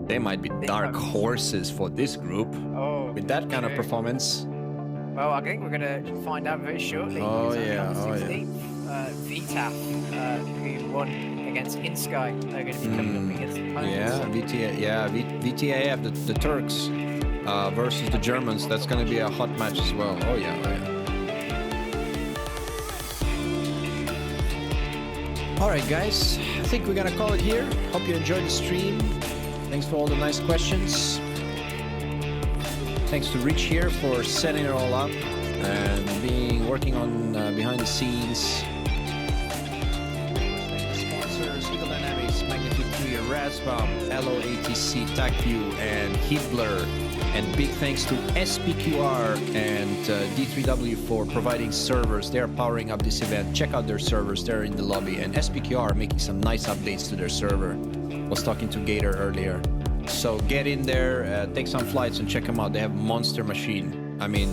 they might be dark horses for this group. Oh, with that kind of performance. Well, I think we're gonna find out very shortly. Oh yeah, VTAF, who won against InSky, they're going to be coming up against the ponies. Yeah, VTAF, the Turks versus the Germans. That's going to be a hot match as well. Oh yeah. Alright guys, I think we're gonna call it here. Hope you enjoyed the stream. Thanks for all the nice questions. Thanks to Rich here for setting it all up. and working on behind the scenes. Sponsors: Eagle Dynamics, Magnitude 3, Rasbom, LOATC, TaktLwG, and Hitler. And big thanks to SPQR and D3W for providing servers. They are powering up this event. Check out their servers. They're in the lobby. And SPQR making some nice updates to their server. Was talking to Gator earlier. So get in there, take some flights and check them out. They have monster machine. I mean,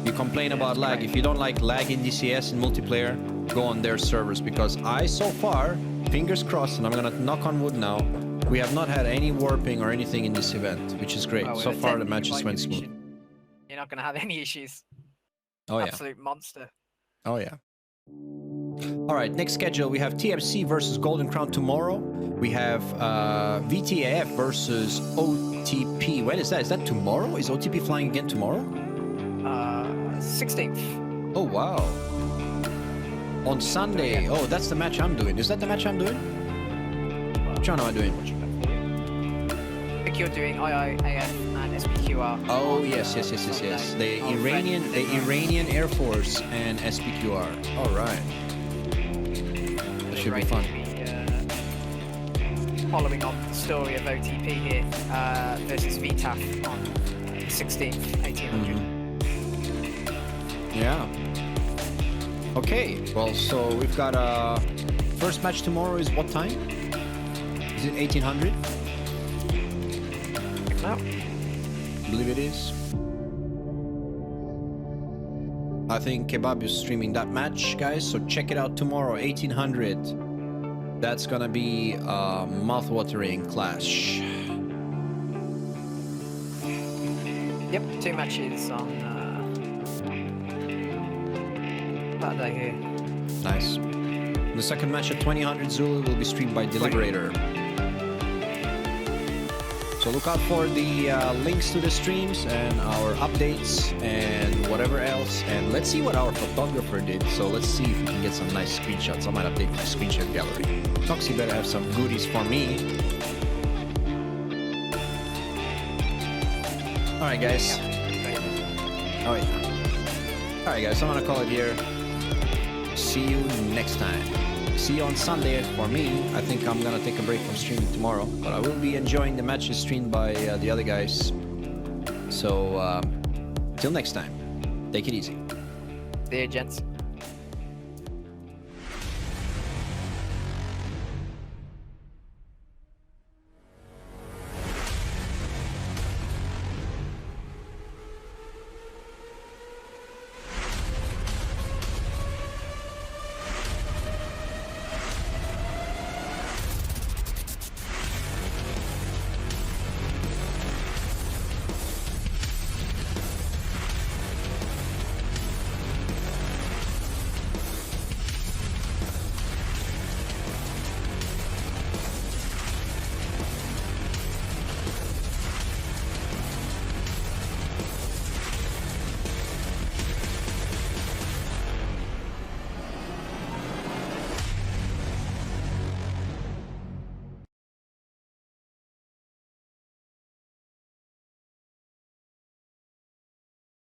you complain about lag. If you don't like lag in DCS and multiplayer, go on their servers, because so far, fingers crossed, and I'm gonna knock on wood now, we have not had any warping or anything in this event, which is great. So far, the matches went smooth. You're not gonna have any issues. Oh yeah. Absolute monster. Oh yeah. All right, next schedule, we have TFC versus Golden Crown tomorrow. We have VTAF versus OTP. When is that? Is that tomorrow? Is OTP flying again tomorrow? 16th. Oh, wow. On Sunday. Oh, that's the match I'm doing. Is that the match I'm doing? Which one am I doing? I think you're doing IIAF and SPQR. Oh, yes. The Iranian Air Force and SPQR. All right. That should be fun. Following on the story of OTP here versus VTAF on 16th, 1800. Yeah. Okay. Well, so we've got first match tomorrow is what time? Is it 1800? No. I believe it is. I think Kebab is streaming that match, guys. So check it out tomorrow, 1800. That's gonna be a mouth-watering clash. Yep, 2 matches on that day here. Nice. The second match at 2000 Zulu will be streamed by Deliberator. So look out for the links to the streams and our updates and whatever else. And let's see what our photographer did. So let's see if we can get some nice screenshots. I might update my screenshot gallery. Toxie better have some goodies for me. Alright guys. Oh yeah. Alright guys, I'm gonna call it here. See you next time. See you on Sunday for me. I think I'm gonna take a break from streaming tomorrow, but I will be enjoying the matches streamed by the other guys. So till next time, take it easy. See you, gents.